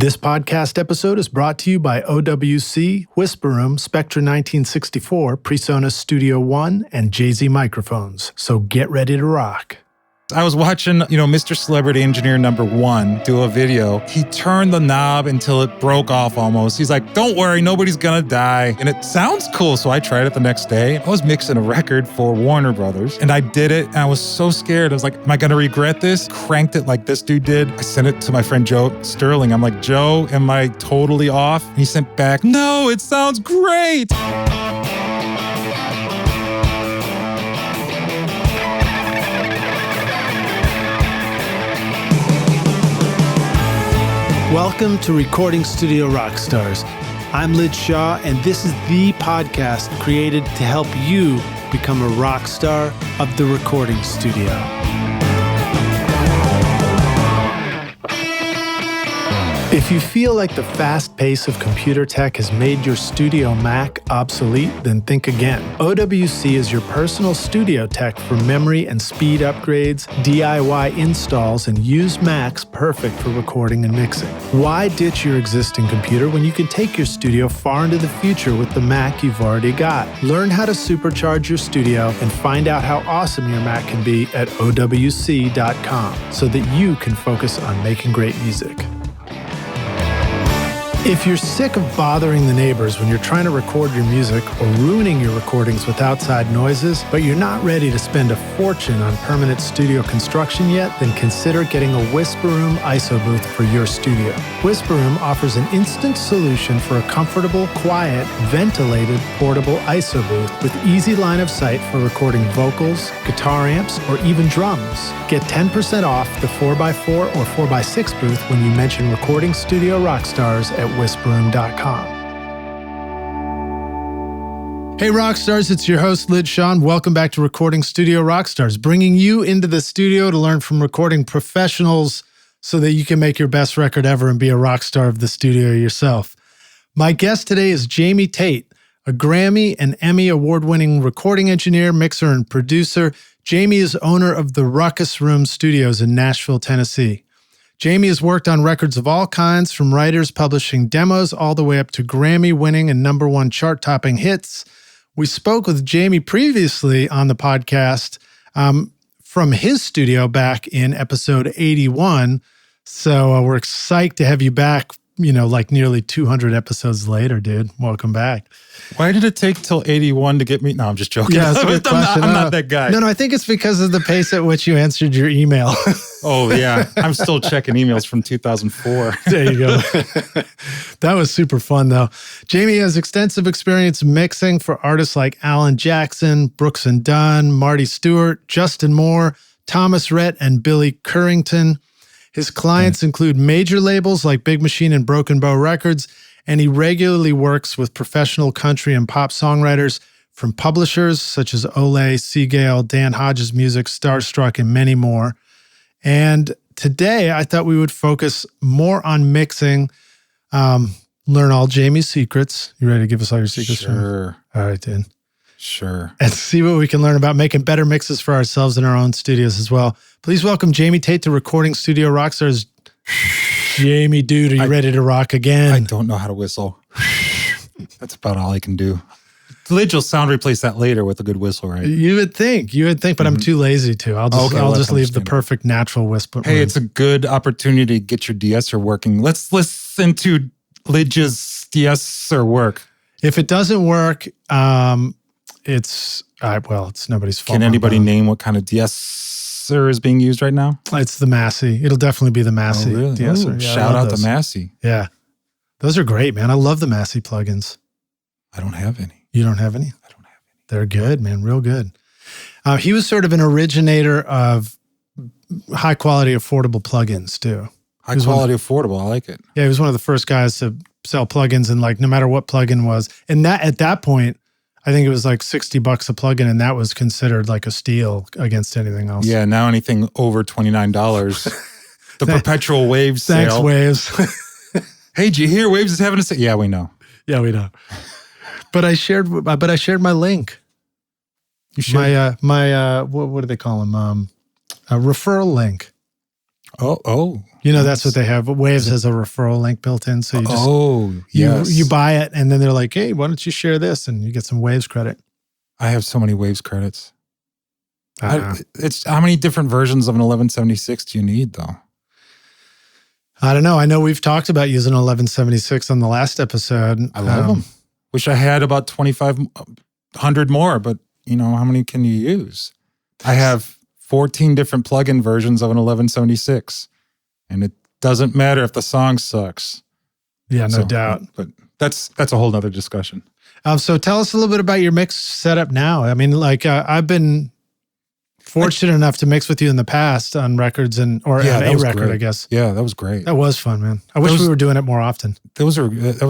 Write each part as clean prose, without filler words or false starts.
This podcast episode is brought to you by OWC, Whisper Room, Spectra 1964, PreSonus Studio One, and Jay-Z microphones. So get ready to rock. I was watching, Mr. Celebrity Engineer #1 do a video. He turned the knob until it broke off almost. He's like, don't worry, nobody's gonna die. And it sounds cool, so I tried it the next day. I was mixing a record for Warner Brothers, and I did it, and I was so scared. I was like, am I gonna regret this? Cranked it like this dude did. I sent it to my friend Joe Sterling. I'm like, Joe, am I totally off? And he sent back, no, it sounds great. Welcome to Recording Studio Rockstars. I'm Lid Shaw, and this is the podcast created to help you become a rock star of the recording studio. If you feel like the fast pace of computer tech has made your studio Mac obsolete, then think again. OWC is your personal studio tech for memory and speed upgrades, DIY installs, and used Macs perfect for recording and mixing. Why ditch your existing computer when you can take your studio far into the future with the Mac you've already got? Learn how to supercharge your studio and find out how awesome your Mac can be at OWC.com so that you can focus on making great music. If you're sick of bothering the neighbors when you're trying to record your music or ruining your recordings with outside noises, but you're not ready to spend a fortune on permanent studio construction yet, then consider getting a Whisper Room ISO booth for your studio. Whisper Room offers an instant solution for a comfortable, quiet, ventilated, portable ISO booth with easy line of sight for recording vocals, guitar amps, or even drums. Get 10% off the 4x4 or 4x6 booth when you mention Recording Studio Rockstars at whisperroom.com. Hey Rockstars, it's your host Lid Shawn. Welcome back to Recording Studio Rockstars, bringing you into the studio to learn from recording professionals so that you can make your best record ever and be a rock star of the studio yourself. My guest today is Jamie Tate, a Grammy and Emmy award-winning recording engineer, mixer, and producer. Jamie is owner of the Rukkus Room studios in Nashville, Tennessee. Jamie has worked on records of all kinds, from writers publishing demos all the way up to Grammy-winning and #1 chart-topping hits. We spoke with Jamie previously on the podcast from his studio back in episode 81. So we're psyched to have you back, like nearly 200 episodes later, dude. Welcome back. Why did it take till 81 to get me? No, I'm just joking. Yeah, that's a good question. I'm not that guy. No, I think it's because of the pace at which you answered your email. Oh, yeah. I'm still checking emails from 2004. There you go. That was super fun, though. Jamie has extensive experience mixing for artists like Alan Jackson, Brooks and Dunn, Marty Stewart, Justin Moore, Thomas Rhett and Billy Currington. His clients include major labels like Big Machine and Broken Bow Records, and he regularly works with professional country and pop songwriters from publishers such as Ole, SeaGayle, Dan Hodges Music, Starstruck, and many more. And today, I thought we would focus more on mixing, learn all Jamie's secrets. You ready to give us all your secrets? Sure. All right, dude. Sure. And see what we can learn about making better mixes for ourselves in our own studios as well. Please welcome Jamie Tate to Recording Studio Rockstars. Jamie, dude, are you ready to rock again? I don't know how to whistle. That's about all I can do. Lid will sound replace that later with a good whistle, right? You would think, but I'm too lazy to. I'll just leave the perfect natural whisper. Hey, it's a good opportunity to get your de-esser working. Let's listen to Lid's de-esser work. If it doesn't work, it's nobody's fault. Can anybody name what kind of de-esser is being used right now? It's the Massey. It'll definitely be the Massey. Oh, really? de-esser. Yeah, shout out to Massey. Yeah. Those are great, man. I love the Massey plugins. I don't have any. You don't have any? I don't have any. They're good, man. Real good. He was sort of an originator of high-quality, affordable plugins, too. High-quality, affordable. I like it. Yeah, he was one of the first guys to sell plugins, and no matter what plugin was. And that at that point, I think it was like $60 a plugin, and that was considered like a steal against anything else. Yeah, now anything over $29. The perpetual Waves sale. Thanks, Waves. Hey, did you hear Waves is having a sale? Yeah, we know. Yeah, we know. But I shared my link. You shared my what do they call them? A referral link. Oh. You know, that's what they have. Waves has a referral link built in. So you just, you buy it and then they're like, hey, why don't you share this? And you get some Waves credit. I have so many Waves credits. It's how many different versions of an 1176 do you need though? I don't know. I know we've talked about using 1176 on the last episode. I love them. Wish I had about 2,500 more, but you know, how many can you use? I have 14 different plugin versions of an 1176, and it doesn't matter if the song sucks. Yeah, no doubt. But that's a whole nother discussion. So tell us a little bit about your mix setup now. I mean, like I've been fortunate enough to mix with you in the past on records on a record, great. I guess. Yeah, that was great. That was fun, man. I wish we were doing it more often. That was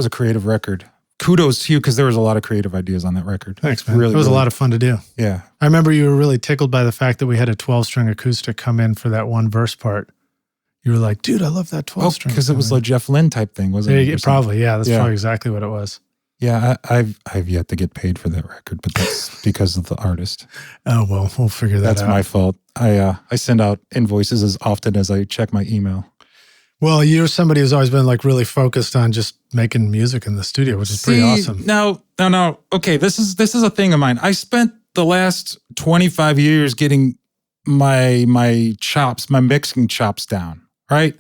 a creative record. Kudos to you because there was a lot of creative ideas on that record. Thanks, man. It was a lot of fun to do. Yeah. I remember you were really tickled by the fact that we had a 12-string acoustic come in for that one verse part. You were like, dude, I love that 12-string. Because it was like Jeff Lynne type thing, wasn't it? Probably, yeah. That's probably exactly what it was. Yeah, I've yet to get paid for that record, but that's because of the artist. Oh, well, we'll figure that out. That's my fault. I send out invoices as often as I check my email. Well, you're somebody who's always been like really focused on just making music in the studio, which is pretty awesome. No. Okay, this is a thing of mine. I spent the last 25 years getting my chops, my mixing chops down, right?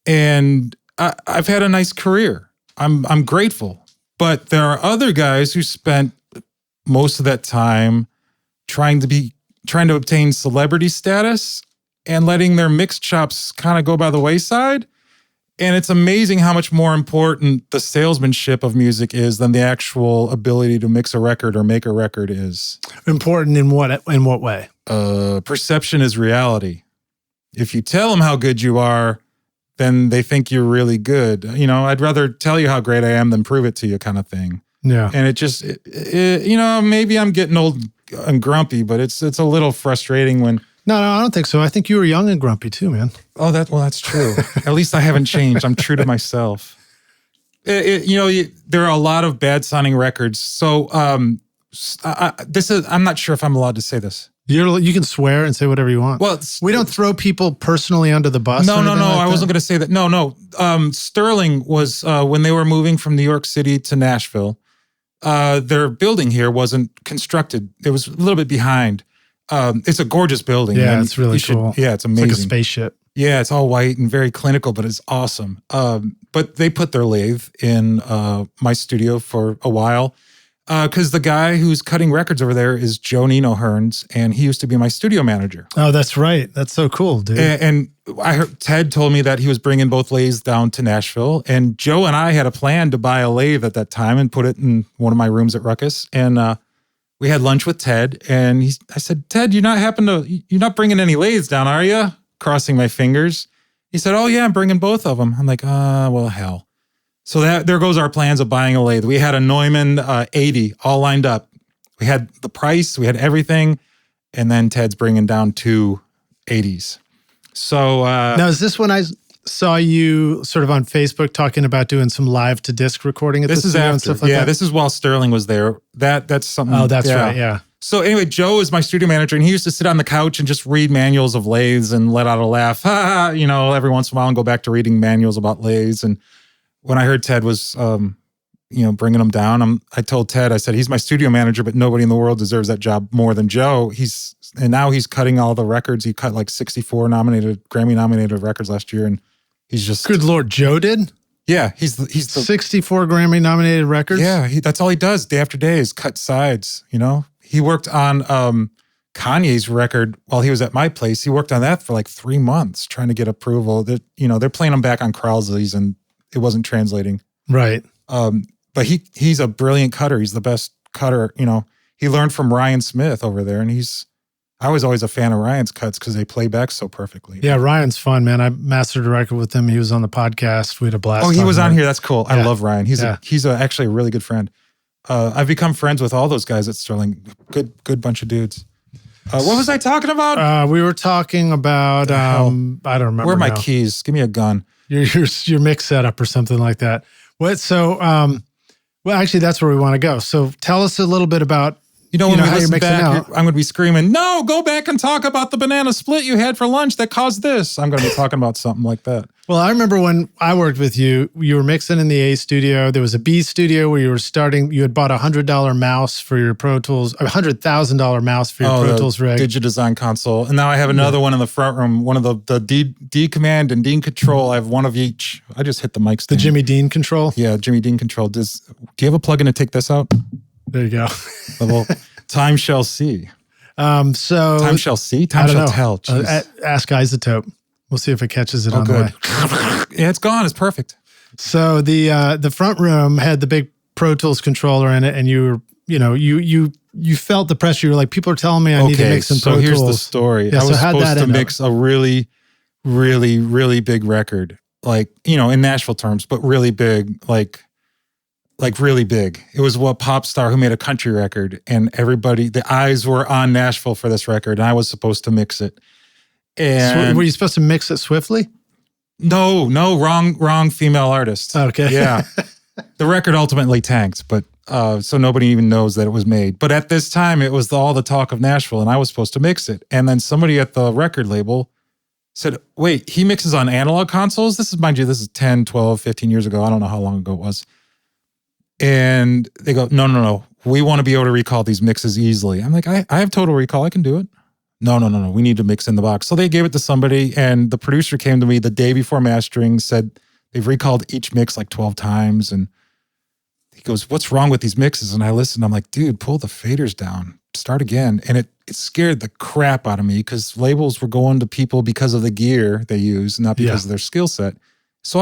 And I've had a nice career. I'm grateful. But there are other guys who spent most of that time trying to obtain celebrity status and letting their mix chops kind of go by the wayside. And it's amazing how much more important the salesmanship of music is than the actual ability to mix a record or make a record is. Important in what way? Perception is reality. If you tell them how good you are, then they think you're really good. You know, I'd rather tell you how great I am than prove it to you kind of thing. Yeah. And it just, you know, maybe I'm getting old and grumpy, but it's a little frustrating when... No, I don't think so. I think you were young and grumpy too, man. Oh, that's true. At least I haven't changed. I'm true to myself. You know, there are a lot of bad sounding records. So I'm not sure if I'm allowed to say this. You can swear and say whatever you want. Well, we don't throw people personally under the bus. No. I wasn't going to say that. No. Sterling was, when they were moving from New York City to Nashville, their building here wasn't constructed. It was a little bit behind. It's a gorgeous building. Yeah, it's really cool. Yeah, it's amazing. It's like a spaceship. Yeah, it's all white and very clinical, but it's awesome. But they put their lathe in my studio for a while because the guy who's cutting records over there is Joe Nino Hearns, and he used to be my studio manager. Oh, that's right. That's so cool, dude. And I heard Ted told me that he was bringing both lathes down to Nashville, and Joe and I had a plan to buy a lathe at that time and put it in one of my rooms at Rukkus, and we had lunch with Ted, and I said, Ted, you're not bringing any lathes down, are you? Crossing my fingers. He said, oh yeah, I'm bringing both of them. I'm like, well, hell. So there goes our plans of buying a lathe. We had a Neumann 80 all lined up. We had the price, we had everything, and then Ted's bringing down two 80s. So now, is this when I saw you sort of on Facebook talking about doing some live to disc recording at the studio and stuff like that? Yeah, this is while Sterling was there. That's something. Oh, that's right, yeah. So anyway, Joe is my studio manager, and he used to sit on the couch and just read manuals of lathes and let out a laugh, you know, every once in a while, and go back to reading manuals about lathes. And when I heard Ted was, bringing them down, I told Ted, I said, he's my studio manager, but nobody in the world deserves that job more than Joe. And now he's cutting all the records. He cut like 64 Grammy nominated records last year, and he's just... Good Lord, Joe did? Yeah, he's the 64 Grammy nominated records? Yeah, that's all he does day after day is cut sides, you know? He worked on Kanye's record while he was at my place. He worked on that for like 3 months trying to get approval. That, you know, they're playing him back on Krausley's and it wasn't translating. Right. But he's a brilliant cutter. He's the best cutter. You know, he learned from Ryan Smith over there, and I was always a fan of Ryan's cuts because they play back so perfectly. Yeah, Ryan's fun, man. I mastered a record with him. He was on the podcast. We had a blast. Oh, he was on here. That's cool. Yeah. I love Ryan. He's actually a really good friend. I've become friends with all those guys at Sterling. Good bunch of dudes. What was I talking about? We were talking about, I don't remember. Where are my keys? Give me a gun. Your mix setup or something like that. What? So, well, actually, that's where we want to go. So tell us a little bit about You know, when we how you're listen mixing back, out. I'm going to be screaming, no, go back and talk about the banana split you had for lunch that caused this. I'm going to be talking about something like that. Well, I remember when I worked with you, you were mixing in the A studio. There was a B studio where you had bought a $100 mouse for your Pro Tools, a $100,000 mouse for your Pro Tools rig. Digidesign console. And now I have another one in the front room, one of the D command and D control. I have one of each. I just hit the mic stand. The Jimmy Dean control? Yeah, Jimmy Dean control. Do you have a plug-in to take this out? There you go. Well, time shall see. Time shall see? Time shall tell. Ask Isotope. We'll see if it catches it on the way. Yeah, it's gone. It's perfect. So the front room had the big Pro Tools controller in it, and you felt the pressure. You're like, people are telling me I need to mix some Pro Tools. So here's the story. Yeah, I was supposed to mix a really, really, really big record, like, in Nashville terms, but really big, like really big. It was what pop star who made a country record, and everybody, the eyes were on Nashville for this record, and I was supposed to mix it. And were you supposed to mix it swiftly? No, wrong female artist. Okay. Yeah. The record ultimately tanked, but so nobody even knows that it was made. But at this time, it was all the talk of Nashville, and I was supposed to mix it. And then somebody at the record label said, wait, he mixes on analog consoles? This is 10, 12, 15 years ago. I don't know how long ago it was. And they go, no. We want to be able to recall these mixes easily. I'm like, I have total recall. I can do it. No. We need to mix in the box. So they gave it to somebody, and the producer came to me the day before mastering, said they've recalled each mix like 12 times. And he goes, what's wrong with these mixes? And I listened. I'm like, dude, pull the faders down. Start again. And it scared the crap out of me because labels were going to people because of the gear they use, not because of their skill set. So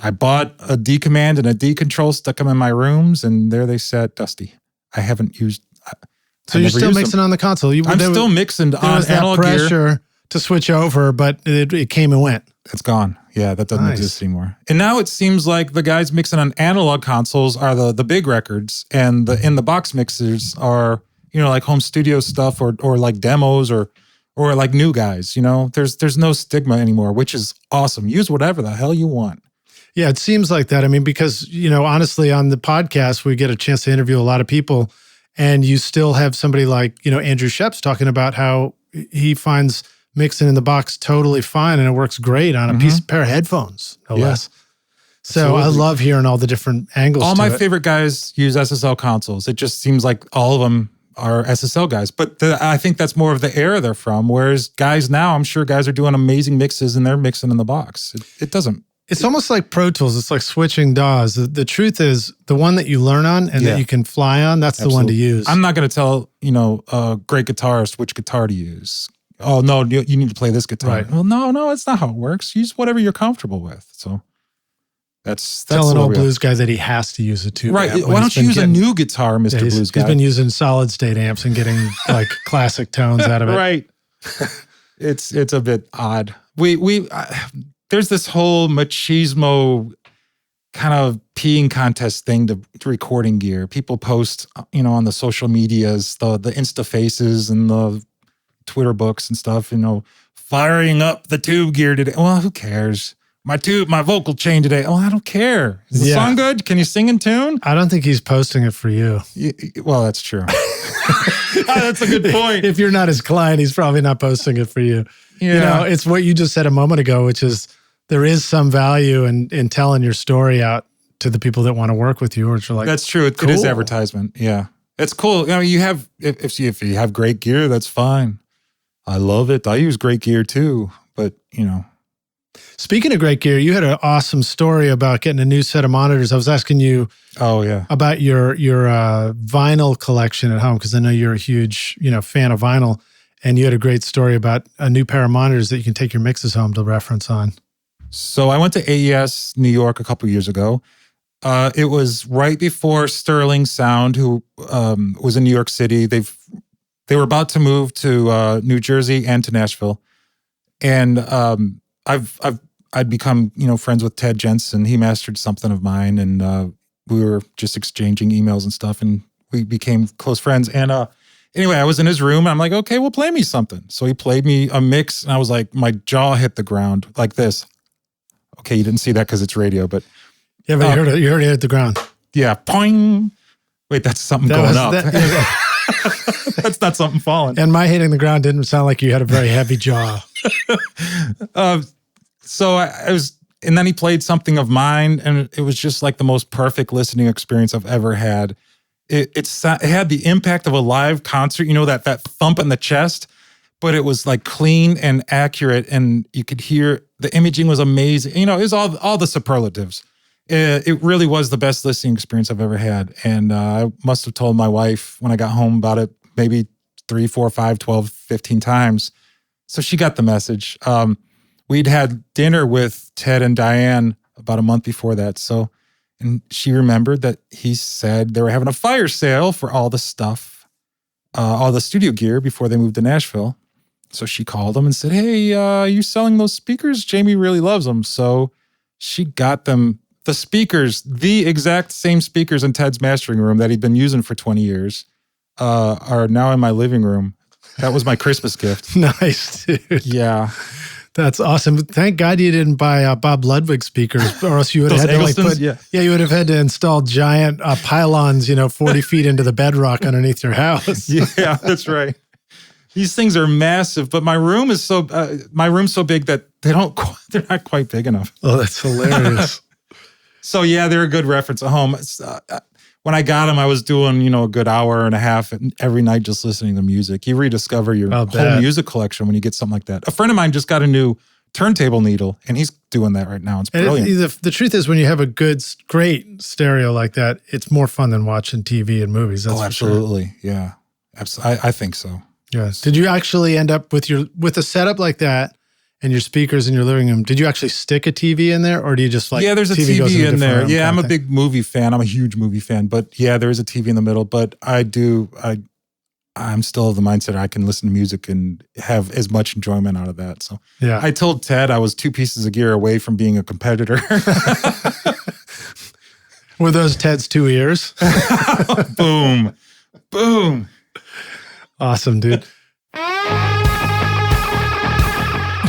I bought a D command and a D control, stuck them in my rooms, and there they sat, dusty. I haven't used... So you're still mixing on the console? I'm still mixing on analog gear. There was that pressure to switch over, but it came and went. It's gone. Yeah, that doesn't exist anymore. And now it seems like the guys mixing on analog consoles are the big records, and the in-the-box mixers are, like home studio stuff or like demos or like new guys, There's no stigma anymore, which is awesome. Use whatever the hell you want. Yeah, it seems like that. I mean, because, honestly, on the podcast, we get a chance to interview a lot of people, and you still have somebody like, Andrew Sheps talking about how he finds mixing in the box totally fine, and it works great on a pair of headphones, no less. So absolutely. I love hearing all the different angles. All my favorite guys use SSL consoles. It just seems like all of them are SSL guys, but I think that's more of the era they're from. Whereas guys now, I'm sure guys are doing amazing mixes and they're mixing in the box. It doesn't. It's almost like Pro Tools. It's like switching DAWs. The truth is, the one that you learn on and that you can fly on, that's the one to use. I'm not going to tell, a great guitarist which guitar to use. Oh, no, you need to play this guitar. Right. Well, no, it's not how it works. Use whatever you're comfortable with. So that's tell an old blues guy that he has to use it too. Right. Why don't you use a new guitar, Mr. Blues Guy? He's been using solid state amps and getting like classic tones out of it. Right. It's a bit odd. There's this whole machismo kind of peeing contest thing to recording gear. People post, on the social medias, the Insta faces and the Twitter books and stuff, firing up the tube gear today. Well, who cares? My vocal chain today. Oh, I don't care. Is the song good? Can you sing in tune? I don't think he's posting it for you. Well, that's true. That's a good point. If you're not his client, he's probably not posting it for you. Yeah. It's what you just said a moment ago, which is there is some value in telling your story out to the people that want to work with you, or you're like, that's true. Cool. It is advertisement. Yeah. It's cool. You have, if you have great gear, that's fine. I love it. I use great gear too, but Speaking of great gear, you had an awesome story about getting a new set of monitors. I was asking you about your vinyl collection at home, because I know you're a huge, fan of vinyl, and you had a great story about a new pair of monitors that you can take your mixes home to reference on. So I went to AES New York a couple years ago. It was right before Sterling Sound, who was in New York City. They were about to move to New Jersey and to Nashville, and I'd become friends with Ted Jensen. He mastered something of mine, and we were just exchanging emails and stuff, and we became close friends. And anyway, I was in his room, and I'm like, okay, well, play me something. So he played me a mix, and I was like, my jaw hit the ground like this. Okay, you didn't see that because it's radio, but yeah, but you heard it hit the ground. Yeah, poing. Wait, that's something going up. That's not something falling. And my hitting the ground didn't sound like you had a very heavy jaw. So I was, and then he played something of mine, and it was just like the most perfect listening experience I've ever had. It had the impact of a live concert, that thump in the chest, but it was like clean and accurate, and you could hear the imaging was amazing. It was all the superlatives. It really was the best listening experience I've ever had. And I must have told my wife when I got home about it maybe 3, 4, 5, 12, 15 times. So she got the message. We'd had dinner with Ted and Diane about a month before that. And she remembered that he said they were having a fire sale for all the stuff, all the studio gear before they moved to Nashville. So she called him and said, hey, are you selling those speakers? Jamie really loves them. So she got them the speakers, the exact same speakers in Ted's mastering room that he'd been using for 20 years, are now in my living room. That was my Christmas gift. Nice, dude. Yeah. That's awesome. Thank God you didn't buy Bob Ludwig speakers, or else you would have had to you would have had to install giant pylons, 40 feet into the bedrock underneath your house. Yeah, that's right. These things are massive, but my room is room's so big that they're not quite big enough. Oh, that's hilarious. So yeah, they're a good reference at home. When I got them, I was doing, a good hour and a half every night just listening to music. You rediscover your whole music collection when you get something like that. A friend of mine just got a new turntable needle, and he's doing that right now. It's brilliant. The truth is, when you have a great stereo like that, it's more fun than watching TV and movies. That's absolutely. Sure. Yeah. Absolutely. I think so. Yes. Did you actually end up with a setup like that and your speakers in your living room? Did you actually stick a TV in there, or do you just there's a TV in there. Yeah, I'm a big movie fan. I'm a huge movie fan, but yeah, there is a TV in the middle. But I'm still of the mindset I can listen to music and have as much enjoyment out of that. So yeah, I told Ted I was 2 pieces of gear away from being a competitor. Were those Ted's 2 ears? Boom, boom. Awesome, dude.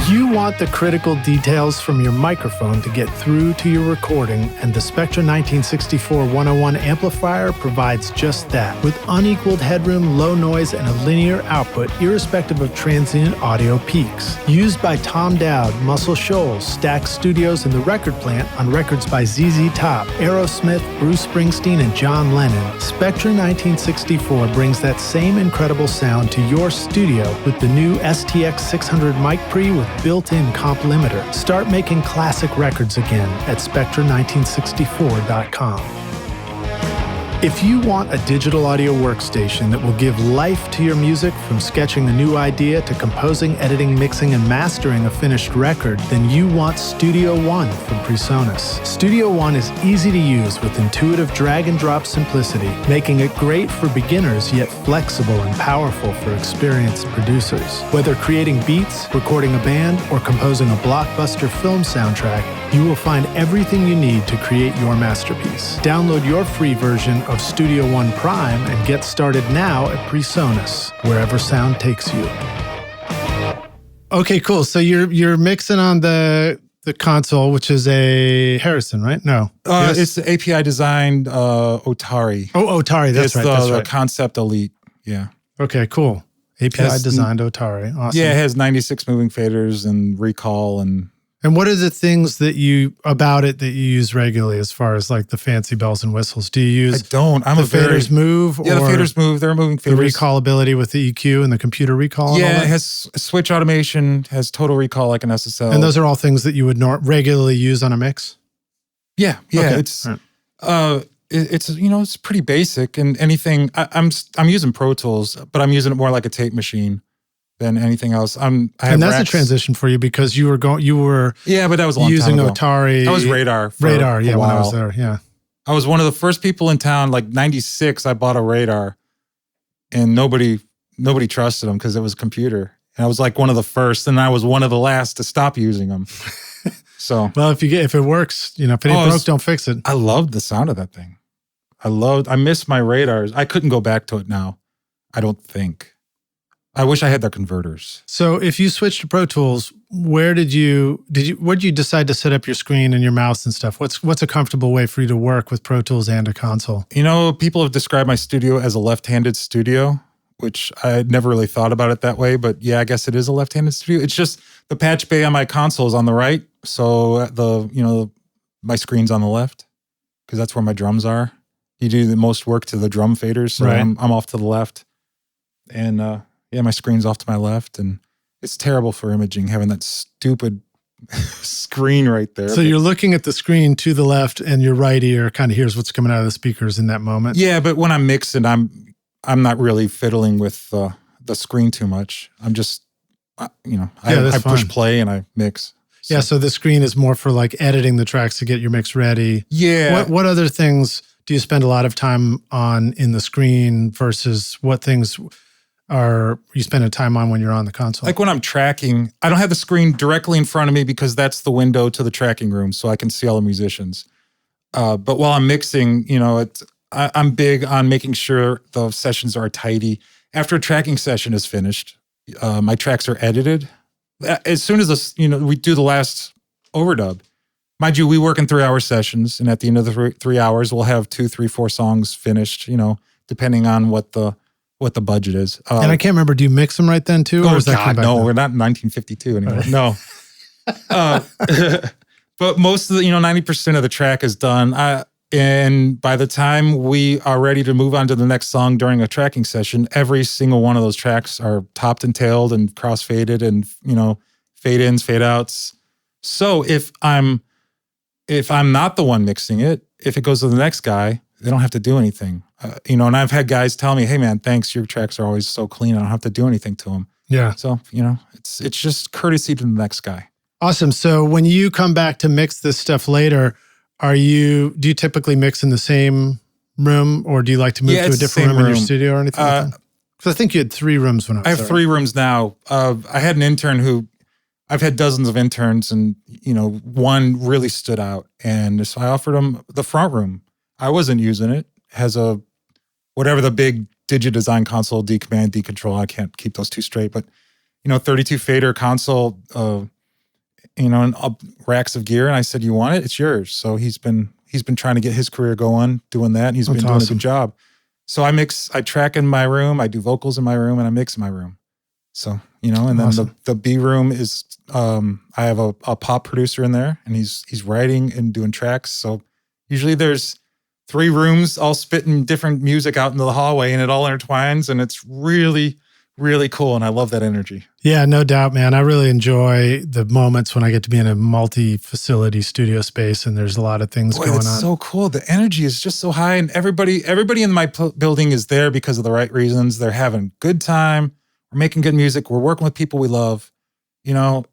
You want the critical details from your microphone to get through to your recording, and the Spectra 1964 101 amplifier provides just that. With unequaled headroom, low noise, and a linear output, irrespective of transient audio peaks. Used by Tom Dowd, Muscle Shoals, Stax Studios, and The Record Plant on records by ZZ Top, Aerosmith, Bruce Springsteen, and John Lennon, Spectra 1964 brings that same incredible sound to your studio with the new STX 600 mic pre with built-in comp limiter. Start making classic records again at Spectra1964.com. If you want a digital audio workstation that will give life to your music, from sketching a new idea to composing, editing, mixing, and mastering a finished record, then you want Studio One from PreSonus. Studio One is easy to use with intuitive drag-and-drop simplicity, making it great for beginners yet flexible and powerful for experienced producers. Whether creating beats, recording a band, or composing a blockbuster film soundtrack, you will find everything you need to create your masterpiece. Download your free version of Studio One Prime and get started now at PreSonus, wherever sound takes you. Okay, cool. So you're mixing on the console, which is a Harrison, right? No. Yes. It's the API designed Otari. Oh, Otari. That's right. That's right. The Concept Elite. Yeah. Okay, cool. API designed Otari. Awesome. Yeah, it has 96 moving faders and recall and... And what are the things that you use regularly as far as like the fancy bells and whistles? Do you use faders move? Yeah, the faders move. They're moving faders. The recallability with the EQ and the computer recall? Yeah, it has switch automation, has total recall like an SSL. And those are all things that you would regularly use on a mix? Yeah. Okay. It's pretty basic, and anything, I'm using Pro Tools, but I'm using it more like a tape machine than anything else. And that's a transition for you because you were but that was a long using time ago. Otari. I was Radar. When I was there. Yeah. I was one of the first people in town, like 96, I bought a Radar, and nobody trusted them because it was a computer. And I was like one of the first, and I was one of the last to stop using them. So, well, if it works, if it ain't broke, don't fix it. I loved the sound of that thing. I miss my Radars. I couldn't go back to it now. I don't think. I wish I had their converters. So if you switched to Pro Tools, where did you decide to set up your screen and your mouse and stuff? What's a comfortable way for you to work with Pro Tools and a console? People have described my studio as a left-handed studio. which I had never really thought about it that way. But yeah, I guess it is a left-handed studio. It's just the patch bay on my console is on the right. So my screen's on the left because that's where my drums are. You do the most work to the drum faders. So Right. I'm off to the left. And my screen's off to my left. And it's terrible for imaging having that stupid screen right there. So you're looking at the screen to the left and your right ear kind of hears what's coming out of the speakers in that moment. Yeah, but when I'm mixing, I'm not really fiddling with the screen too much. I'm just, I push fine. play and I mix. So. Yeah, so the screen is more for like editing the tracks to get your mix ready. Yeah. What other things do you spend a lot of time on in the screen versus what things are you spending time on when you're on the console? Like when I'm tracking, I don't have the screen directly in front of me because that's the window to the tracking room, so I can see all the musicians. But while I'm mixing, I'm big on making sure the sessions are tidy. After a tracking session is finished, my tracks are edited. As soon as we do the last overdub, mind you, we work in 3-hour sessions, and at the end of the 3 hours, we'll have 2, 3, 4 songs finished. Depending on what the budget is. And I can't remember, do you mix them right then too? Oh God, no, we're not in 1952 anymore. Right. No. But most of 90% of the track is done. And by the time we are ready to move on to the next song during a tracking session, every single one of those tracks are topped and tailed and crossfaded and, fade ins, fade outs. So if I'm not the one mixing it, if it goes to the next guy, they don't have to do anything. And I've had guys tell me, hey man, thanks, your tracks are always so clean. I don't have to do anything to them. Yeah. So, it's just courtesy to the next guy. Awesome. So when you come back to mix this stuff later, do you typically mix in the same room or do you like to move to a different room in your studio or anything like that? Because I think you had 3 rooms when I was there. I have 3 rooms now. I had an intern who, I've had dozens of interns and, one really stood out. And so I offered him the front room. I wasn't using it. Has whatever the big Digidesign console, D command, D control. I can't keep those 2 straight, but 32 fader console, and racks of gear. And I said, "You want it? It's yours." So he's been trying to get his career going, doing that, and he's been doing a good job. So I track in my room, I do vocals in my room, and I mix in my room. So and then the B room is I have a pop producer in there, and he's writing and doing tracks. So usually there's 3 rooms all spitting different music out into the hallway and it all intertwines and it's really, really cool. And I love that energy. Yeah, no doubt, man. I really enjoy the moments when I get to be in a multi-facility studio space and there's a lot of things going on. It's so cool. The energy is just so high and everybody in my building is there because of the right reasons. They're having a good time. We're making good music. We're working with people we love, and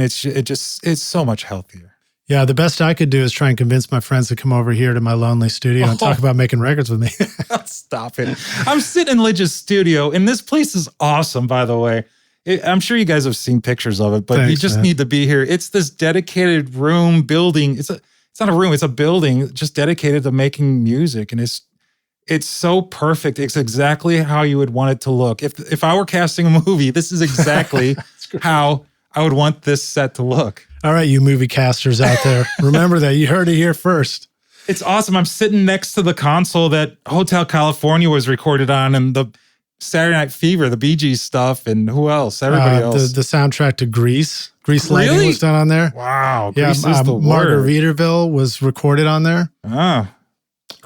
it's so much healthier. Yeah, the best I could do is try and convince my friends to come over here to my lonely studio and talk about making records with me. Stop it. I'm sitting in Lidge's studio, and this place is awesome, by the way. I'm sure you guys have seen pictures of it, but you just need to be here. It's this dedicated room building. It's not a room, it's a building just dedicated to making music, and it's so perfect. It's exactly how you would want it to look. If I were casting a movie, this is exactly how I would want this set to look. All right, you movie casters out there. Remember that. You heard it here first. It's awesome. I'm sitting next to the console that Hotel California was recorded on and the Saturday Night Fever, the Bee Gees stuff, and who else? Everybody else. The soundtrack to Grease. Grease Lightning was done on there. Wow. Grease is the Margaritaville was recorded on there. Ah.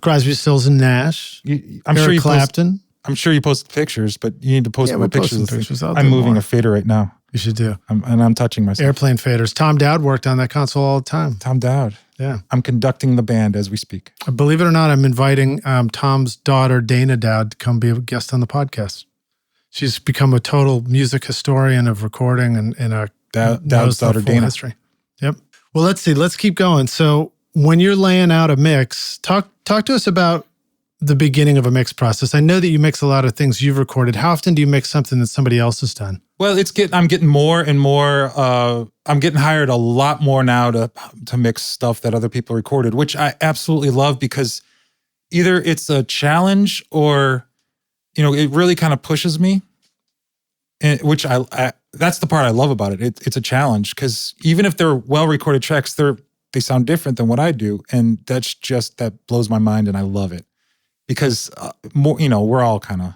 Crosby, Stills, and Nash. Eric Clapton. I'm sure you posted pictures, but you need to post more pictures. I'm moving a fader right now. You should do. I'm touching myself. Airplane faders. Tom Dowd worked on that console all the time. Tom Dowd. Yeah. I'm conducting the band as we speak. Believe it or not, I'm inviting Tom's daughter, Dana Dowd, to come be a guest on the podcast. She's become a total music historian of recording and Dowd's daughter, Dana. History. Yep. Well, let's see. Let's keep going. So when you're laying out a mix, talk to us about the beginning of a mix process. I know that you mix a lot of things you've recorded. How often do you mix something that somebody else has done? Well, I'm getting more and more. I'm getting hired a lot more now to mix stuff that other people recorded, which I absolutely love because either it's a challenge or, it really kind of pushes me. And which that's the part I love about it. It's a challenge because even if they're well recorded tracks, they sound different than what I do, and that blows my mind, and I love it because we're all kind of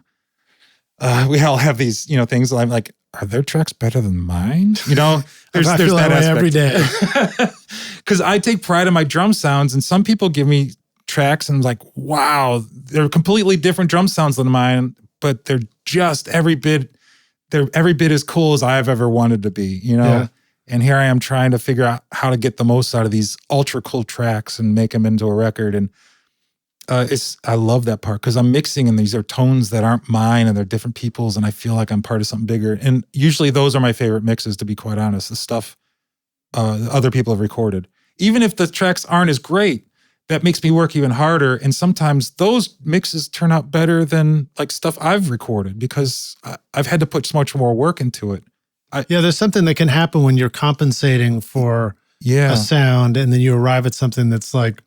we all have these, things. I'm like, are their tracks better than mine? There's I feel that way aspect every day. because I take pride in my drum sounds, and some people give me tracks and I'm like, wow, they're completely different drum sounds than mine, but they're just every bit as cool as I've ever wanted to be, Yeah. And here I am trying to figure out how to get the most out of these ultra cool tracks and make them into a record. And I love that part because I'm mixing and these are tones that aren't mine and they're different people's, and I feel like I'm part of something bigger. And usually those are my favorite mixes, to be quite honest, the stuff other people have recorded. Even if the tracks aren't as great, that makes me work even harder. And sometimes those mixes turn out better than like stuff I've recorded because I've had to put so much more work into it. There's something that can happen when you're compensating for a sound and then you arrive at something that's like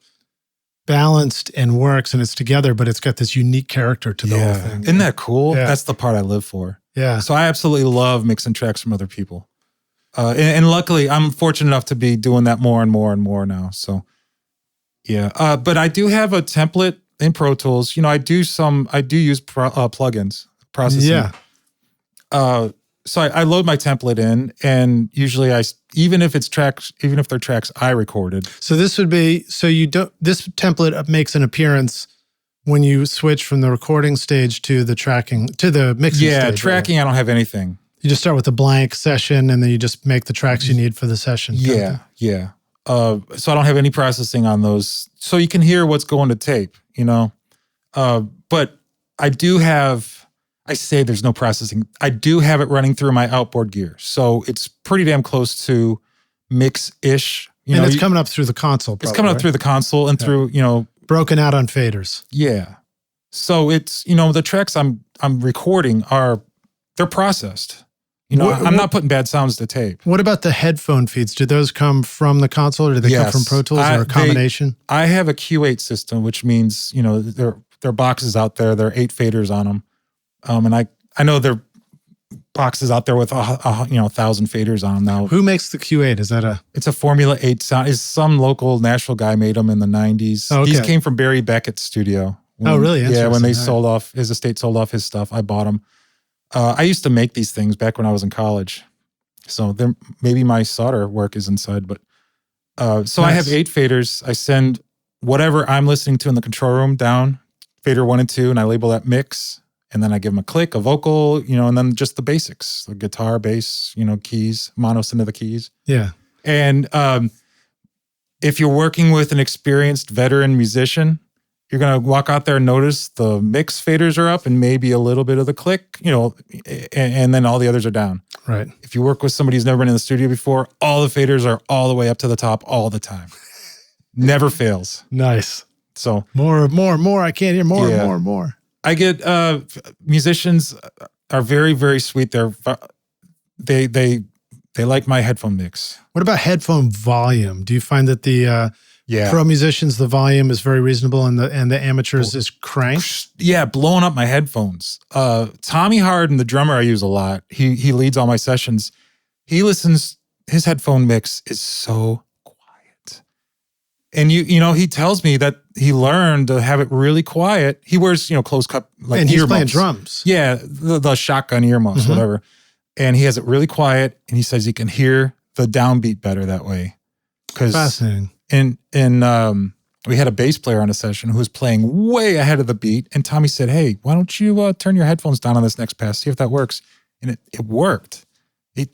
balanced and works and it's together, but it's got this unique character to the whole thing. Isn't that cool? Yeah. That's the part I live for. Yeah. So I absolutely love mixing tracks from other people. And luckily, I'm fortunate enough to be doing that more and more and more now. So, yeah. But I do have a template in Pro Tools. I do use plugins, processing. Yeah. So I load my template in, and usually even if they're tracks I recorded. So this template makes an appearance when you switch from the recording stage to the mixing stage. Yeah, tracking, I don't have anything. You just start with a blank session and then you just make the tracks you need for the session. Yeah. So I don't have any processing on those. So you can hear what's going to tape, but I do have, I say there's no processing. I do have it running through my outboard gear. So it's pretty damn close to mix-ish. And it's coming up through the console. It's coming up through the console and through, broken out on faders. Yeah. So it's, the tracks I'm recording they're processed. I'm not putting bad sounds to tape. What about the headphone feeds? Do those come from the console or do they come from Pro Tools or a combination? I have a Q8 system, which means, there are boxes out there. There are 8 faders on them. And I know there are boxes out there with 1,000 faders on them now. Who makes the Q8? Is that It's a Formula 8 sound. It's some local Nashville guy made them in the 90s. Oh, okay. These came from Barry Beckett's studio. Really? Yeah, when they his estate sold off his stuff, I bought them. I used to make these things back when I was in college. So maybe my solder work is inside, but so nice. I have 8 faders. I send whatever I'm listening to in the control room down, fader 1 and 2, and I label that mix. And then I give them a click, a vocal, and then just the basics, the guitar, bass, keys, monos into the keys. Yeah. And if you're working with an experienced veteran musician, you're going to walk out there and notice the mix faders are up and maybe a little bit of the click, and then all the others are down. Right. If you work with somebody who's never been in the studio before, all the faders are all the way up to the top all the time. Never fails. Nice. So more. I can't hear more. I get musicians are very, very sweet. They like my headphone mix. What about headphone volume? Do you find that the pro musicians, the volume is very reasonable and the amateurs is cranked? Yeah, blowing up my headphones. Tommy Harden, the drummer I use a lot, he leads all my sessions. His headphone mix is so quiet. And he tells me that he learned to have it really quiet. He wears, closed cup like and he's earmuffs. Playing drums. Yeah, the shotgun earmuffs, whatever. And he has it really quiet, and he says he can hear the downbeat better that way. Fascinating. And we had a bass player on a session who was playing way ahead of the beat, and Tommy said, "Hey, why don't you turn your headphones down on this next pass, see if that works?" And it worked. The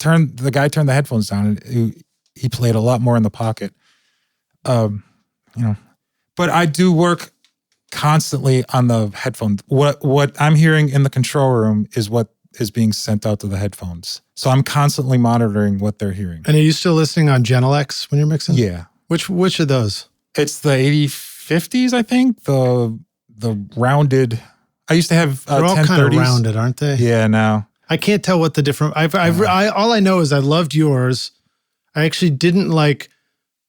guy turned the headphones down, and he played a lot more in the pocket. But I do work constantly on the headphones. What I'm hearing in the control room is what is being sent out to the headphones. So I'm constantly monitoring what they're hearing. And are you still listening on Genel X when you're mixing? Yeah. Which of those? It's the 8050s, I think. The rounded. I used to have they're all 1030s. kind of rounded, aren't they? Yeah, now. I can't tell what the different. All I know is I loved yours. I actually didn't like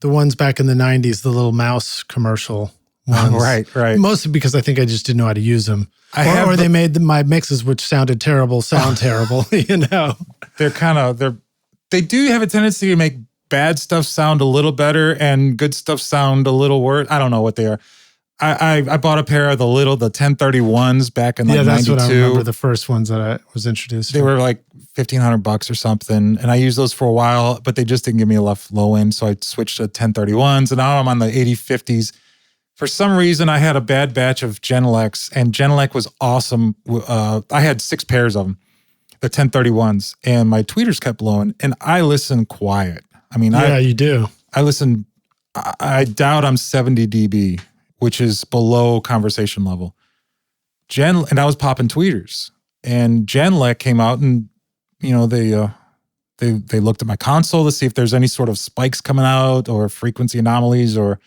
the ones back in the 90s, the little mouse commercial ones. Right. Mostly because I think I just didn't know how to use them. They made my mixes, which sounded terrible, sound terrible, They do have a tendency to make bad stuff sound a little better and good stuff sound a little worse. I don't know what they are. I bought a pair of the 1031s back in like 92. That's what I remember, the first ones that I was introduced to. They were like $1,500 or something. And I used those for a while, but they just didn't give me enough low end. So I switched to 1031s and now I'm on the 8050s. For some reason, I had a bad batch of Genelecs, and Genelec was awesome. I had 6 pairs of them, the 1031s, and my tweeters kept blowing, and I listen quiet. I mean, you do. I listen, I doubt I'm 70 dB, which is below conversation level. And I was popping tweeters, and Genelec came out, and they looked at my console to see if there's any sort of spikes coming out or frequency anomalies, or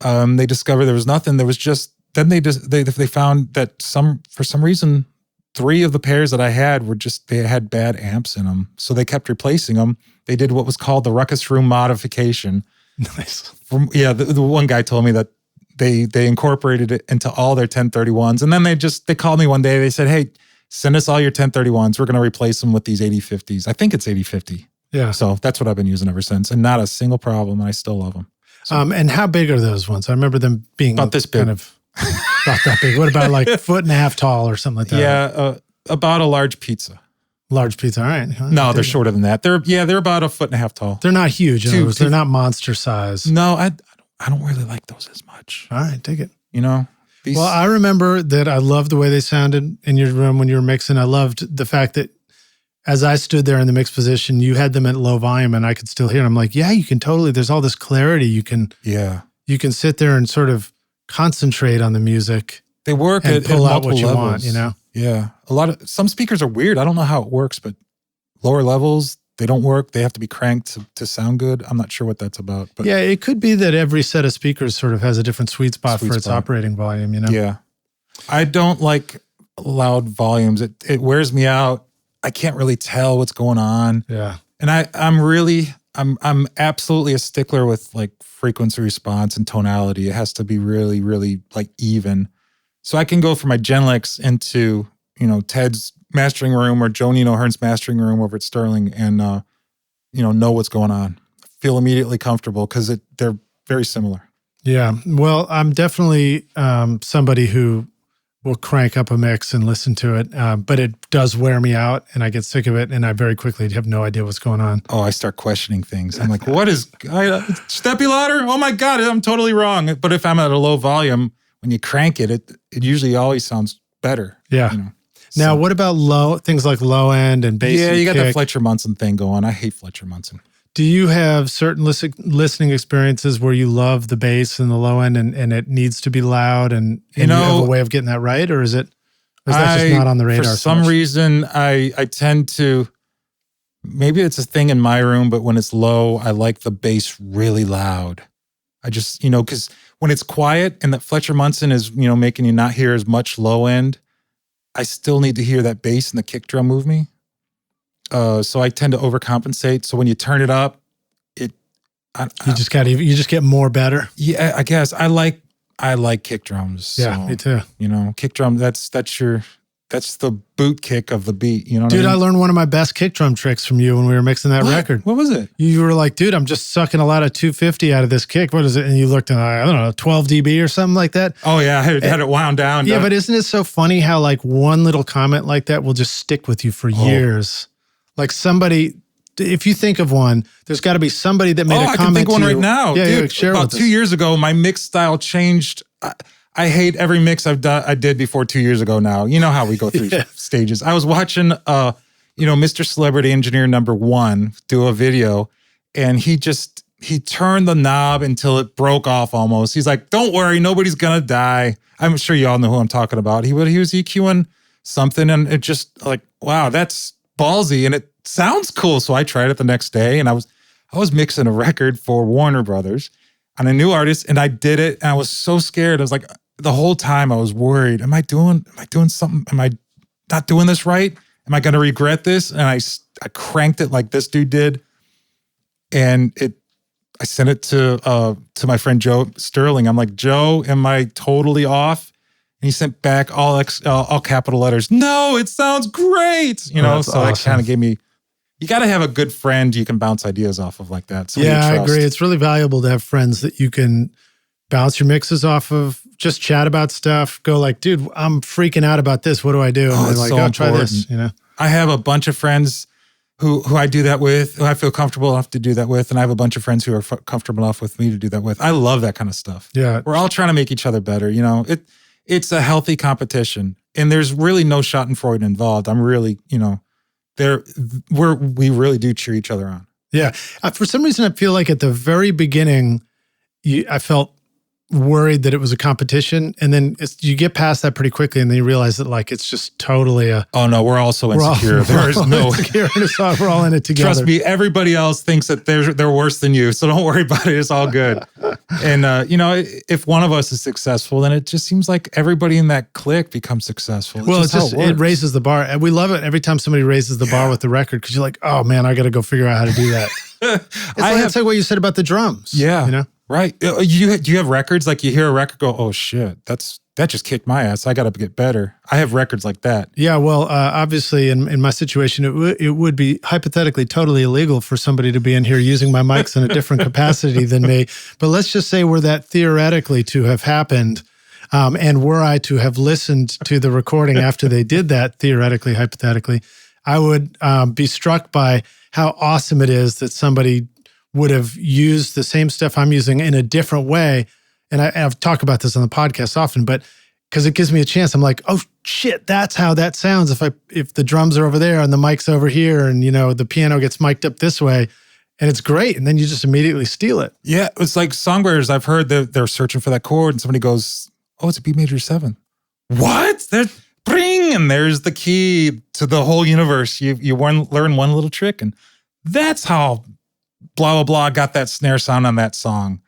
they discovered there was nothing. There was just, then they found that for some reason, 3 of the pairs that I had they had bad amps in them. So they kept replacing them. They did what was called the Rukkus Room modification. Nice. The one guy told me that they incorporated it into all their 1031s. And then they called me one day. They said, hey, send us all your 1031s. We're going to replace them with these 8050s. I think it's 8050. Yeah. So that's what I've been using ever since. And not a single problem. And I still love them. So. And how big are those ones? I remember them being about this big. Kind of about that big. What about like 1.5 feet tall or something like that? Yeah, about a large pizza. Large pizza. All right. No, they're shorter than that. They're about 1.5 feet tall. They're not huge. They're not monster size. No, I don't really like those as much. All right, take it. Well, I remember that I loved the way they sounded in your room when you were mixing. I loved the fact that as I stood there in the mix position, you had them at low volume and I could still hear them. I'm like, yeah, you can totally, there's all this clarity. You can sit there and sort of concentrate on the music. They work and at pull out multiple what you levels. want, Yeah. Some speakers are weird. I don't know how it works, but lower levels, they don't work. They have to be cranked to sound good. I'm not sure what that's about. But yeah, it could be that every set of speakers sort of has a different sweet spot for its operating volume, Yeah. I don't like loud volumes. It wears me out. I can't really tell what's going on. Yeah. And I'm absolutely a stickler with like frequency response and tonality. It has to be really, really like even. So I can go from my Genelecs into, Ted's mastering room or Joe Nino Hearn's mastering room over at Sterling and, know what's going on. Feel immediately comfortable because they're very similar. Yeah. Well, I'm definitely somebody who will crank up a mix and listen to it, but it does wear me out and I get sick of it and I very quickly have no idea what's going on. Oh, I start questioning things. I'm like, should that be louder? Oh my God, I'm totally wrong. But if I'm at a low volume, when you crank it, it usually always sounds better. Yeah. Now, what about things like low end and bass? Yeah, you got kick? the Fletcher Munson thing going. I hate Fletcher Munson. Do you have certain listening experiences where you love the bass and the low end and it needs to be loud and you have a way of getting that right? Or is that just not on the radar? For some reason, I tend to, maybe it's a thing in my room, but when it's low, I like the bass really loud. I just, because when it's quiet and that Fletcher Munson is, making you not hear as much low end, I still need to hear that bass and the kick drum move me. So I tend to overcompensate. So when you turn it up, you just get more better. Yeah, I guess I like kick drums. Yeah, so, me too. Kick drum. That's the boot kick of the beat. Dude, what I mean? I learned one of my best kick drum tricks from you when we were mixing that record. What was it? You were like, dude, I'm just sucking a lot of 250 out of this kick. What is it? And you looked at, I don't know, 12 dB or something like that. Oh yeah, I had it wound down. Yeah, but isn't it so funny how like one little comment like that will just stick with you for years? Like somebody, if you think of one, there's got to be somebody that made a comment. I can think of one right now. Yeah, dude, share about 2 years ago, my mix style changed. I hate every mix I did before 2 years ago now. You know how we go through stages. I was watching, Mr. Celebrity Engineer #1 do a video, and he turned the knob until it broke off almost. He's like, don't worry, nobody's going to die. I'm sure you all know who I'm talking about. He was EQing something, and it just like, wow, that's ballsy, and it sounds cool. So I tried it the next day, and I was mixing a record for Warner Brothers on a new artist, and I did it, and I was so scared. I was like, the whole time I was worried, am I doing something? Am I not doing this right? Am I going to regret this? And I cranked it like this dude did, and I sent it to my friend Joe Sterling. I'm like, Joe, am I totally off? And he sent back all capital letters. No, it sounds great. So awesome. That kind of gave me. You got to have a good friend you can bounce ideas off of like that. Yeah, I agree. It's really valuable to have friends that you can bounce your mixes off of, just chat about stuff, go like, dude, I'm freaking out about this. What do I do? And they're like, so try this, you know? I have a bunch of friends who I do that with, who I feel comfortable enough to do that with. And I have a bunch of friends who are comfortable enough with me to do that with. I love that kind of stuff. Yeah. We're all trying to make each other better. You know, it's a healthy competition, and there's really no schadenfreude involved. I'm really, you know, we really do cheer each other on. Yeah. For some reason, I feel like at the very beginning, I felt worried that it was a competition, and then you get past that pretty quickly, and then you realize that like it's just totally oh no, we're all so insecure. There's no insecure. We're all in it together. Trust me, everybody else thinks that they're worse than you, so don't worry about it. It's all good. And you know, if one of us is successful, then it just seems like everybody in that clique becomes successful. It raises the bar, and we love it every time somebody raises the bar with the record, because you're like, oh man, I got to go figure out how to do that. It's like what you said about the drums. Yeah, you know. Right. Do you have records like you hear a record go, oh shit, that just kicked my ass. I got to get better. I have records like that. Yeah. Well, obviously in my situation, it would be hypothetically totally illegal for somebody to be in here using my mics in a different capacity than me. But let's just say were that theoretically to have happened, and were I to have listened to the recording after they did that, theoretically, hypothetically, I would be struck by how awesome it is that somebody would have used the same stuff I'm using in a different way. And I've talked about this on the podcast often, but because it gives me a chance, I'm like, oh shit, that's how that sounds if the drums are over there and the mic's over here, and you know the piano gets mic'd up this way, and it's great. And then you just immediately steal it. Yeah, it's like songwriters. I've heard they're searching for that chord, and somebody goes, oh, it's a B major 7. What? Bring, and there's the key to the whole universe. You learn one little trick, and that's how blah, blah, blah got that snare sound on that song.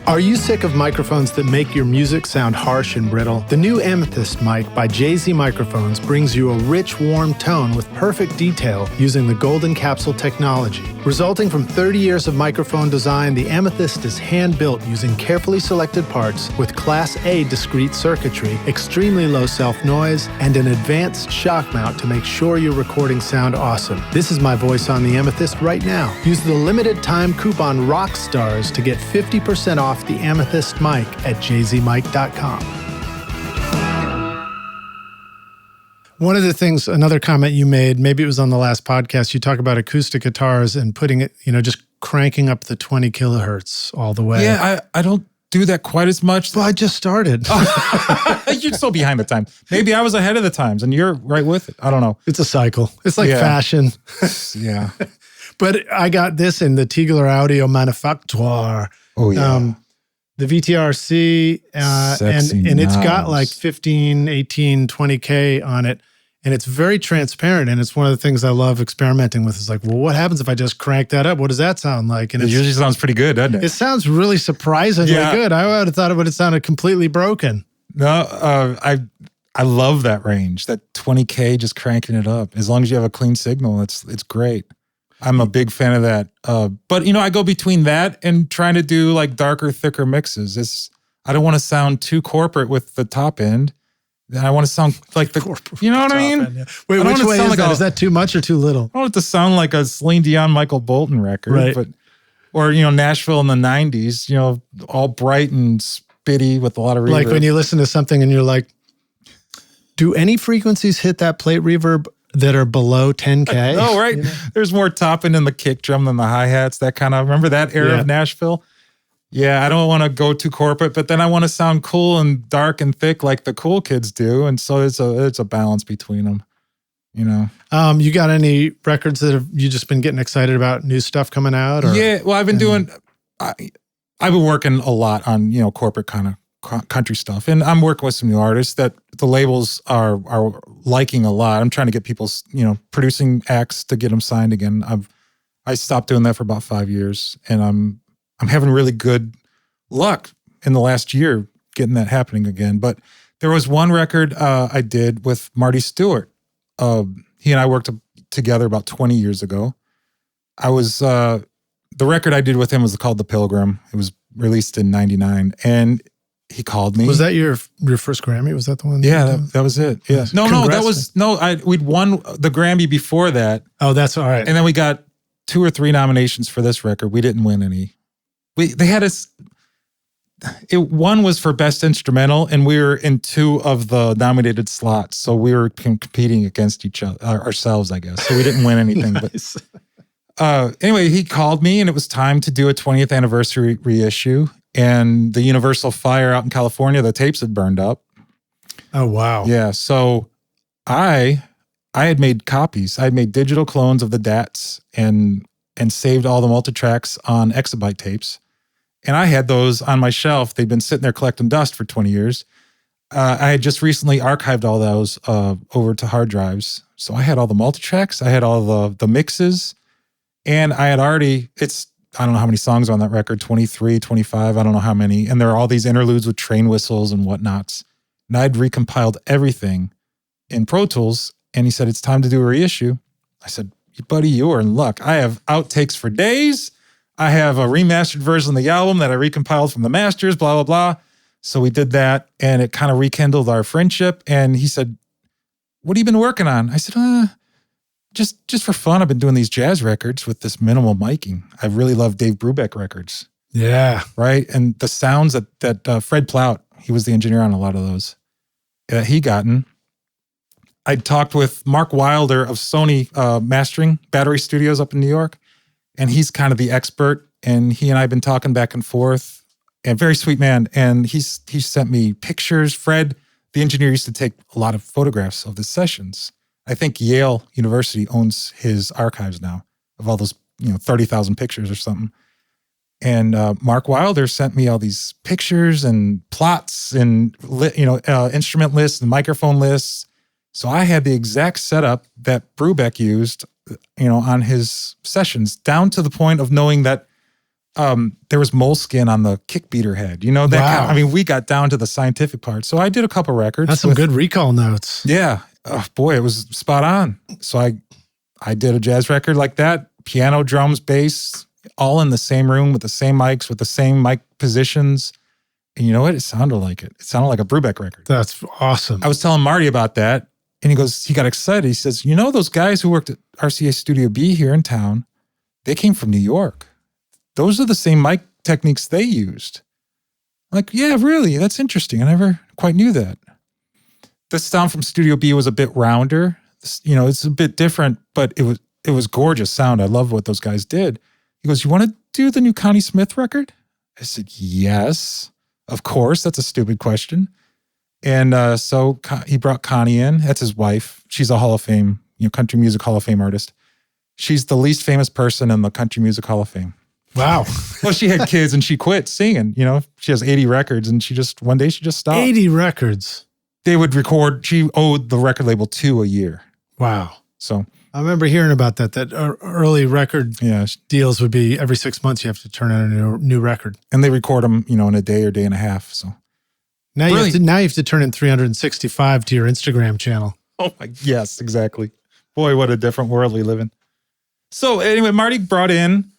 Are you sick of microphones that make your music sound harsh and brittle? The new Amethyst mic by Jay-Z Microphones brings you a rich, warm tone with perfect detail using the golden capsule technology. Resulting from 30 years of microphone design, the Amethyst is hand-built using carefully selected parts with Class A discrete circuitry, extremely low self-noise, and an advanced shock mount to make sure your recordings sound awesome. This is my voice on the Amethyst right now. Use the limited time coupon ROCKSTARS to get 50% off the Amethyst mic at jzmic.com. One of the things, another comment you made, maybe it was on the last podcast, you talk about acoustic guitars and putting it, you know, just cranking up the 20 kilohertz all the way. Yeah, I don't do that quite as much. Well, I just started. You're so behind the times. Maybe I was ahead of the times and you're right with it. I don't know. It's a cycle. It's like fashion. Yeah. But I got this in the Tigler Audio Manufacture. Oh, yeah. The VTRC, and it's got like 15, 18, 20K on it. And it's very transparent. And it's one of the things I love experimenting with. Is like, well, what happens if I just crank that up? What does that sound like? And it usually sounds pretty good, doesn't it? It sounds really surprisingly good. I would have thought it would have sounded completely broken. No, I love that range, that 20K, just cranking it up. As long as you have a clean signal, it's great. I'm a big fan of that. But, you know, I go between that and trying to do like darker, thicker mixes. I don't want to sound too corporate with the top end. I want to sound like the corporate. You know what I mean? End, yeah. Wait, which way is that? Is that too much or too little? I want it to sound like a Celine Dion, Michael Bolton record. Right. Or, you know, Nashville in the 90s, you know, all bright and spitty with a lot of reverb. Like when you listen to something and you're like, do any frequencies hit that plate reverb that are below 10K? Oh, right. You know? There's more top end in the kick drum than the hi-hats, that kind of, remember that era of Nashville? Yeah, I don't want to go too corporate, but then I want to sound cool and dark and thick like the cool kids do. And so it's a balance between them, you know. You got any records that you just been getting excited about, new stuff coming out? Or? Yeah, well, I've been working a lot on, you know, corporate kind of country stuff, and I'm working with some new artists that the labels are liking a lot. I'm trying to get people, you know, producing acts to get them signed again. I stopped doing that for about 5 years, and I'm having really good luck in the last year getting that happening again. But there was one record I did with Marty Stewart. He and I worked together about 20 years ago. The record I did with him was called The Pilgrim. It was released in '99, and he called me. Was that your first Grammy? Was that the one? Yeah, that was it. Yeah. We'd won the Grammy before that. Oh, that's all right. And then we got 2 or 3 nominations for this record. We didn't win any. They had us. one was for best instrumental, and we were in 2 of the nominated slots. So we were competing against each other, ourselves, I guess. So we didn't win anything. Nice. But anyway, he called me, and it was time to do a 20th anniversary reissue. And the Universal fire out in California, the tapes had burned up. Oh, wow. Yeah. So I had made copies. I had made digital clones of the DATs and saved all the multitracks on exabyte tapes. And I had those on my shelf. They'd been sitting there collecting dust for 20 years. I had just recently archived all those over to hard drives. So I had all the multitracks. I had all the mixes. And I had already, I don't know how many songs are on that record, 23, 25, I don't know how many. And there are all these interludes with train whistles and whatnots. And I'd recompiled everything in Pro Tools. And he said, it's time to do a reissue. I said, buddy, you are in luck. I have outtakes for days. I have a remastered version of the album that I recompiled from the masters, blah, blah, blah. So we did that, and it kind of rekindled our friendship. And he said, what have you been working on? I said, just for fun. I've been doing these jazz records with this minimal miking. I really love Dave Brubeck records. Yeah. Right? And the sounds that Fred Plout, he was the engineer on a lot of those, he gotten. I'd talked with Mark Wilder of Sony Mastering Battery Studios up in New York, and he's kind of the expert. And he and I have been talking back and forth, and very sweet man. And he sent me pictures. Fred, the engineer, used to take a lot of photographs of the sessions. I think Yale University owns his archives now of all those, 30,000 pictures or something. And Mark Wilder sent me all these pictures and plots and instrument lists and microphone lists. So I had the exact setup that Brubeck used, on his sessions, down to the point of knowing that there was moleskin on the kick beater head. Wow. We got down to the scientific part. So I did a couple records. That's some good recall notes. Yeah. Oh, boy, it was spot on. So I did a jazz record like that, piano, drums, bass, all in the same room with the same mics, with the same mic positions. And you know what? It sounded like it. It sounded like a Brubeck record. That's awesome. I was telling Marty about that, and he got excited. He says, those guys who worked at RCA Studio B here in town, they came from New York. Those are the same mic techniques they used. I'm like, yeah, really? That's interesting. I never quite knew that. The sound from Studio B was a bit rounder. It's a bit different, but it was gorgeous sound. I love what those guys did. He goes, you want to do the new Connie Smith record? I said, yes, of course. That's a stupid question. And so he brought Connie in. That's his wife. She's a Hall of Fame, Country Music Hall of Fame artist. She's the least famous person in the Country Music Hall of Fame. Wow. Well, she had kids and she quit singing. She has 80 records, and one day she just stopped. 80 records. They would record. She owed the record label 2 a year. Wow. So I remember hearing about that early record deals would be every 6 months you have to turn in a new record. And they record them, in a day or day and a half. So now you have to turn in 365 to your Instagram channel. Oh my, yes, exactly. Boy, what a different world we live in. So anyway, Marty brought in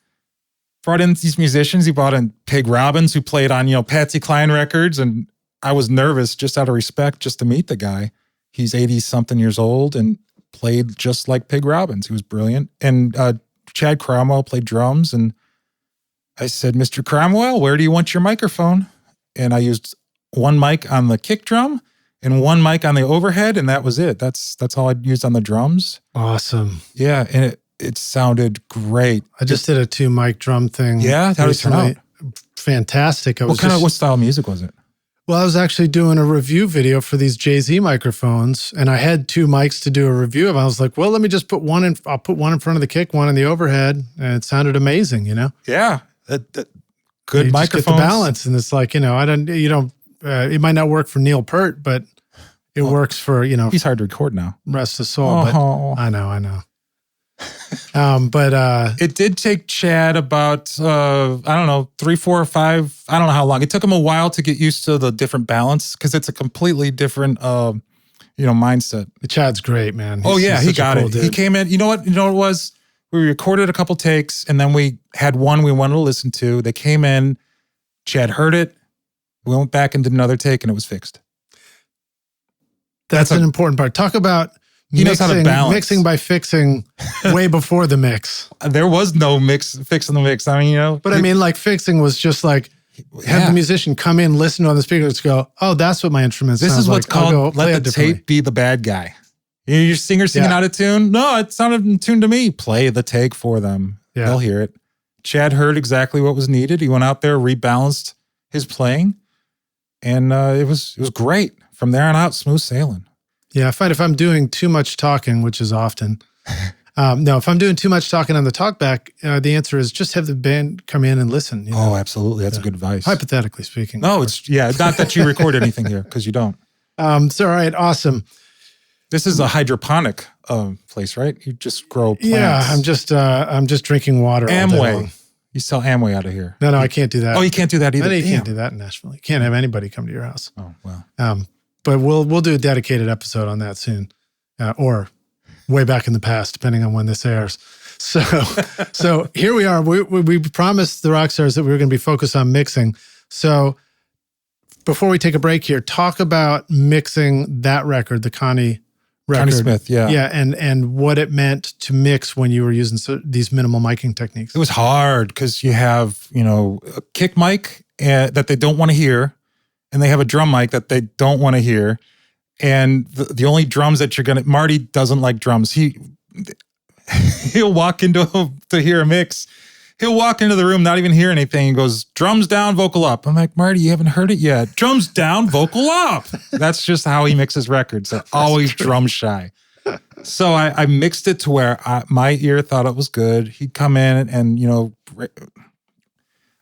these musicians. He brought in Pig Robbins, who played on, Patsy Cline records. And I was nervous just out of respect just to meet the guy. He's 80-something years old and played just like Pig Robbins. He was brilliant. And Chad Cromwell played drums. And I said, Mr. Cromwell, where do you want your microphone? And I used one mic on the kick drum and one mic on the overhead, and that was it. That's all I used on the drums. Awesome. Yeah, and it sounded great. I just did a 2-mic drum thing. Yeah, how did it turn out? Fantastic. What style of music was it? Well, I was actually doing a review video for these Jay-Z microphones, and I had 2 mics to do a review of. I was like, well, let me just put one in. I'll put one in front of the kick, one in the overhead, and it sounded amazing. Yeah, good microphones. Just get the balance, and it's like it might not work for Neil Peart, but it works for He's hard to record now. Rest of soul. Oh. But I know. But it did take Chad about 3, 4, or 5. I don't know how long. It took him a while to get used to the different balance because it's a completely different mindset. Chad's great, man. He got it. Dude. He came in. You know what it was? We recorded a couple takes, and then we had one we wanted to listen to. They came in. Chad heard it. We went back and did another take, and it was fixed. That's an important part. Talk about mixing by fixing way before the mix. There was no fixing the mix. But fixing was just like, have the musician come in, listen on the speakers, go, oh, that's what my instrument sounds like. This is what's called let the tape be the bad guy. Your singer singing out of tune? No, it sounded in tune to me. Play the take for them. Yeah. They'll hear it. Chad heard exactly what was needed. He went out there, rebalanced his playing, and it was great. From there on out, smooth sailing. Yeah, I find if I'm doing too much talking, which is often, if I'm doing too much talking on the talkback, the answer is just have the band come in and listen. Oh, absolutely. That's good advice. Hypothetically speaking. No, it's, not that you record anything here, because you don't. So, all right, awesome. This is a hydroponic place, right? You just grow plants. Yeah, I'm just drinking water. Amway. You sell Amway out of here. No, I can't do that. Oh, you can't do that either. You can't do that in Nashville. You can't have anybody come to your house. Oh, well. But we'll do a dedicated episode on that soon, or way back in the past, depending on when this airs. So here we are. We promised the Rockstars that we were going to be focused on mixing. So before we take a break here, talk about mixing that record, the Connie record. Connie Smith, yeah. Yeah, and what it meant to mix when you were using these minimal miking techniques. It was hard because you have, a kick mic that they don't want to hear, and they have a drum mic that they don't want to hear. And the only drums that you're going to... Marty doesn't like drums. He'll walk to hear a mix. He'll walk into the room, not even hear anything, and goes, drums down, vocal up. I'm like, Marty, you haven't heard it yet. Drums down, vocal up. That's just how he mixes records. They're always drum shy. So I mixed it to where my ear thought it was good. He'd come in and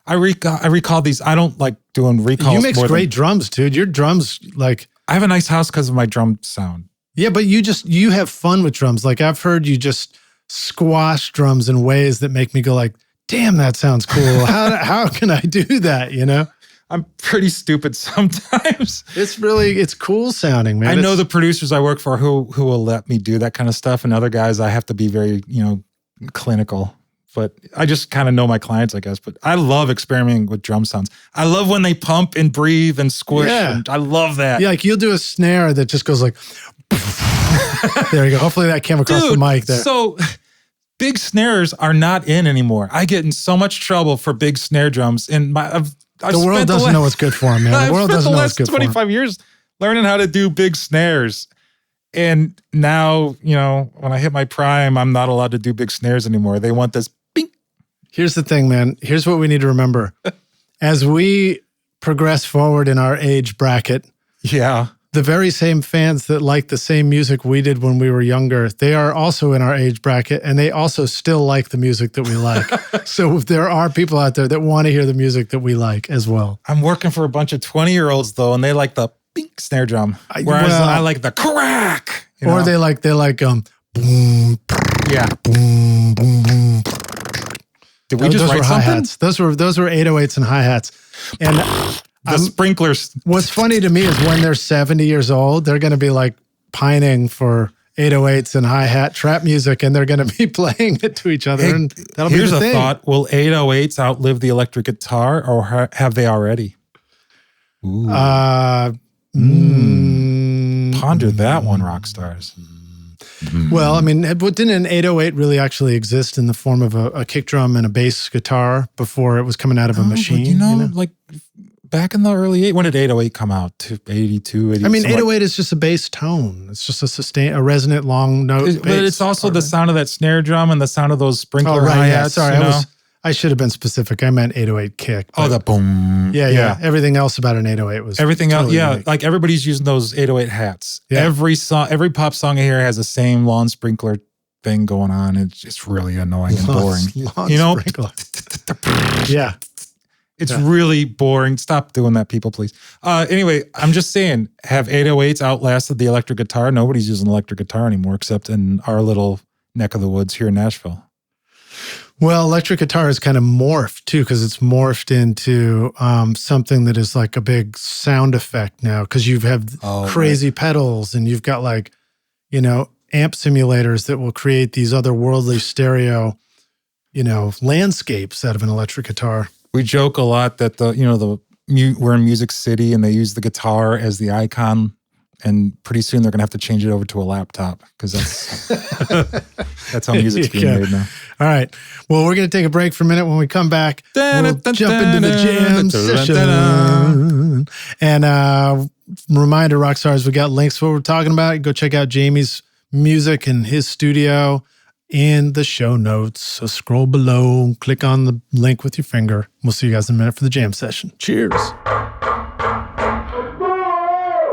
I recall these. I don't like doing recalls. You mix great drums, dude. Your drums, like... I have a nice house because of my drum sound. Yeah, but you have fun with drums. Like, I've heard you just squash drums in ways that make me go like, damn, that sounds cool. How can I do that, I'm pretty stupid sometimes. It's cool sounding, man. I know the producers I work for who will let me do that kind of stuff, and other guys I have to be very, clinical. But I just kind of know my clients, I guess. But I love experimenting with drum sounds. I love when they pump and breathe and squish. Yeah. And I love that. Yeah, like you'll do a snare that just goes like, there you go. Hopefully that came across the mic there. So big snares are not in anymore. I get in so much trouble for big snare drums. And the world doesn't know what's good for them, man. The world doesn't know what's good for them. I've spent the last 25 years learning how to do big snares. And now, when I hit my prime, I'm not allowed to do big snares anymore. They want this. Here's the thing, man. Here's what we need to remember. As we progress forward in our age bracket, the very same fans that like the same music we did when we were younger, they are also in our age bracket, and they also still like the music that we like. So there are people out there that want to hear the music that we like as well. I'm working for a bunch of 20-year-olds, though, and they like the bink snare drum, whereas I like the crack. Or they like boom, yeah, boom, boom, boom. Did we just write something? Hi-hats. Those were 808s and hi-hats. And the sprinklers. What's funny to me is when they're 70 years old, they're going to be like pining for 808s and hi-hat trap music, and they're going to be playing it to each other. And that'll be the thing. Here's a thought. Will 808s outlive the electric guitar, or have they already? Ooh. Ponder that one, rock stars. Well, I mean, didn't an 808 really actually exist in the form of a kick drum and a bass guitar before it was coming out of a machine? Like back in the early 80s, when did 808 come out? 82, 80. I mean, 808 is just a bass tone. It's just a resonant long note. But it's also the sound of that snare drum and the sound of those sprinkler hi-hats. Yeah, sorry, I should have been specific. I meant 808 kick. Oh, the boom. Yeah. Everything else about an 808 was everything totally else. unique. Like everybody's using those 808 hats. Yeah. Every pop song I hear has the same lawn sprinkler thing going on. It's just really annoying and boring. Lawn sprinkler. Yeah. It's really boring. Stop doing that, people, please. Anyway, I'm just saying, have 808s outlasted the electric guitar? Nobody's using electric guitar anymore, except in our little neck of the woods here in Nashville. Well, electric guitar is kind of morphed too, because it's morphed into something that is like a big sound effect now, because you have crazy pedals, and you've got like, amp simulators that will create these otherworldly stereo, landscapes out of an electric guitar. We joke a lot that we're in Music City and they use the guitar as the icon And pretty soon they're going to have to change it over to a laptop because that's how music's being made now. All right. Well, we're going to take a break for a minute. When we come back, we'll jump into the jam session. And reminder, rock stars, we got links for what we're talking about. Go check out Jamie's music in his studio in the show notes. So scroll below, click on the link with your finger. We'll see you guys in a minute for the jam session. Cheers.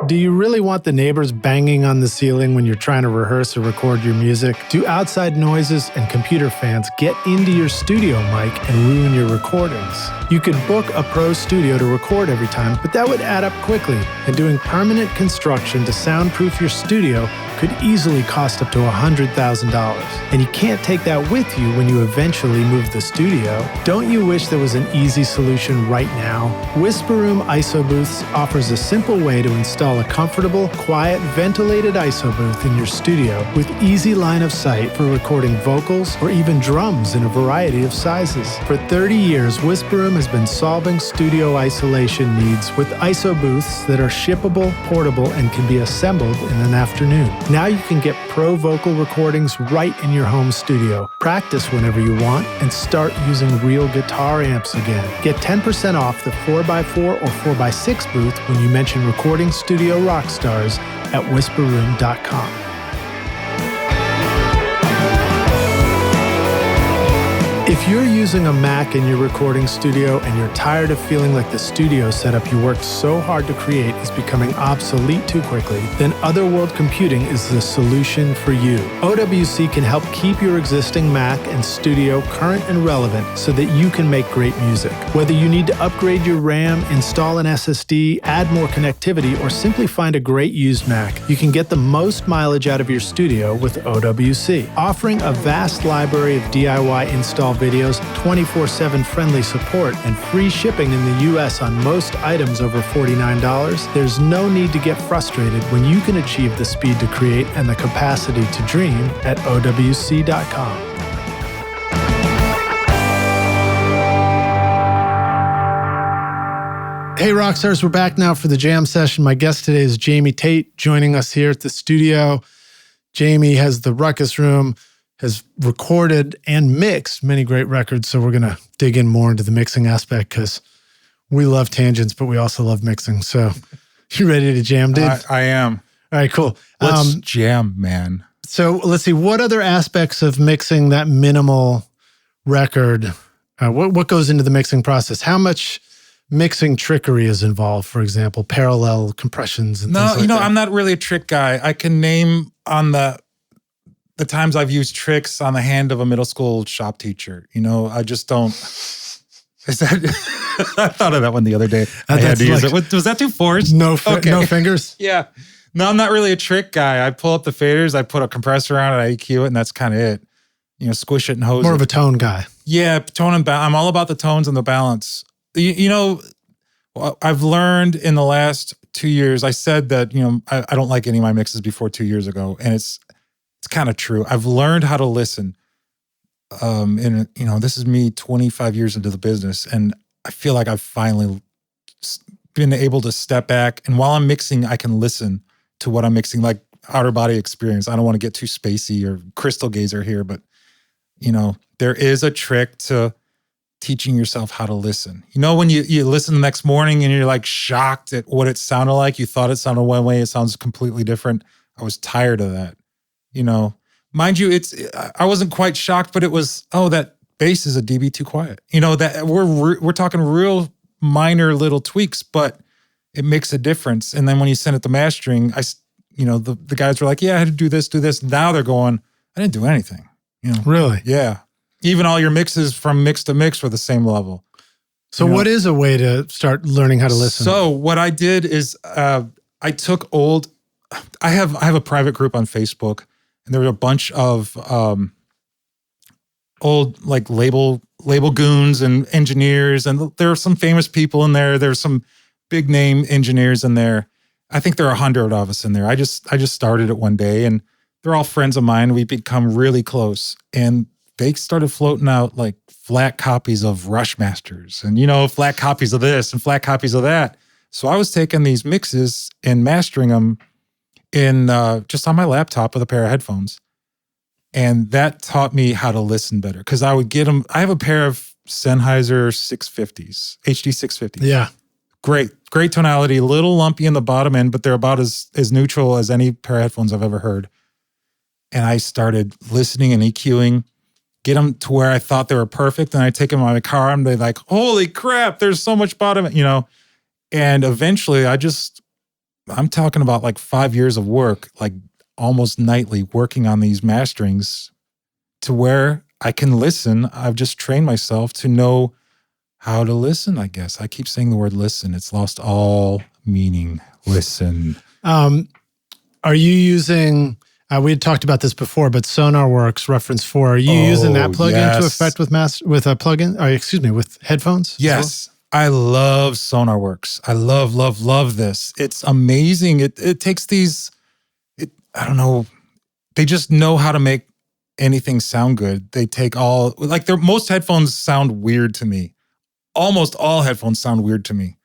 Do you really want the neighbors banging on the ceiling when you're trying to rehearse or record your music? Do outside noises and computer fans get into your studio mic and ruin your recordings? You could book a pro studio to record every time, but that would add up quickly, and doing permanent construction to soundproof your studio could easily cost up to $100,000. And you can't take that with you when you eventually move the studio. Don't you wish there was an easy solution right now? Whisper Room ISO Booths offers a simple way to install a comfortable, quiet, ventilated ISO booth in your studio with easy line of sight for recording vocals or even drums in a variety of sizes. For 30 years, Whisper Room has been solving studio isolation needs with ISO booths that are shippable, portable, and can be assembled in an afternoon. Now you can get pro vocal recordings right in your home studio, practice whenever you want, and start using real guitar amps again. Get 10% off the 4x4 or 4x6 booth when you mention Recording Studio Rockstars at whisperroom.com. If you're using a Mac in your recording studio and you're tired of feeling like the studio setup you worked so hard to create is becoming obsolete too quickly, then Otherworld Computing is the solution for you. OWC can help keep your existing Mac and studio current and relevant so that you can make great music. Whether you need to upgrade your RAM, install an SSD, add more connectivity, or simply find a great used Mac, you can get the most mileage out of your studio with OWC. Offering a vast library of DIY install videos, 24/7 friendly support, and free shipping in the US on most items over $49, there's no need to get frustrated when you can achieve the speed to create and the capacity to dream at OWC.com. Hey Rockstars, we're back now for the jam session. My guest today is Jamie Tate, joining us here at the studio. Jamie has the Rukkus Room, has recorded and mixed many great records, so we're going to dig in more into the mixing aspect because we love tangents, but we also love mixing. So you ready to jam, dude? I am. All right, cool. Let's jam, man. So let's see, what other aspects of mixing that minimal record, what goes into the mixing process? How much mixing trickery is involved, for example, parallel compressions and things like that? I'm not really a trick guy. I can name on the times I've used tricks on the hand of a middle school shop teacher. I just don't. Is that? I thought of that one the other day. I had to use it. Was that too forced? No fingers? Yeah. No, I'm not really a trick guy. I pull up the faders, I put a compressor on it, I EQ it, and that's kind of it. Squish it and hose it. More of a tone guy. Yeah, tone and balance. I'm all about the tones and the balance. I've learned in the last 2 years, I said that, I don't like any of my mixes before 2 years ago, and it's kind of true. I've learned how to listen. And this is me 25 years into the business, and I feel like I've finally been able to step back, and while I'm mixing, I can listen to what I'm mixing, like outer body experience. I don't want to get too spacey or crystal gazer here, but there is a trick to teaching yourself how to listen. When you listen the next morning and you're like shocked at what it sounded like, you thought it sounded one way, it sounds completely different. I was tired of that. Mind you, I wasn't quite shocked, but it was, that bass is a dB too quiet. That we're talking real minor little tweaks, but it makes a difference. And then when you send it to mastering, the guys were like, yeah, I had to do this. Now they're going, I didn't do anything. Really? Yeah. Even all your mixes from mix to mix were the same level. So what is a way to start learning how to listen? So what I did is I took I have a private group on Facebook, and there were a bunch of old like label goons and engineers, and there are some famous people in there. There's some big name engineers in there. I think there are 100 of us in there. I just started it one day, and they're all friends of mine. We become really close, and they started floating out like flat copies of Rush Masters and, flat copies of this and flat copies of that. So I was taking these mixes and mastering them in just on my laptop with a pair of headphones. And that taught me how to listen better because I would get them. I have a pair of Sennheiser 650s, HD 650s. Yeah. Great tonality, a little lumpy in the bottom end, but they're about as neutral as any pair of headphones I've ever heard. And I started listening and EQing, get them to where I thought they were perfect. And I take them out of my car and they're like, holy crap, there's so much bottom, And eventually I'm talking about like 5 years of work, like almost nightly working on these masterings to where I can listen. I've just trained myself to know how to listen, I guess. I keep saying the word listen. It's lost all meaning. Listen. Are you using, we had talked about this before, but SonarWorks Reference 4, are you using that plugin to effect with a plugin, with headphones? Yes. I love SonarWorks. I love this. It's amazing. It takes these, I don't know, they just know how to make anything sound good. They take most headphones sound weird to me. Almost all headphones sound weird to me.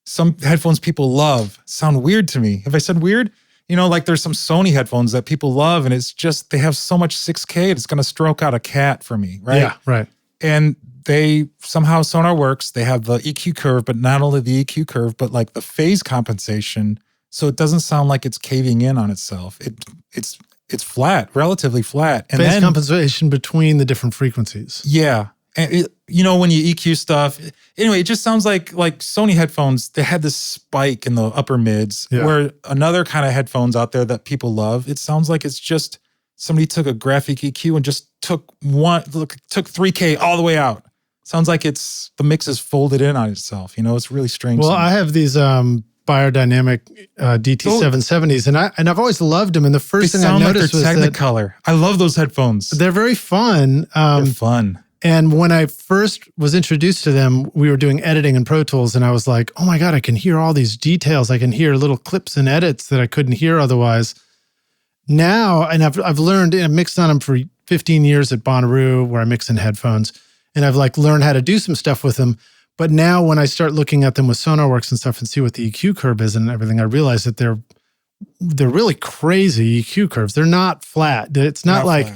Some headphones people love sound weird to me. Have I said weird? Like there's some Sony headphones that people love and it's just, they have so much 6K, it's going to stroke out a cat for me, right? Yeah, right. And they somehow SonarWorks, they have the EQ curve, but not only the EQ curve, but like the phase compensation. So it doesn't sound like it's caving in on itself. It's flat, relatively flat. And phase compensation between the different frequencies. Yeah. And when you EQ stuff, anyway, it just sounds like Sony headphones, they had this spike in the upper mids, where another kind of headphones out there that people love, it sounds like it's just somebody took a graphic EQ and just took 3K all the way out. Sounds like the mix is folded in on itself. It's really strange. Well, I have these biodynamic DT770s, and I've always loved them. And the first thing I noticed was Technicolor. I love those headphones. They're very fun. They're fun. And when I first was introduced to them, we were doing editing in Pro Tools, and I was like, oh my God, I can hear all these details. I can hear little clips and edits that I couldn't hear otherwise. Now, and I've learned, and I mixed on them for 15 years at Bonnaroo, where I mix in headphones, and I've learned how to do some stuff with them. But now when I start looking at them with SonarWorks and stuff and see what the EQ curve is and everything, I realize that they're really crazy EQ curves. They're not flat. It's not like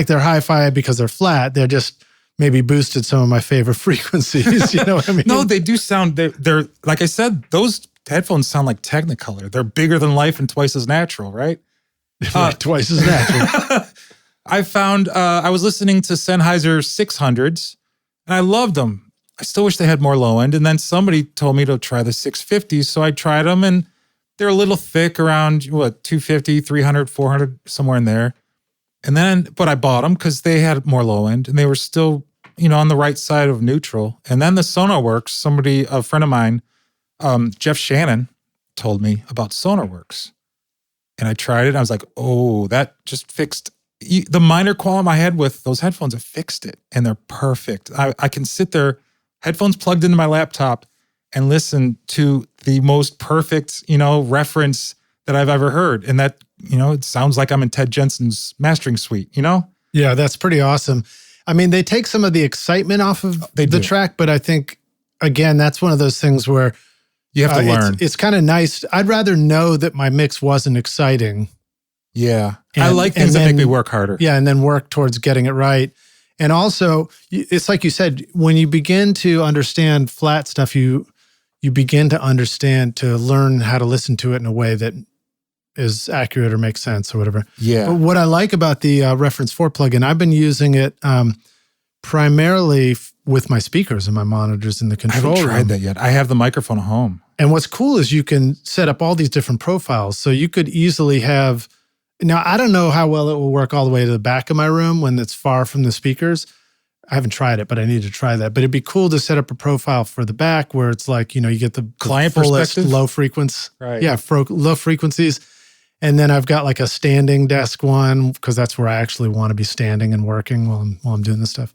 they're hi-fi because they're flat. They're just maybe boosted some of my favorite frequencies. You know what I mean? No, they do sound, they're like I said, those headphones sound like Technicolor. They're bigger than life and twice as natural, right? Twice as natural. I found, I was listening to Sennheiser 600s and I loved them. I still wish they had more low end. And then somebody told me to try the 650s. So I tried them and they're a little thick, around 250, 300, 400, somewhere in there. And then, but I bought them because they had more low end and they were still, on the right side of neutral. And then the SonarWorks, a friend of mine, Jeff Shannon, told me about SonarWorks. And I tried it. I was like, oh, that just fixed the minor qualm I had with those headphones. It fixed it and they're perfect. I can sit there, headphones plugged into my laptop and listen to the most perfect, reference that I've ever heard. And that, it sounds like I'm in Ted Jensen's mastering suite, Yeah, that's pretty awesome. I mean, they take some of the excitement off of the track, but I think, again, that's one of those things where you have to learn. It's kind of nice. I'd rather know that my mix wasn't exciting. Yeah. I like things that make me work harder. Yeah, and then work towards getting it right. And also, it's like you said, when you begin to understand flat stuff, you begin to learn how to listen to it in a way that is accurate or makes sense or whatever. Yeah. But what I like about the Reference 4 plugin, I've been using it primarily with my speakers and my monitors in the control room. I haven't tried that yet. I have the microphone at home. And what's cool is you can set up all these different profiles. So you could easily have, now I don't know how well it will work all the way to the back of my room when it's far from the speakers. I haven't tried it, but I need to try that. But it'd be cool to set up a profile for the back where it's like, you get the client fullest perspective, low frequency. Right. Yeah, low frequencies. And then I've got like a standing desk one because that's where I actually want to be standing and working while I'm doing this stuff.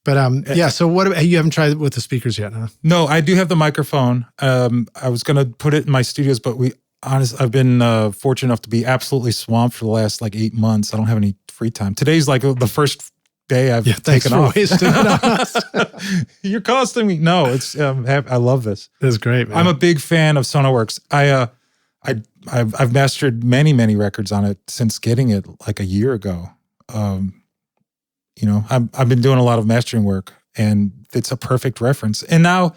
But yeah, so you haven't tried it with the speakers yet, huh? No, I do have the microphone. I was going to put it in my studios, but I've been fortunate enough to be absolutely swamped for the last 8 months. I don't have any free time. Today's the first day I've taken off. Wasting it on us. You're costing me. No, it's I love this. It's great, man. I'm a big fan of SonarWorks. I've mastered many records on it since getting it like a year ago. I've been doing a lot of mastering work, and it's a perfect reference. And now,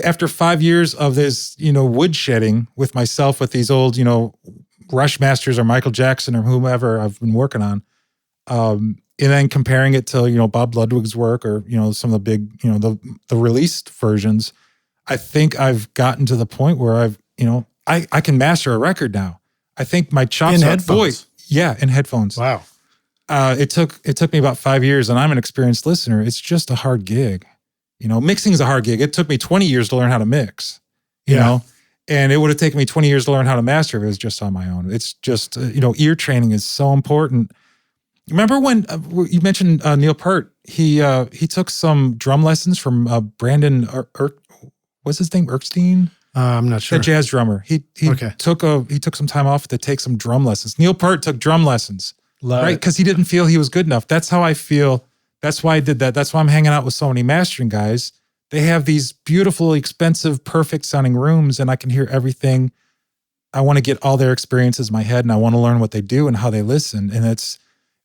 after 5 years of this, woodshedding with myself with these old, Rush masters or Michael Jackson or whomever I've been working on, and then comparing it to, Bob Ludwig's work or, some of the big, the released versions, I think I've gotten to the point where I can master a record now. I think my chops in are headphones. in headphones. Wow. It took me about 5 years, and I'm an experienced listener. It's just a hard gig. Mixing is a hard gig. It took me 20 years to learn how to mix, you know, and it would have taken me 20 years to learn how to master if it was just on my own. It's just, ear training is so important. Remember when you mentioned Neil Peart? He took some drum lessons from Brandon, what's his name? Erskine? I'm not sure. The jazz drummer. He took some time off to take some drum lessons. Neil Peart took drum lessons, right? Because he didn't feel he was good enough. That's how I feel. That's why I did that. That's why I'm hanging out with so many mastering guys. They have these beautiful, expensive, perfect sounding rooms, and I can hear everything. I want to get all their experiences in my head, and I want to learn what they do and how they listen. And it's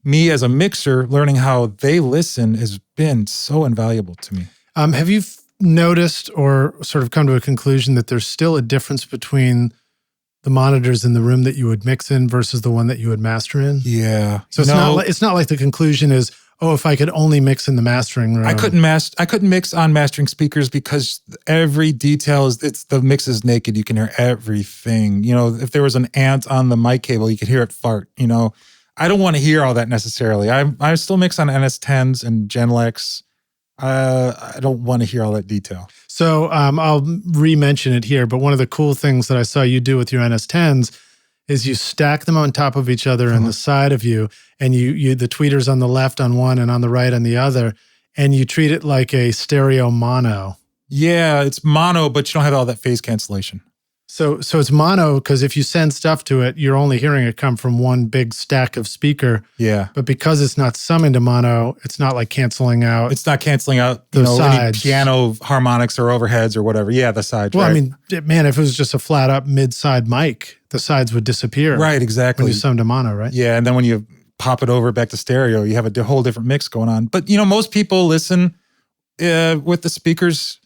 me as a mixer learning how they listen has been so invaluable to me. Have you noticed or sort of come to a conclusion that there's still a difference between the monitors in the room that you would mix in versus the one that you would master in? Yeah. So it's not like the conclusion is, oh, if I could only mix in the mastering room. I couldn't mix on mastering speakers because every detail the mix is naked. You can hear everything. If there was an ant on the mic cable, you could hear it fart. I don't want to hear all that necessarily. I still mix on NS10s and Genelecs. I don't want to hear all that detail. So I'll re-mention it here, but one of the cool things that I saw you do with your NS10s is you stack them on top of each other on the side of you, and you the tweeters on the left on one and on the right on the other, and you treat it like a stereo mono. Yeah, it's mono, but you don't have all that phase cancellation. So it's mono because if you send stuff to it, you're only hearing it come from one big stack of speaker. Yeah. But because it's not summoned to mono, it's not like canceling out. It's not canceling out the sides. Any piano harmonics or overheads or whatever. Yeah, the sides. Well, right. I mean, man, if it was just a flat up mid-side mic, the sides would disappear. Right, exactly. When you sum to mono, right? Yeah, and then when you pop it over back to stereo, you have a whole different mix going on. But, most people listen with the speakers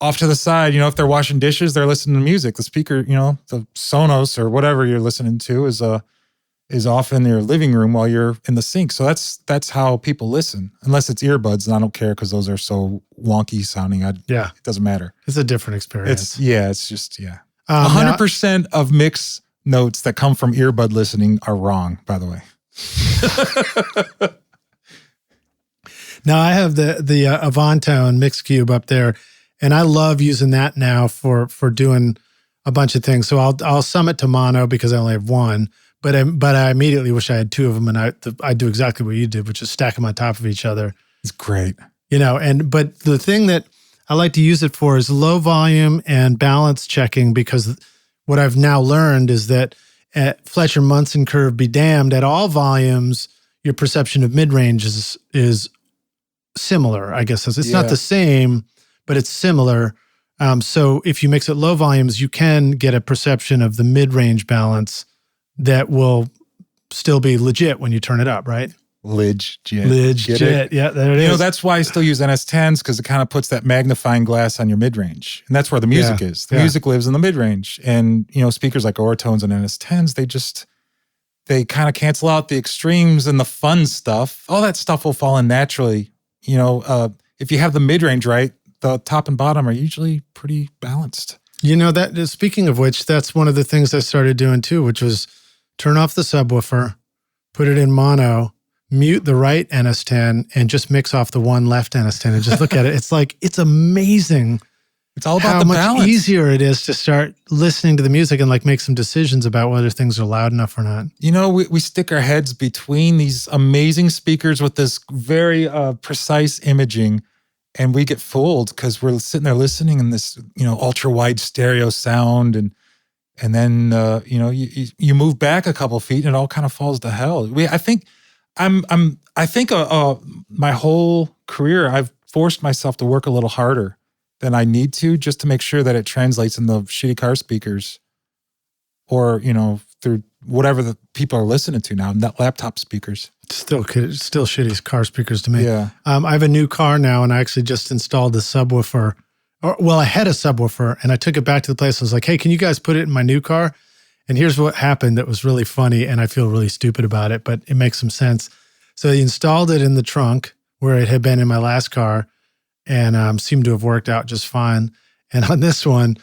off to the side. If they're washing dishes, they're listening to music. The speaker, the Sonos or whatever you're listening to is off in your living room while you're in the sink. So that's how people listen, unless it's earbuds, and I don't care because those are so wonky sounding. It doesn't matter. It's a different experience. It's just 100% of mix notes that come from earbud listening are wrong, by the way. Now I have the Avantone Mix Cube up there, and I love using that now for doing a bunch of things. So I'll sum it to mono because I only have one, but I immediately wish I had two of them, and I do exactly what you did, which is stack them on top of each other. It's great. But the thing that I like to use it for is low volume and balance checking, because what I've now learned is that at Fletcher Munson curve be damned, at all volumes, your perception of mid-range is similar, I guess. It's not the same, but it's similar. So if you mix at low volumes, you can get a perception of the mid-range balance that will still be legit when you turn it up, right? Legit. Yeah, there it is. That's why I still use NS10s, because it kind of puts that magnifying glass on your mid-range. And that's where the music is. The music lives in the mid-range. And, speakers like Oratones and NS10s, they kind of cancel out the extremes and the fun stuff. All that stuff will fall in naturally. If you have the mid-range right, the top and bottom are usually pretty balanced. That speaking of which, that's one of the things I started doing too, which was turn off the subwoofer, put it in mono, mute the right NS10, and just mix off the one left NS10 and just look at it. It's amazing. It's all about how the much balance. Easier it is to start listening to the music and make some decisions about whether things are loud enough or not. We stick our heads between these amazing speakers with this very precise imaging, and we get fooled because we're sitting there listening in this, ultra wide stereo sound, and then you move back a couple feet and it all kind of falls to hell. I think my whole career I've forced myself to work a little harder than I need to, just to make sure that it translates in the shitty car speakers. or, through whatever the people are listening to now, not laptop speakers. Still shitty car speakers to me. Yeah. I have a new car now, and I actually just installed a subwoofer. I had a subwoofer, and I took it back to the place. I was like, hey, can you guys put it in my new car? And here's what happened that was really funny, and I feel really stupid about it, but it makes some sense. So he installed it in the trunk where it had been in my last car, and seemed to have worked out just fine. And on this one,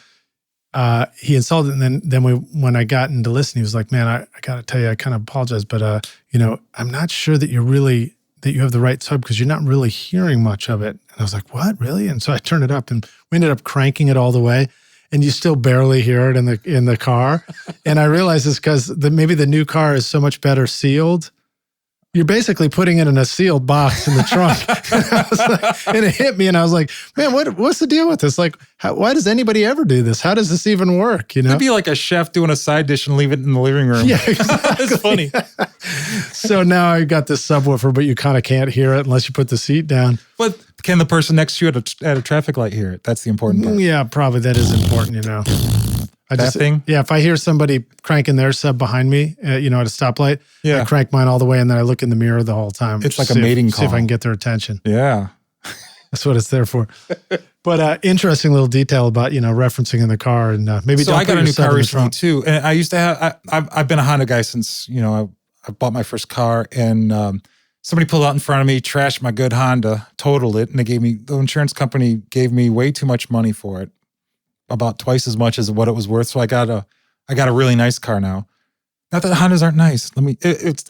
he installed it, and then when I got into listening, he was like, man, I got to tell you, I kind of apologize, but I'm not sure that you have the right sub because you're not really hearing much of it. And I was like, what, really? And so I turned it up, and we ended up cranking it all the way, and you still barely hear it in the car. And I realized it's because maybe the new car is so much better sealed. You're basically putting it in a sealed box in the trunk. And it hit me, and I was like, man, what's the deal with this? Like, why does anybody ever do this? How does this even work? It'd be like a chef doing a side dish and leave it in the living room. Yeah, exactly. It's funny. So now I got this subwoofer, but you kind of can't hear it unless you put the seat down. But can the person next to you at a traffic light hear it? That's the important part. Yeah, probably that is important, thing? Yeah, if I hear somebody cranking their sub behind me, at a stoplight, I crank mine all the way, and then I look in the mirror the whole time. It's like a mating call. See if I can get their attention. Yeah. That's what it's there for. But interesting little detail about, referencing in the car, and maybe so don't I got put a new your sub car in the recently trunk. too. And I used to have, I've been a Honda guy since, I bought my first car, and somebody pulled out in front of me, trashed my good Honda, totaled it, and the insurance company gave me way too much money for it, about twice as much as what it was worth. So I got a really nice car now. Not that Hondas aren't nice.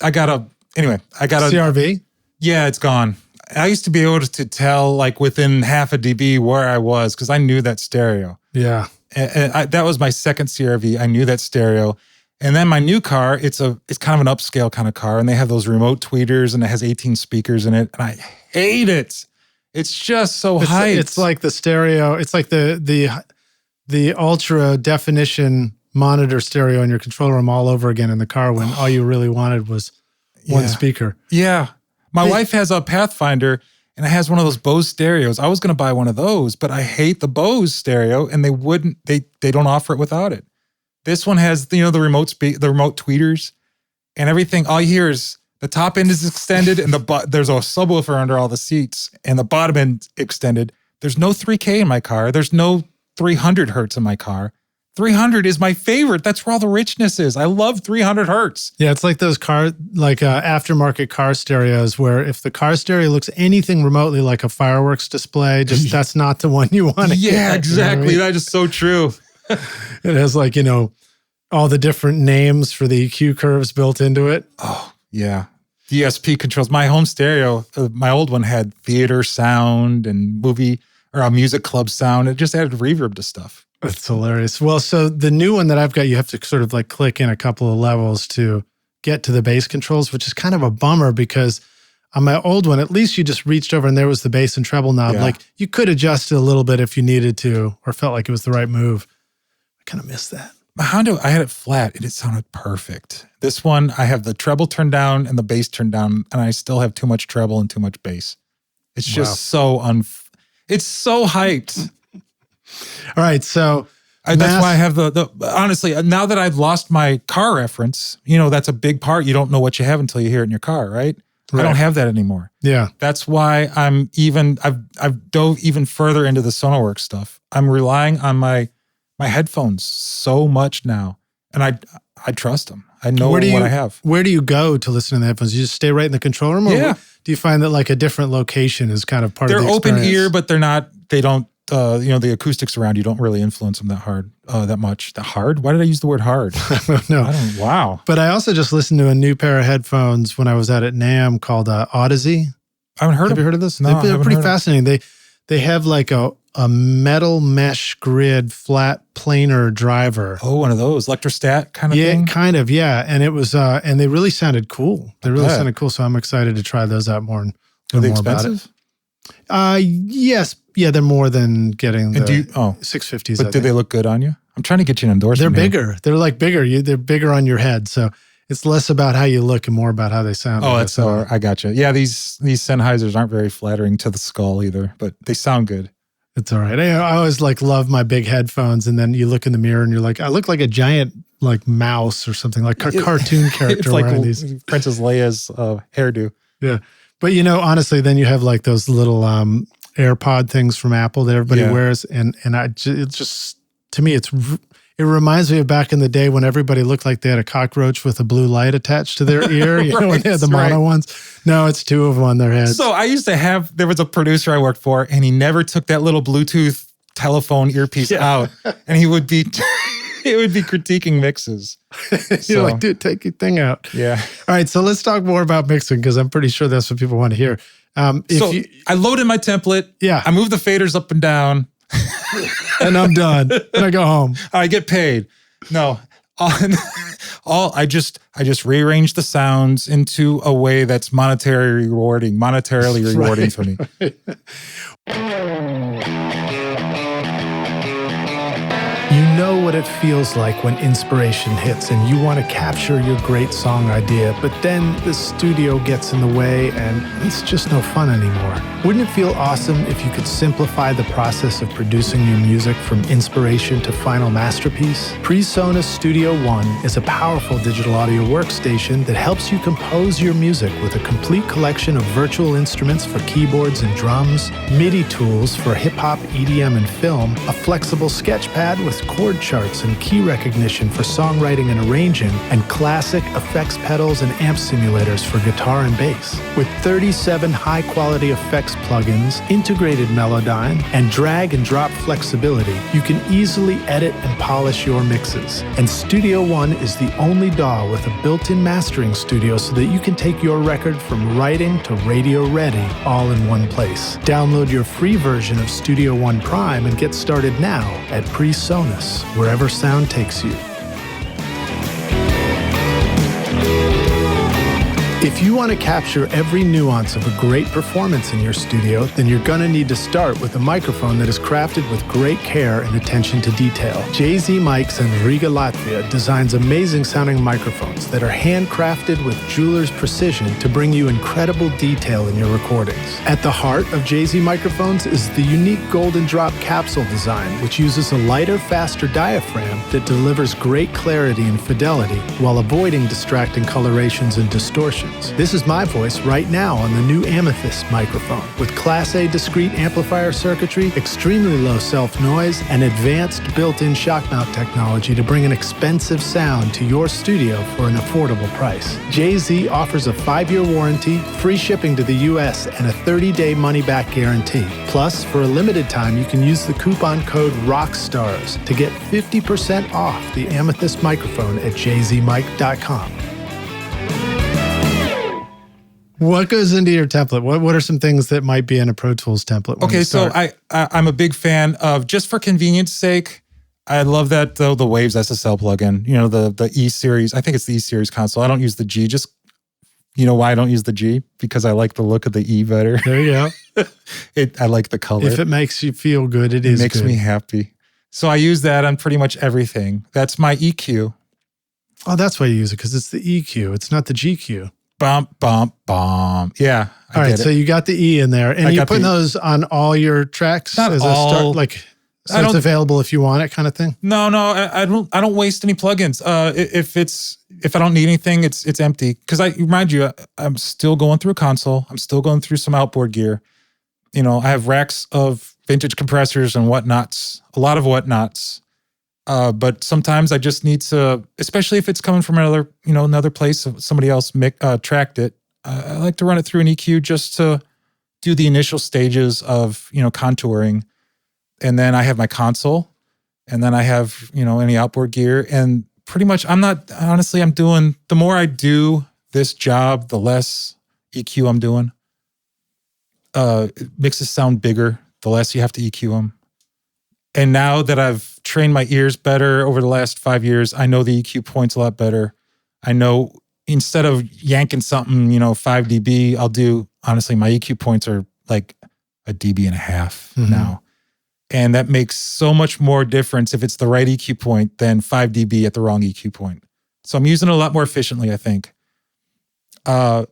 I got a CRV? Yeah, it's gone. I used to be able to tell like within half a dB where I was because I knew that stereo. Yeah. And that was my second CRV. I knew that stereo. And then my new car, it's kind of an upscale kind of car, and they have those remote tweeters, and it has 18 speakers in it, and I hate it. It's just so hyped. It's like the stereo. It's like the ultra definition monitor stereo in your control room all over again in the car when all you really wanted was one speaker. Yeah. My wife has a Pathfinder, and it has one of those Bose stereos. I was going to buy one of those, but I hate the Bose stereo, and they don't offer it without it. This one has, the remote tweeters and everything. All you hear is the top end is extended, and there's a subwoofer under all the seats, and the bottom end extended. There's no 3K in my car. There's no 300 hertz in my car. 300 is my favorite. That's where all the richness is. I love 300 hertz. Yeah, it's like those aftermarket car stereos where if the car stereo looks anything remotely like a fireworks display, just that's not the one you want to get. Yeah, exactly. That is so true. It has all the different names for the EQ curves built into it. Oh, yeah. DSP controls. My home stereo, my old one had theater sound and movie or a music club sound. It just added reverb to stuff. That's hilarious. Well, so the new one that I've got, you have to sort of click in a couple of levels to get to the bass controls, which is kind of a bummer because on my old one, at least you just reached over and there was the bass and treble knob. Yeah. You could adjust it a little bit if you needed to or felt like it was the right move. I kind of miss that. My Honda, I had it flat and it sounded perfect. This one, I have the treble turned down and the bass turned down, and I still have too much treble and too much bass. It's just it's so hyped. All right, so that's why I have the honestly, now that I've lost my car reference, that's a big part. You don't know what you have until you hear it in your car, right? I don't have that anymore. Yeah. That's why I've dove even further into the Sonarworks stuff. I'm relying on my headphones so much now, and I trust them. I know what I have. Where do you go to listen to the headphones? You just stay right in the control room? Or do you find that a different location is kind of part of the experience? They're open ear, but they don't, the acoustics around you don't really influence them that much. Hard? Why did I use the word hard? I don't know. Wow. But I also just listened to a new pair of headphones when I was out at NAMM called Odyssey. I haven't heard Have you heard of this? No, They're pretty fascinating. They have a metal mesh grid flat planar driver. Oh, one of those electrostat kind of thing? Yeah, kind of, yeah. And it was, and they really sounded cool. Sounded cool, so I'm excited to try those out more and learn more expensive? About it. Yes. Yeah, they're more than getting the 650s. But do they look good on you? I'm trying to get you an endorsement. They're bigger. They're bigger. They're bigger on your head, so it's less about how you look and more about how they sound. Oh, that's I gotcha. Yeah, these Sennheisers aren't very flattering to the skull either, but they sound good. It's all right. I always love my big headphones, and then you look in the mirror and you're like, I look like a giant like mouse or something, like a cartoon character It's like wearing these. Princess Leia's hairdo. Yeah. But honestly, then you have like those little AirPod things from Apple that everybody wears. And it just, to me, it reminds me of back in the day when everybody looked like they had a cockroach with a blue light attached to their ear, when they had the mono ones. No, it's two of them on their heads. So I used to have, there was a producer I worked for, and he never took that little Bluetooth telephone earpiece out. And he would be critiquing mixes. You're like, dude, take your thing out. Yeah. All right, so let's talk more about mixing, because I'm pretty sure that's what people want to hear. I loaded my template. Yeah. I moved the faders up and down. And I'm done. And I go home. I get paid. No. I just rearrange the sounds into a way that's monetarily rewarding for me. You know what it feels like when inspiration hits and you want to capture your great song idea, but then the studio gets in the way and it's just no fun anymore. Wouldn't it feel awesome if you could simplify the process of producing your music from inspiration to final masterpiece? PreSonus Studio One is a powerful digital audio workstation that helps you compose your music with a complete collection of virtual instruments for keyboards and drums, MIDI tools for hip-hop, EDM, and film, a flexible sketchpad with chord charts and key recognition for songwriting and arranging, and classic effects pedals and amp simulators for guitar and bass. With 37 high-quality effects plugins, integrated Melodyne, and drag and drop flexibility, you can easily edit and polish your mixes. And Studio One is the only DAW with a built-in mastering studio so that you can take your record from writing to radio ready all in one place. Download your free version of Studio One Prime and get started now at PreSonus, wherever sound takes you. If you want to capture every nuance of a great performance in your studio, then you're going to need to start with a microphone that is crafted with great care and attention to detail. JZ Mics in Riga, Latvia designs amazing sounding microphones that are handcrafted with jeweler's precision to bring you incredible detail in your recordings. At the heart of JZ microphones is the unique Golden Drop capsule design, which uses a lighter, faster diaphragm that delivers great clarity and fidelity while avoiding distracting colorations and distortions. This is my voice right now on the new Amethyst microphone with Class A discrete amplifier circuitry, extremely low self-noise, and advanced built-in shock mount technology to bring an expensive sound to your studio for an affordable price. JZ offers a 5-year warranty, free shipping to the US, and a 30-day money-back guarantee. Plus, for a limited time, you can use the coupon code ROCKSTARS to get 50% off the Amethyst microphone at jzmic.com. What goes into your template? What are some things that might be in a Pro Tools template? Okay, so I'm a big fan of, just for convenience sake, I love that the Waves SSL plugin, the E series. I think it's the E series console. I don't use the G. Just, why I don't use the G? Because I like the look of the E better. There you go. I like the color. If it makes you feel good, it makes me happy. So I use that on pretty much everything. That's my EQ. Oh, that's why you use it, because it's the EQ. It's not the GQ. Bump, bump, bump. Yeah. All right, so you got the E in there, and you're putting those on all your tracks not as all, a start, like, so it's available if you want it, kind of thing. No, I don't waste any plugins. If I don't need anything, it's empty. Because I remind you, I'm still going through a console. I'm still going through some outboard gear. I have racks of vintage compressors and whatnots, a lot of whatnots. But sometimes I just need to, especially if it's coming from another place, somebody else tracked it. I like to run it through an EQ just to do the initial stages of, contouring. And then I have my console, and then I have, any outboard gear. And pretty much I'm doing, the more I do this job, the less EQ I'm doing. Mixes sound bigger, the less you have to EQ them. And now that I've trained my ears better over the last 5 years, I know the EQ points a lot better. I know instead of yanking something, 5 dB, I'll do, honestly, my EQ points are like 1.5 dB now. And that makes so much more difference if it's the right EQ point than 5 dB at the wrong EQ point. So I'm using it a lot more efficiently, I think. And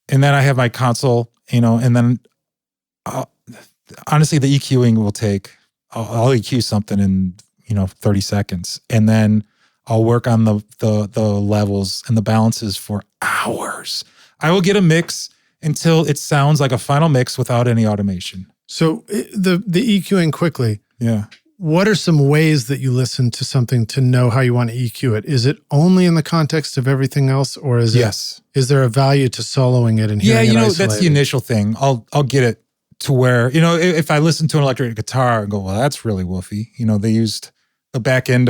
then I have my console, and then honestly, the EQing will take... I'll EQ something in, 30 seconds. And then I'll work on the levels and the balances for hours. I will get a mix until it sounds like a final mix without any automation. So the EQing quickly. Yeah. What are some ways that you listen to something to know how you want to EQ it? Is it only in the context of everything else, or is is there a value to soloing it and hearing it isolated? That's the initial thing. I'll get it to where, if I listen to an electric guitar and go, well, that's really woofy. They used the back end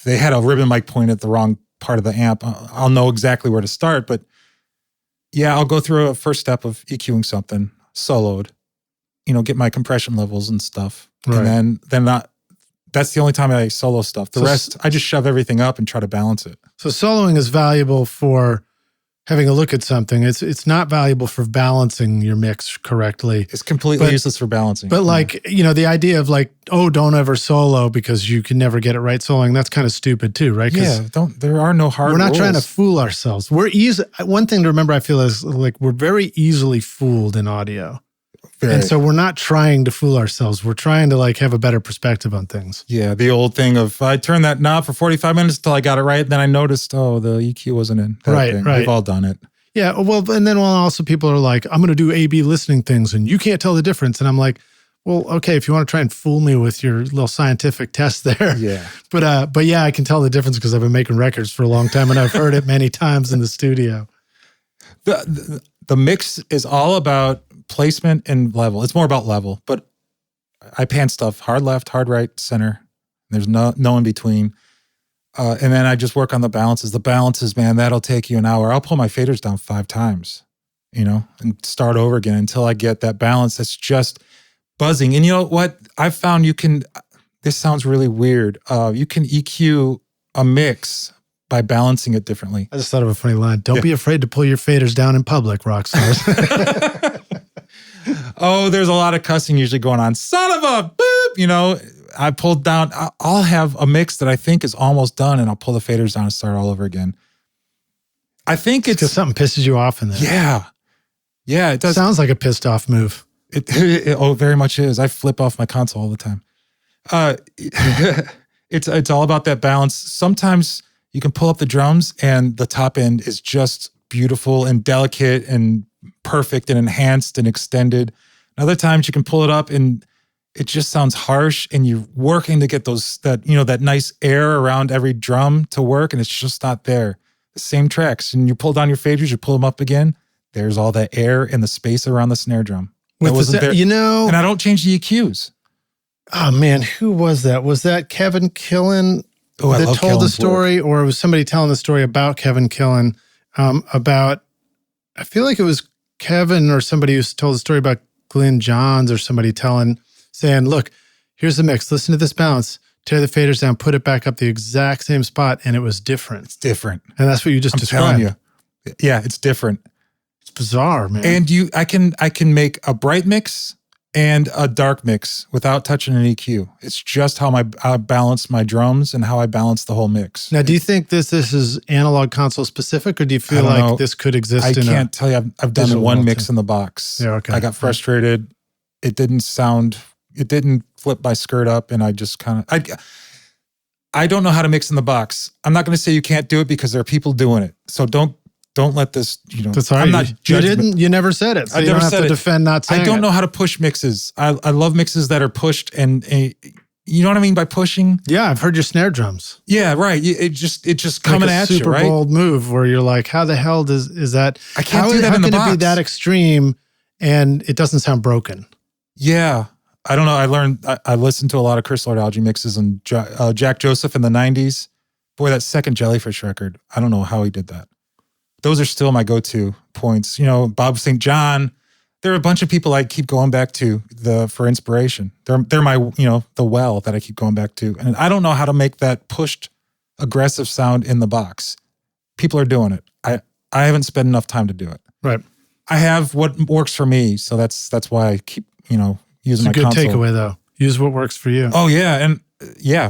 they had a ribbon mic pointed at the wrong part of the amp. I'll know exactly where to start, but yeah, I'll go through a first step of EQing something soloed, get my compression levels and stuff. Right. And then that's the only time I solo stuff. The rest, I just shove everything up and try to balance it. So soloing is valuable for having a look at something. It's not valuable for balancing your mix correctly. It's completely useless for balancing. But the idea of don't ever solo because you can never get it right soloing, that's kind of stupid too, right? Yeah, there are no hard rules. We're not trying to fool ourselves. One thing to remember, I feel, is we're very easily fooled in audio. And so we're not trying to fool ourselves. We're trying to have a better perspective on things. Yeah, the old thing of I turned that knob for 45 minutes until I got it right. Then I noticed, the EQ wasn't in. Right. We've all done it. Yeah, well, and then also people are like, I'm going to do A/B listening things and you can't tell the difference. And I'm like, well, okay, if you want to try and fool me with your little scientific test there. Yeah. But yeah, I can tell the difference because I've been making records for a long time and I've heard it many times in the studio. The mix is all about placement and level. It's more about level, but I pan stuff hard left, hard right, center. There's no in between. And then I just work on the balances. The balances, man, that'll take you an hour. I'll pull my faders down 5 times, and start over again until I get that balance that's just buzzing. And you know what? I've found this sounds really weird. You can EQ a mix by balancing it differently. I just thought of a funny line. Don't be afraid to pull your faders down in public, rock stars. Oh, there's a lot of cussing usually going on. Son of a boop, I pulled down. I'll have a mix that I think is almost done, and I'll pull the faders down and start all over again. I think it's because something pisses you off in there. Yeah, it does. Sounds like a pissed off move. It very much is. I flip off my console all the time. It's all about that balance. Sometimes you can pull up the drums, and the top end is just beautiful and delicate and perfect and enhanced and extended. And other times you can pull it up and it just sounds harsh, and you're working to get that nice air around every drum to work, and it's just not there. The same tracks, and you pull down your faders, you pull them up again. There's all that air and the space around the snare drum. That wasn't there. And I don't change the EQs. Oh man, who was that? Was that Kevin Killen that told the story, or was somebody telling the story about Kevin Killen? I feel like it was Kevin or somebody who told the story about Glenn Johns or somebody saying, look, here's the mix. Listen to this balance. Tear the faders down, put it back up the exact same spot, and it was different. It's different. And that's what you just described. Telling you. Yeah, it's different. It's bizarre, man. And I can make a bright mix and a dark mix without touching an EQ. It's just how I balance my drums and how I balance the whole mix. Now, do you think this is analog console specific, or do you feel like this could exist I can't tell you. I've done one mix in the box. Yeah, okay. I got frustrated. It didn't flip my skirt up, and I just kind of, I don't know how to mix in the box. I'm not going to say you can't do it because there are people doing it. So don't let this, That's all right. I'm not you never said it. So you don't have to defend not saying it. I don't know how to push mixes. I love mixes that are pushed, and you know what I mean by pushing? Yeah, I've heard your snare drums. Yeah, right. It just coming at you, right? Super bold move where you're like, how the hell is that? I can't do that in the box. How can it be that extreme and it doesn't sound broken? Yeah. I don't know. I listened to a lot of Curse Lord Algae mixes and Jack Joseph in the 90s. Boy, that second Jellyfish record, I don't know how he did that. Those are still my go-to points. Bob St. John. There are a bunch of people I keep going back to for inspiration. They're my, the well that I keep going back to. And I don't know how to make that pushed, aggressive sound in the box. People are doing it. I haven't spent enough time to do it. Right. I have what works for me, so that's why I keep, using my console. It's a good takeaway, though. Use what works for you. Oh, yeah. And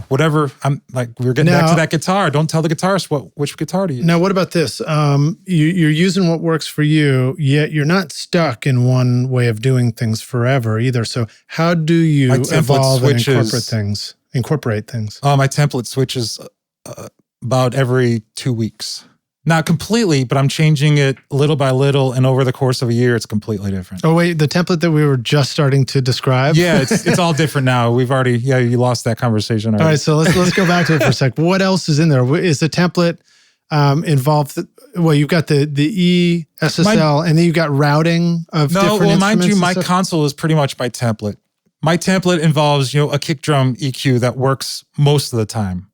whatever. I'm like, we're getting back to that guitar. Don't tell the guitarist which guitar to use. Now, what about this? You're using what works for you, yet you're not stuck in one way of doing things forever either. So how do you evolve and incorporate things? My template switches about every 2 weeks. Not completely, but I'm changing it little by little, and over the course of a year, it's completely different. Oh, wait, the template that we were just starting to describe? Yeah, it's all different now. We've already, you lost that conversation already. All right, so let's go back to it for a sec. What else is in there? Is the template involved? Well, you've got the E, SSL, and then you've got routing of different instruments. Mind you, my console is pretty much my template. My template involves, a kick drum EQ that works most of the time,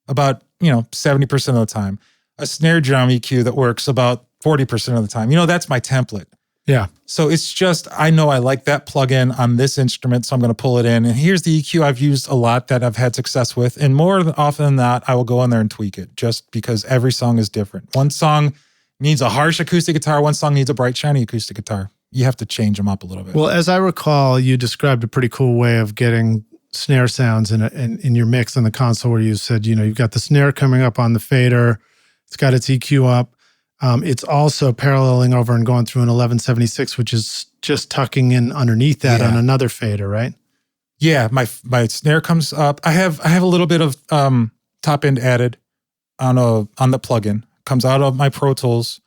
about, 70% of the time. A snare drum EQ that works about 40% of the time. That's my template. Yeah. So it's just, I know I like that plugin on this instrument, so I'm going to pull it in. And here's the EQ I've used a lot that I've had success with. And more often than not, I will go in there and tweak it just because every song is different. One song needs a harsh acoustic guitar. One song needs a bright, shiny acoustic guitar. You have to change them up a little bit. Well, as I recall, you described a pretty cool way of getting snare sounds in your mix on the console where you said, you've got the snare coming up on the fader. It's got its EQ up. It's also paralleling over and going through an 1176, which is just tucking in underneath that on another fader, right? Yeah, my snare comes up. I have a little bit of top end added on the plugin. Comes out of my Pro Tools,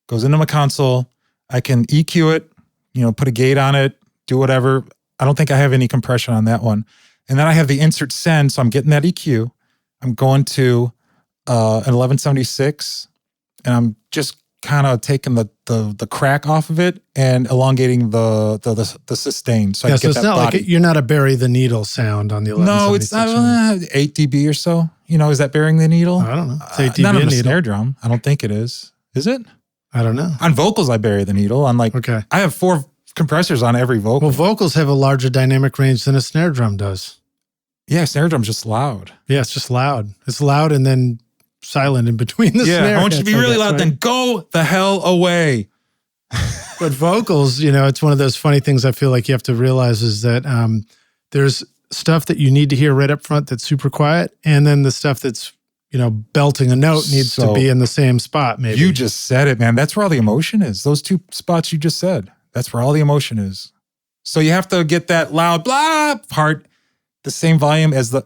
goes into my console. I can EQ it, put a gate on it, do whatever. I don't think I have any compression on that one. And then I have the insert send, so I'm getting that EQ. I'm going to an 1176, and I'm just kind of taking the crack off of it and elongating the sustain. So I can get it's that not body. like you're not a bury the needle sound on the 1176. No, it's not 8 dB or so. Is that burying the needle? I don't know. It's 8 dB not on a the needle. snare drum. I don't think it is. Is it? I don't know. On vocals, I bury the needle. Okay. I have 4 compressors on every vocal. Well, vocals have a larger dynamic range than a snare drum does. Yeah, snare drum's just loud. Yeah, it's just loud. It's loud and then silent in between the snare. I want you to be really loud, then go the hell away. But vocals, it's one of those funny things I feel like you have to realize is that there's stuff that you need to hear right up front that's super quiet, and then the stuff that's, belting a note needs to be in the same spot, maybe. You just said it, man. That's where all the emotion is. Those 2 spots you just said. That's where all the emotion is. So you have to get that loud blah part the same volume as the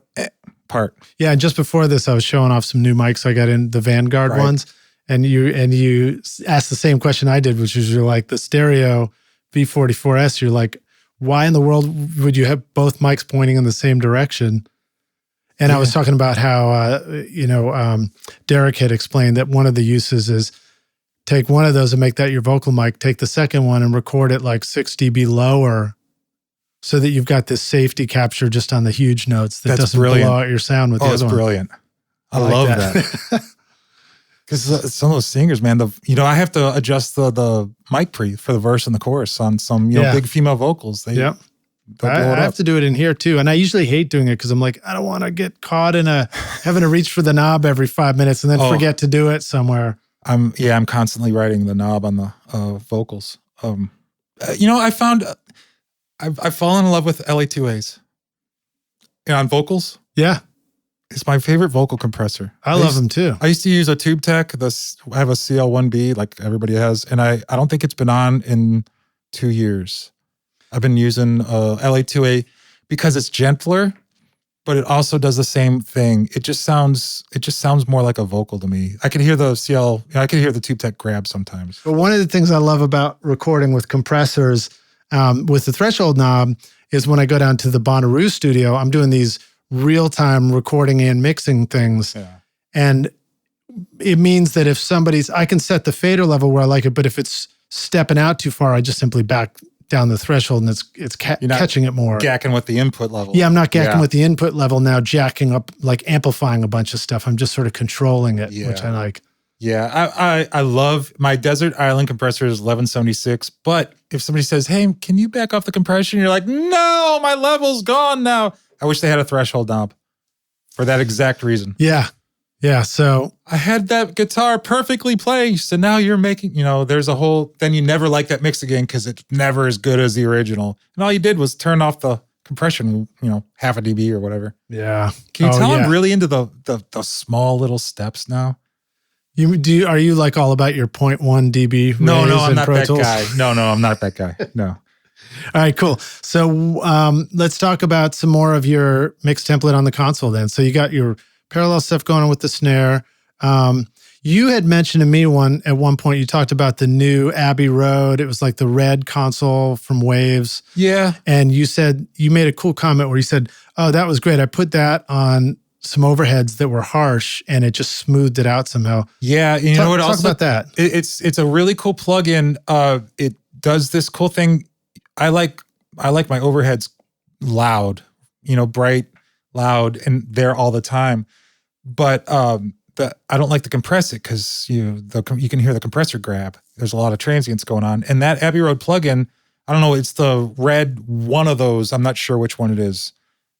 part. Yeah, and just before this, I was showing off some new mics I got in, the Vanguard ones, and you asked the same question I did, which is you're like, the stereo V44S, you're like, why in the world would you have both mics pointing in the same direction? And I was talking about how, Derek had explained that one of the uses is take one of those and make that your vocal mic, take the second one and record it like 6 dB lower so that you've got this safety capture just on the huge notes that doesn't blow out your sound with the other one. Oh, it's brilliant. I love that. Because some of those singers, man, I have to adjust the mic pre for the verse and the chorus on some, big female vocals. I have to do it in here too. And I usually hate doing it because I'm like, I don't want to get caught in having to reach for the knob every 5 minutes and then forget to do it somewhere. I'm constantly writing the knob on the vocals. I found I've fallen in love with LA2As. On vocals. Yeah. It's my favorite vocal compressor. I love them too. I used to use a Tube Tech. I have a CL1B like everybody has, and I don't think it's been on in 2 years. I've been using LA2A because it's gentler, but it also does the same thing. It just sounds more like a vocal to me. I can hear the I can hear the Tube Tech grab sometimes. But one of the things I love about recording with compressors with the threshold knob is when I go down to the Bonnaroo studio, I'm doing these real-time recording and mixing things. Yeah. And it means that if I can set the fader level where I like it, but if it's stepping out too far, I just simply back down the threshold and it's catching it more. Gacking with the input level. Yeah, I'm not gacking with the input level now, jacking up, like amplifying a bunch of stuff. I'm just sort of controlling it, which I like. Yeah, I love my Desert Island compressor is 1176, but if somebody says, hey, can you back off the compression? You're like, no, my level's gone now. I wish they had a threshold knob for that exact reason. Yeah. Yeah. So I had that guitar perfectly placed, and now you're making, there's a whole, then you never like that mix again because it's never as good as the original. And all you did was turn off the compression, half a dB or whatever. Yeah. Can you tell I'm really into the small little steps now? Are you like all about your 0.1 dB? No, I'm not that guy. No, I'm not that guy. No. All right, cool. So let's talk about some more of your mix template on the console then. So you got your parallel stuff going on with the snare. You had mentioned to me at one point, you talked about the new Abbey Road. It was like the red console from Waves. Yeah. And you made a cool comment where you said, oh, that was great. I put that on some overheads that were harsh and it just smoothed it out somehow. Yeah. You know what else? Talk about that. It's a really cool plugin. It does this cool thing. I like my overheads loud, bright, loud, and there all the time. But I don't like to compress it because you can hear the compressor grab. There's a lot of transients going on. And that Abbey Road plugin, I don't know, it's the red one of those. I'm not sure which one it is.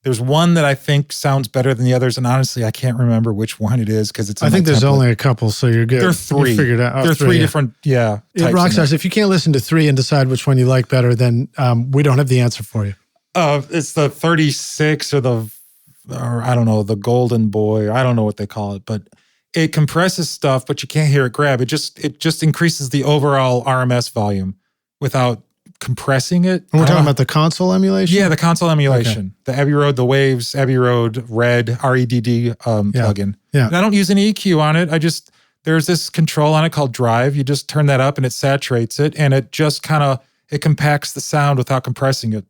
There's one that I think sounds better than the others, and honestly, I can't remember which one it is because it's. I think there's only a couple, so you're good. There are three. You figured out. There are three different, types. Rockstars, if you can't listen to three and decide which one you like better, then we don't have the answer for you. It's the 36 or I don't know, the Golden Boy. I don't know what they call it, but it compresses stuff, but you can't hear it grab. It just increases the overall RMS volume without compressing it. And we're talking about the console emulation? Yeah, the console emulation. Okay. The Abbey Road, the Waves, Abbey Road, Red, REDD plugin. Yeah. And I don't use any EQ on it. There's this control on it called Drive. You just turn that up and it saturates it, and it just it compacts the sound without compressing it.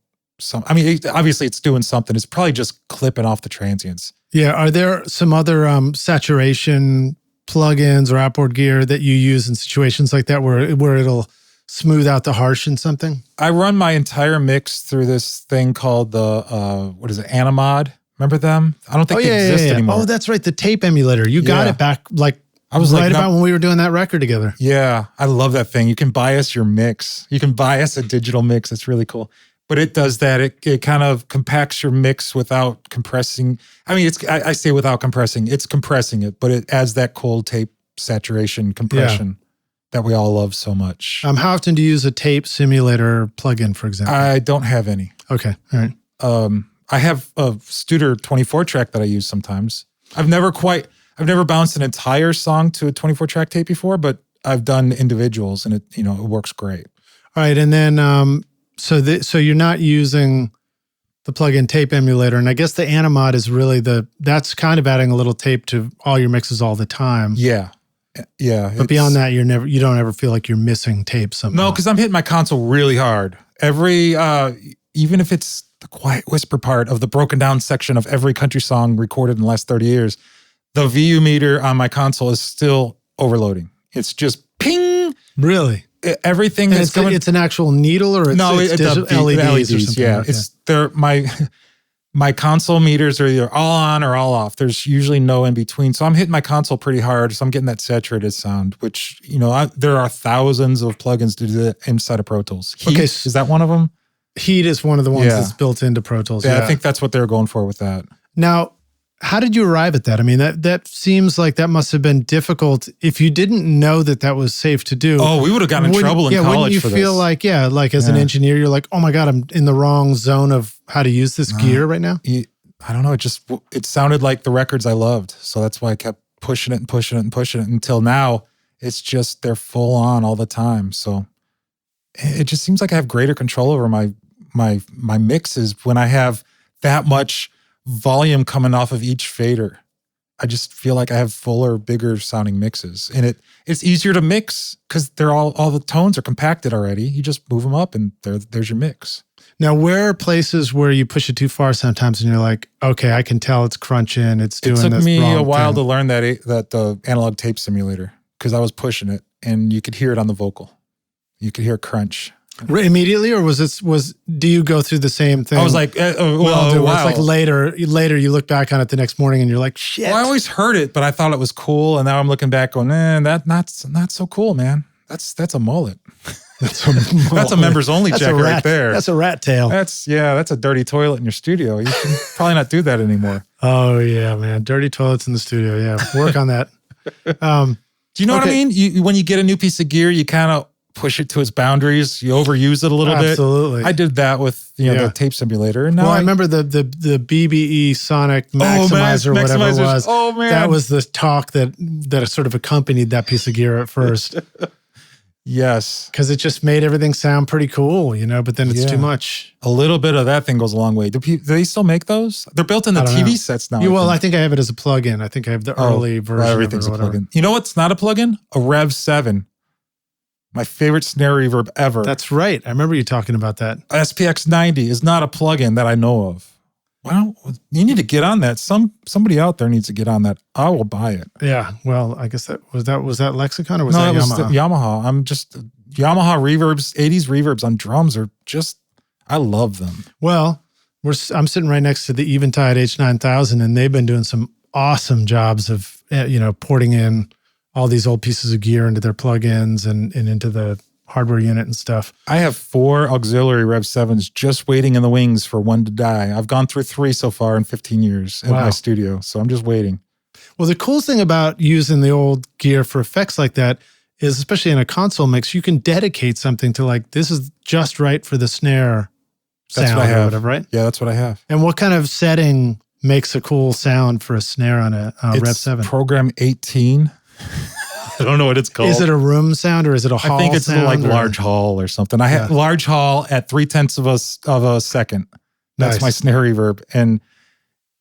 Obviously it's doing something. It's probably just clipping off the transients. Yeah. Are there some other saturation plugins or outboard gear that you use in situations like that where it'll smooth out the harsh in something? I run my entire mix through this thing called the, Animod. Remember them? I don't think they exist anymore. Oh, that's right. The tape emulator. You got it back I was about when we were doing that record together. Yeah. I love that thing. You can bias your mix. You can bias a digital mix. It's really cool. But it does that. It kind of compacts your mix without compressing. I say without compressing. It's compressing it, but it adds that cold tape saturation compression that we all love so much. How often do you use a tape simulator plugin, for example? I don't have any. Okay. All right. I have a Studer 24 track that I use sometimes. I've never bounced an entire song to a 24 track tape before, but I've done individuals and it works great. All right. And then, so you're not using the plugin tape emulator, and I guess the Animod is really that's kind of adding a little tape to all your mixes all the time. Yeah. Yeah. But beyond that, you don't ever feel like you're missing tape somehow. No, because I'm hitting my console really hard. Even if it's the quiet whisper part of the broken down section of every country song recorded in the last 30 years, the VU meter on my console is still overloading. It's just ping. Really? Everything that's coming. It's an actual needle, or it's LEDs or something. Yeah, okay. My console meters are either all on or all off. There's usually no in between. So I'm hitting my console pretty hard. So I'm getting that saturated sound, which there are thousands of plugins to do that inside of Pro Tools. Heat, is that one of them? Heat is one of the ones that's built into Pro Tools. Yeah, I think that's what they're going for with that. Now, how did you arrive at that? I mean, that seems like that must have been difficult if you didn't know that was safe to do. Oh, we would have gotten in trouble in college for this. Wouldn't you feel like, as an engineer, you're like, oh my God, I'm in the wrong zone of how to use this gear right now? I don't know. It sounded like the records I loved. So that's why I kept pushing it and pushing it and pushing it until now. It's just, they're full on all the time. So it just seems like I have greater control over my mixes when I have that much volume coming off of each fader. I just feel like I have fuller, bigger sounding mixes, and it's easier to mix because they're all the tones are compacted already. You just move them up, and there's your mix. Now, where are places where you push it too far sometimes, and you're like, okay, I can tell it's crunching, it's doing this. It took me a while to learn that the analog tape simulator because I was pushing it, and you could hear it on the vocal. You could hear crunch. Immediately, or do you go through the same thing? I was like, wow. It's like later you look back on it the next morning and you're like, shit. Well, I always heard it, but I thought it was cool. And now I'm looking back going, that's not so cool, man. That's a mullet. That's a members only jacket right there. That's a rat tail. That's a dirty toilet in your studio. You can probably not do that anymore. Oh yeah, man. Dirty toilets in the studio. Yeah. Work on that. Do you know what I mean? When you get a new piece of gear, you kind of push it to its boundaries. You overuse it a little bit. Absolutely. I did that with the tape simulator. And now I remember the BBE Sonic Maximizer, whatever it was. Oh man, that was the talk that sort of accompanied that piece of gear at first. Yes. Because it just made everything sound pretty cool, but then it's too much. A little bit of that thing goes a long way. Do they still make those? They're built in the TV sets now. I think I have it as a plug-in. I think I have the early version. Everything's of it or a plug-in. You know what's not a plug-in? A Rev 7. My favorite snare reverb ever. That's right. I remember you talking about that. SPX 90 is not a plug-in that I know of. Well, you need to get on that. Somebody out there needs to get on that. I will buy it. Yeah. Well, I guess that was Lexicon or was that Yamaha? No, that was Yamaha. Yamaha reverbs, 80s reverbs on drums are just, I love them. Well, I'm sitting right next to the Eventide H9000, and they've been doing some awesome jobs of, porting in all these old pieces of gear into their plugins and into the hardware unit and stuff. I have 4 auxiliary Rev 7s just waiting in the wings for one to die. I've gone through 3 so far in 15 years in my studio, so I'm just waiting. Well, the coolest thing about using the old gear for effects like that is, especially in a console mix, you can dedicate something to like, this is just right for the snare sound. That's what I have. Or whatever, right? Yeah, that's what I have. And what kind of setting makes a cool sound for a snare on a Rev 7? Program 18. I don't know what it's called. Is it a room sound or is it a hall sound? I think it's like large hall or something. I have large hall at 0.3 of a second. That's my snare reverb, and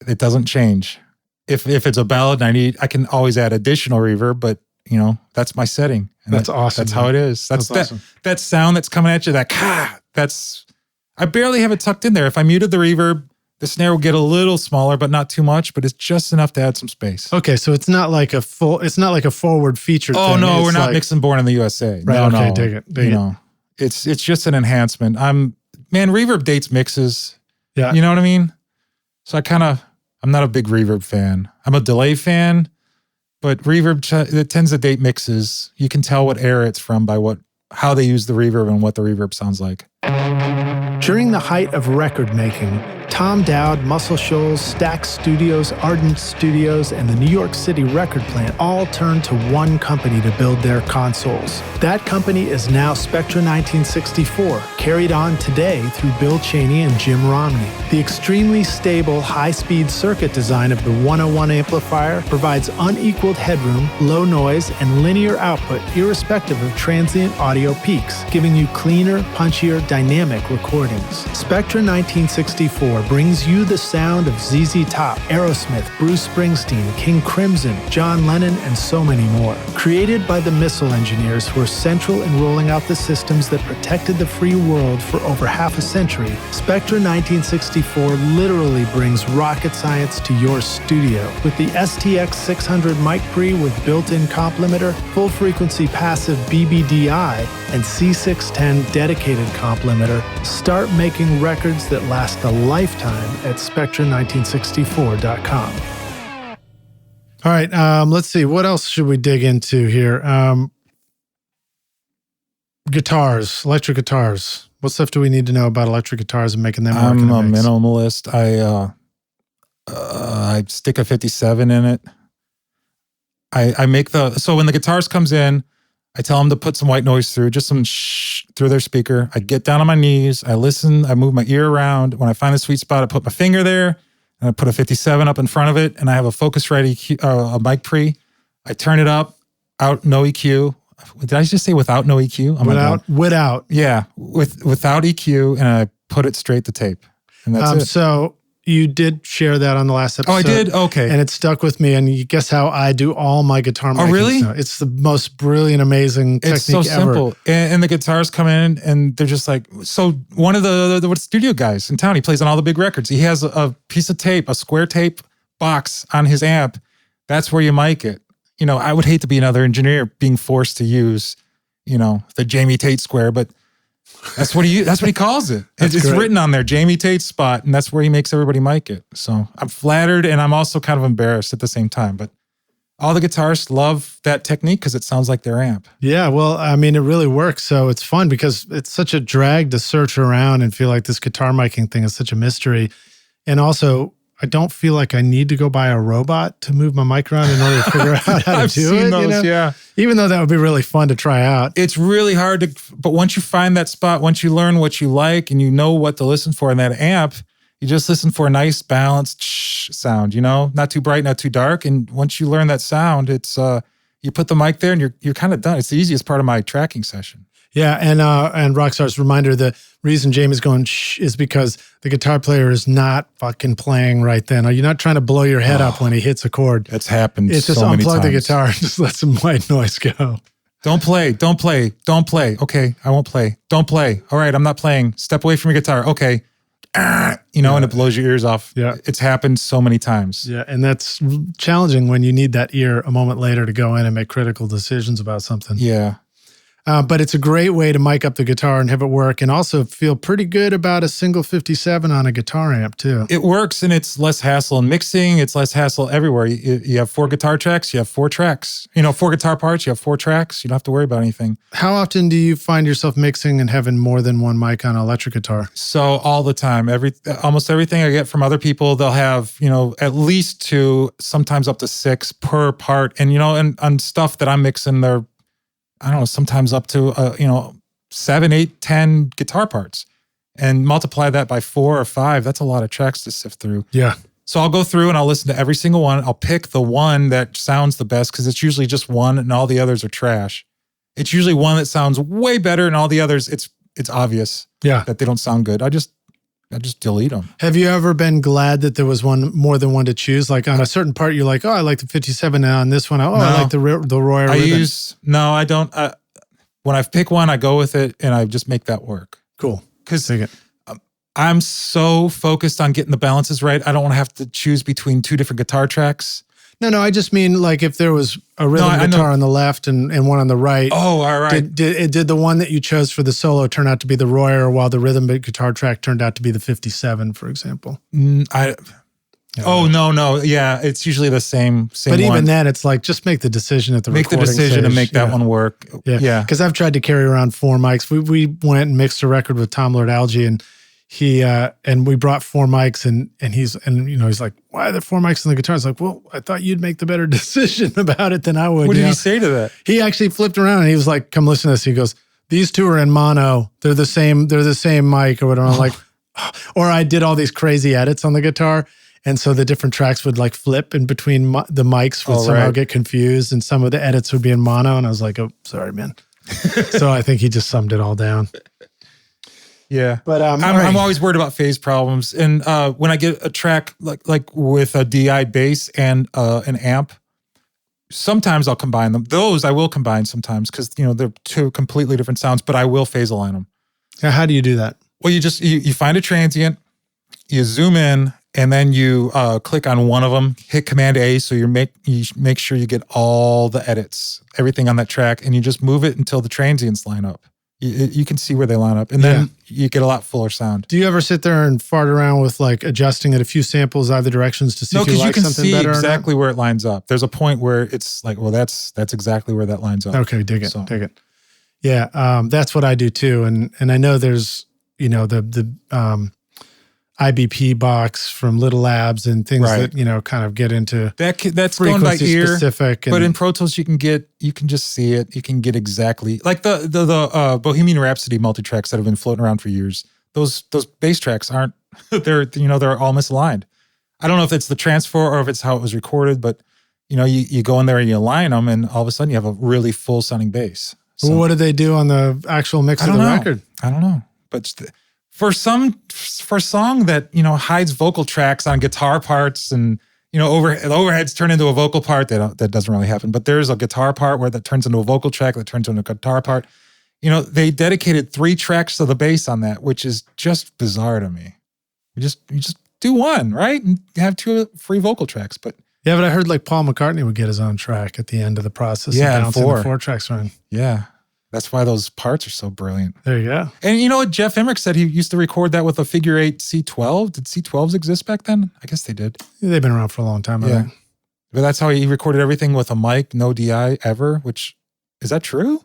it doesn't change. If it's a ballad and I can always add additional reverb, but that's my setting. And that's awesome. That's how it is. That's awesome. That sound that's coming at you, I barely have it tucked in there. If I muted the reverb, the snare will get a little smaller, but not too much, but it's just enough to add some space. Okay, so it's not like a forward feature thing. Oh, no, we're not mixing Born in the USA. Right, no, okay, dig it. It's just an enhancement. Reverb dates mixes. Yeah. You know what I mean? So I'm not a big reverb fan. I'm a delay fan, but reverb, it tends to date mixes. You can tell what era it's from by how they use the reverb and what the reverb sounds like. During the height of record making, Tom Dowd, Muscle Shoals, Stax Studios, Ardent Studios, and the New York City record plant all turned to one company to build their consoles. That company is now Spectra 1964, carried on today through Bill Cheney and Jim Romney. The extremely stable, high-speed circuit design of the 101 amplifier provides unequaled headroom, low noise, and linear output irrespective of transient audio peaks, giving you cleaner, punchier, dynamic recordings. Spectra 1964 brings you the sound of ZZ Top, Aerosmith, Bruce Springsteen, King Crimson, John Lennon, and so many more. Created by the missile engineers who were central in rolling out the systems that protected the free world for over half a century, Spectra 1964 literally brings rocket science to your studio. With the STX 600 mic pre with built-in comp limiter, full-frequency passive BBDI, and C610 dedicated comp limiter, start making records that last a lifetime at Spectra1964.com. All right, let's see. What else should we dig into here? Guitars, electric guitars. What stuff do we need to know about electric guitars and making them work? I'm a minimalist. I stick a 57 in it. I make so when the guitars comes in, I tell them to put some white noise through, just some shh through their speaker. I get down on my knees, I listen, I move my ear around. When I find the sweet spot, I put my finger there, and I put a 57 up in front of it, and I have a Focusrite EQ, a mic pre. I turn it up, out, no EQ. Did I just say without no EQ? Without. Yeah, without EQ, and I put it straight to tape. And that's it. So you did share that on the last episode. Oh, I did? Okay. And it stuck with me. And you guess how I do all my guitar miking. Oh, really? Stuff. It's the most brilliant, amazing technique ever. It's so simple. And the guitars come in and they're just like, so one of the studio guys in town, he plays on all the big records. He has a piece of tape, a square tape box on his amp. That's where you mic it. I would hate to be another engineer being forced to use, the Jamie Tate square, but that's what he calls it. It's written on there, Jamie Tate's spot, and that's where he makes everybody mic it. So I'm flattered, and I'm also kind of embarrassed at the same time. But all the guitarists love that technique because it sounds like their amp. Yeah, well, I mean, it really works. So it's fun because it's such a drag to search around and feel like this guitar miking thing is such a mystery. And also, I don't feel like I need to go buy a robot to move my mic around in order to figure out how to I've do seen it. Those, yeah. Even though that would be really fun to try out. It's really hard but once you find that spot, once you learn what you like and you know what to listen for in that amp, you just listen for a nice balanced sound, not too bright, not too dark. And once you learn that sound, it's you You put the mic there and you're kind of done. It's the easiest part of my tracking session. Yeah, and Rockstar's reminder, the reason Jamie's going shh is because the guitar player is not fucking playing right then. Are you not trying to blow your head up when he hits a chord? That's happened It's just so many unplug times. the guitar and just let some white noise go. Don't play. Okay, I won't play. Don't play. All right, I'm not playing. Step away from your guitar. Okay. And it blows your ears off. Yeah. It's happened so many times. Yeah, and that's challenging when you need that ear a moment later to go in and make critical decisions about something. Yeah. But it's a great way to mic up the guitar and have it work, and also feel pretty good about a single 57 on a guitar amp too. It works, and it's less hassle in mixing. It's less hassle everywhere. You have 4 guitar tracks, you have 4 tracks. 4 guitar parts, you have 4 tracks. You don't have to worry about anything. How often do you find yourself mixing and having more than one mic on an electric guitar? So all the time, almost everything I get from other people, they'll have, at least 2, sometimes up to 6 per part. And, and on stuff that I'm mixing, they're, I don't know, sometimes up to, 7, 8, 10 guitar parts, and multiply that by 4 or 5. That's a lot of tracks to sift through. Yeah. So I'll go through and I'll listen to every single one. I'll pick the one that sounds the best, because it's usually just one and all the others are trash. It's usually one that sounds way better, and all the others, it's obvious that they don't sound good. I just delete them. Have you ever been glad that there was more than one to choose? Like on a certain part, you're like, oh, I like the 57, and on this one, I like the Royer ribbon. No, I don't. When I pick one, I go with it, and I just make that work. Cool. Because I'm so focused on getting the balances right. I don't want to have to choose between 2 different guitar tracks. No, I just mean like if there was a rhythm guitar on the left and one on the right. Oh, all right. Did the one that you chose for the solo turn out to be the Royer, while the rhythm guitar track turned out to be the 57, for example? No. Yeah, it's usually the same But even one. then, it's like, just make the decision at the recording Make the decision stage. and make that one work. Yeah. Because I've tried to carry around 4 mics. We went and mixed a record with Tom Lord Alge, and he and we brought 4 mics, and he's like, why are there 4 mics on the guitar? It's like, well, I thought you'd make the better decision about it than I would. What did he say to that? He actually flipped around and he was like, come listen to this. He goes, these 2 are in mono. They're the same mic or whatever. I'm like, or I did all these crazy edits on the guitar. And so the different tracks would like flip in between the mics would somehow get confused, and some of the edits would be in mono. And I was like, oh, sorry, man. So I think he just summed it all down. Yeah, but I'm always worried about phase problems, and when I get a track like with a DI bass and an amp, sometimes I'll combine them. Those I will combine sometimes, because they're 2 completely different sounds, but I will phase align them. Now, how do you do that? Well, you find a transient, you zoom in, and then you click on one of them, hit Command A, so you make sure you get all the edits, everything on that track, and you just move it until the transients line up. You can see where they line up, and then you get a lot fuller sound. Do you ever sit there and fart around with like adjusting it a few samples either directions to see if you like something better? No, because you can see exactly where it lines up. There's a point where it's like, well, that's exactly where that lines up. Okay, dig it. Yeah, that's what I do too, and I know there's the IBP box from Little Labs and things that kind of get into that's going by ear specific. But in Pro Tools, you can just see it. You can get exactly like the Bohemian Rhapsody multi-tracks that have been floating around for years. Those bass tracks aren't they're all misaligned. I don't know if it's the transfer or if it's how it was recorded, but you go in there and you align them, and all of a sudden you have a really full sounding bass. So, well, what did they do on the actual mix of the record? I don't know, but. For a song that hides vocal tracks on guitar parts, and the overheads turn into a vocal part, that doesn't really happen. But there's a guitar part where that turns into a vocal track that turns into a guitar part. They dedicated 3 tracks to the bass on that, which is just bizarre to me. You just do one, right, and have 2 free vocal tracks. But yeah, but I heard like Paul McCartney would get his own track at the end of the process. Yeah, and 4 tracks run. Yeah. That's why those parts are so brilliant. There you go. And you know what? Jeff Emmerich said he used to record that with a figure 8 C12. Did C12s exist back then? I guess they did. They've been around for a long time. Yeah. But that's how he recorded everything with a mic, no DI ever, which, is that true?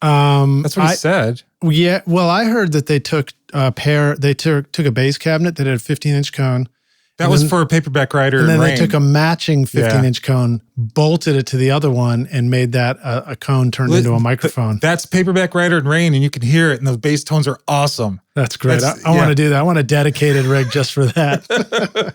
That's what he said. Yeah. Well, I heard that they took a bass cabinet that had a 15-inch cone. That was for a Paperback Writer. And then they took a matching 15-inch cone, bolted it to the other one, and made that a cone turned into a microphone. That's Paperback Writer and Rain, and you can hear it, and the bass tones are awesome. That's great. I want to do that. I want a dedicated rig just for that.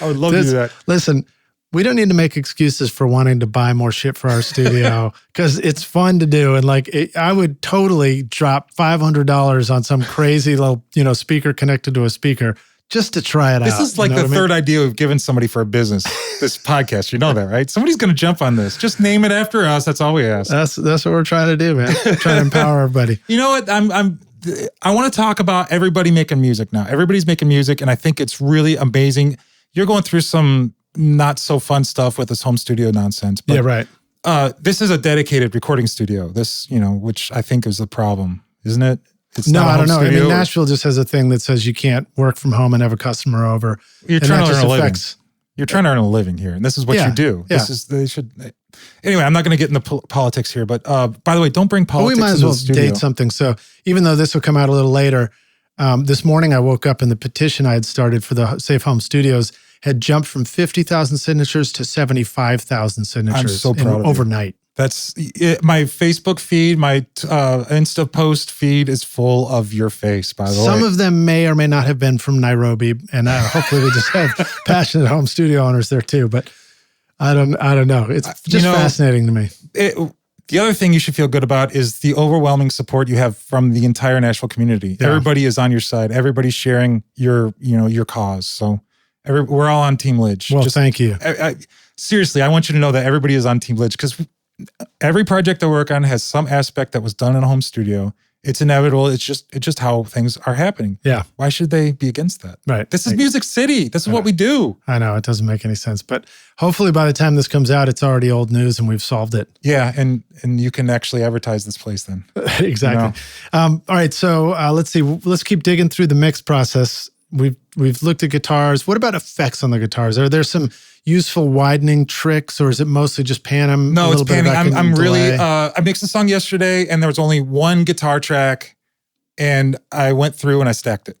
I would love to do that. Listen, We don't need to make excuses for wanting to buy more shit for our studio because it's fun to do. And I would totally drop $500 on some crazy little, speaker connected to a speaker just to try it out. This is like the third idea we've given somebody for a business, this podcast. You know that, right? Somebody's going to jump on this. Just name it after us. That's all we ask. That's what we're trying to do, man. Trying to empower everybody. You know what? I want to talk about everybody making music now. Everybody's making music, and I think it's really amazing. You're going through some not so fun stuff with this home studio nonsense. But, yeah, right. This is a dedicated recording studio. This, which I think is the problem, isn't it? It's no, I don't know. Studio. I mean, Nashville just has a thing that says you can't work from home and have a customer over. You're trying to earn a living. You're trying to earn a living here, and this is what you do. Yeah. Anyway, I'm not going to get into politics here, but by the way, don't bring politics we might as into well the studio. date something. So even though this will come out a little later, this morning I woke up and the petition I had started for the Safe Home Studios had jumped from 50,000 signatures to 75,000 signatures. I'm so proud of you. Overnight. That's it. My Facebook feed, my Insta post feed is full of your face, by the way. Some of them may or may not have been from Nairobi, and hopefully we just have passionate home studio owners there too. But I don't know. It's just fascinating to me. The other thing you should feel good about is the overwhelming support you have from the entire Nashville community. Yeah. Everybody is on your side. Everybody's sharing your cause. So we're all on Team Lidge. Well, thank you. Seriously, I want you to know that everybody is on Team Lidge because every project I work on has some aspect that was done in a home studio. It's inevitable. It's just how things are happening. Yeah. Why should they be against that? Right. This is Music City. This is what we do. I know. It doesn't make any sense. But hopefully by the time this comes out, it's already old news and we've solved it. Yeah. And you can actually advertise this place then. Exactly. All right. So let's see. Let's keep digging through the mix process. We've looked at guitars. What about effects on the guitars? Are there some useful widening tricks, or is it mostly just pan them? No, it's panning. I'm really. I mixed a song yesterday, and there was only one guitar track, and I went through and I stacked it.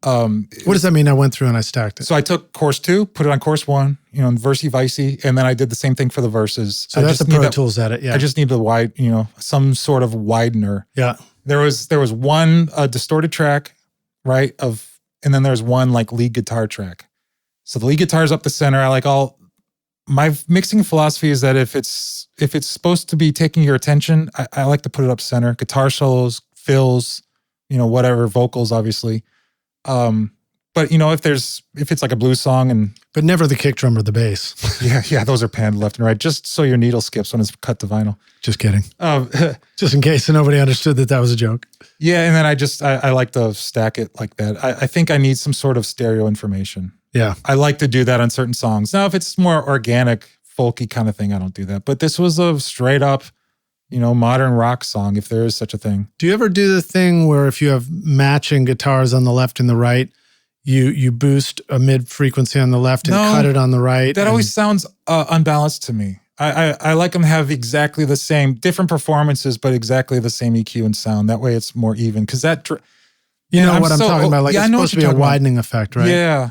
What does that mean? I went through and I stacked it. So I took chorus 2, put it on chorus 1, in versey vicey, and then I did the same thing for the verses. So that's the Pro Tools edit. Yeah. I just need the some sort of widener. Yeah. There was one distorted track, right? And then there's one like lead guitar track. So the lead guitar's up the center. My mixing philosophy is that if it's supposed to be taking your attention, I like to put it up center. Guitar solos, fills, whatever, vocals, obviously. But if it's like a blues song but never the kick drum or the bass. yeah, those are panned left and right, just so your needle skips when it's cut to vinyl. Just kidding. Just in case nobody understood that was a joke. Yeah, and then I like to stack it like that. I think I need some sort of stereo information. Yeah. I like to do that on certain songs. Now, if it's more organic, folky kind of thing, I don't do that. But this was a straight up, modern rock song, if there is such a thing. Do you ever do the thing where if you have matching guitars on the left and the right, you boost a mid frequency on the left and cut it on the right? That always sounds unbalanced to me. I like them to have exactly the same, different performances, but exactly the same EQ and sound. That way it's more even. Because that... You know what I'm talking about? Like, it's supposed to be a widening effect, right? Yeah.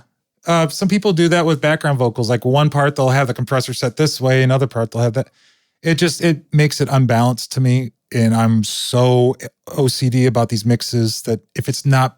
Some people do that with background vocals. Like one part, they'll have the compressor set this way, another part, they'll have that. It makes it unbalanced to me. And I'm so OCD about these mixes that if it's not,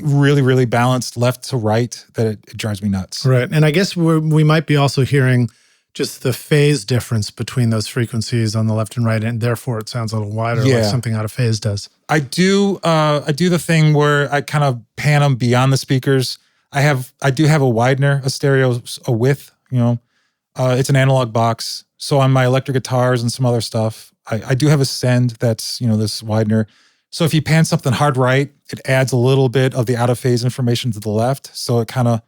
really, really balanced left to right, that it drives me nuts. Right. And I guess we might be also hearing just the phase difference between those frequencies on the left and right, and therefore it sounds a little wider, like something out of phase does. I do the thing where I kind of pan them beyond the speakers. I do have a widener, a stereo, a width, it's an analog box. So on my electric guitars and some other stuff, I do have a send that's, this widener. So if you pan something hard right, it adds a little bit of the out of phase information to the left. So it kind of,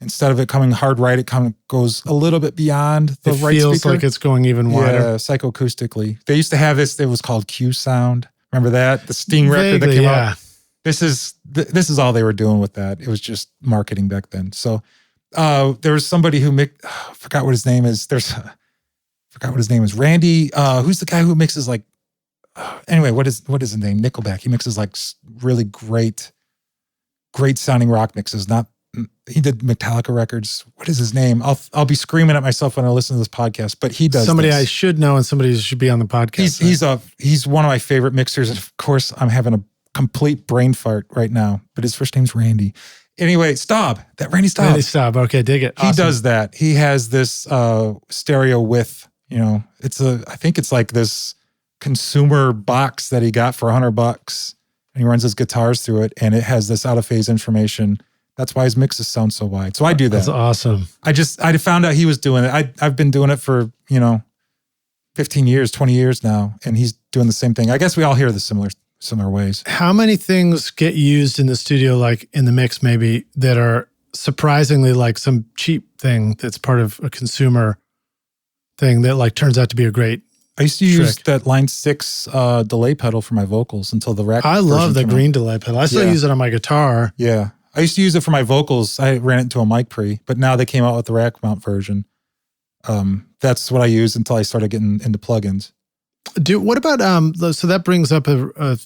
instead of it coming hard right, it kind of goes a little bit beyond the right speaker. It feels like it's going even wider. Yeah, psychoacoustically. They used to have this, it was called Q Sound. Remember that? The Sting record that came out? This is all they were doing with that. It was just marketing back then. So there was somebody who I forgot what his name is. Randy. Who's the guy who mixes like? Anyway, what is his name? Nickelback. He mixes like really great sounding rock mixes. He did Metallica records. What is his name? I'll be screaming at myself when I listen to this podcast. But he does somebody this. I should know and somebody who should be on the podcast. He's one of my favorite mixers, and of course I'm having a complete brain fart right now. But his first name's Randy, Anyway, Staub, that Randy Staub. Randy Staub. Okay, dig it. He Awesome. does that. He has this stereo with, I think it's like this consumer box that he got for $100, and he runs his guitars through it, and it has this out of phase information. That's why his mixes sound so wide. So I do that. That's awesome. I found out he was doing it. I've been doing it for 15 years, 20 years now, and he's doing the same thing. I guess we all hear the similar ways. How many things get used in the studio, like in the mix maybe, that are surprisingly like some cheap thing that's part of a consumer thing that like turns out to be a great I used to use that Line 6 delay pedal for my vocals until the rack. I love the green delay pedal. I still use it on my guitar. Yeah. I used to use it for my vocals. I ran it into a mic pre, but now they came out with the rack mount version. That's what I used until I started getting into plugins. What about, so that brings up a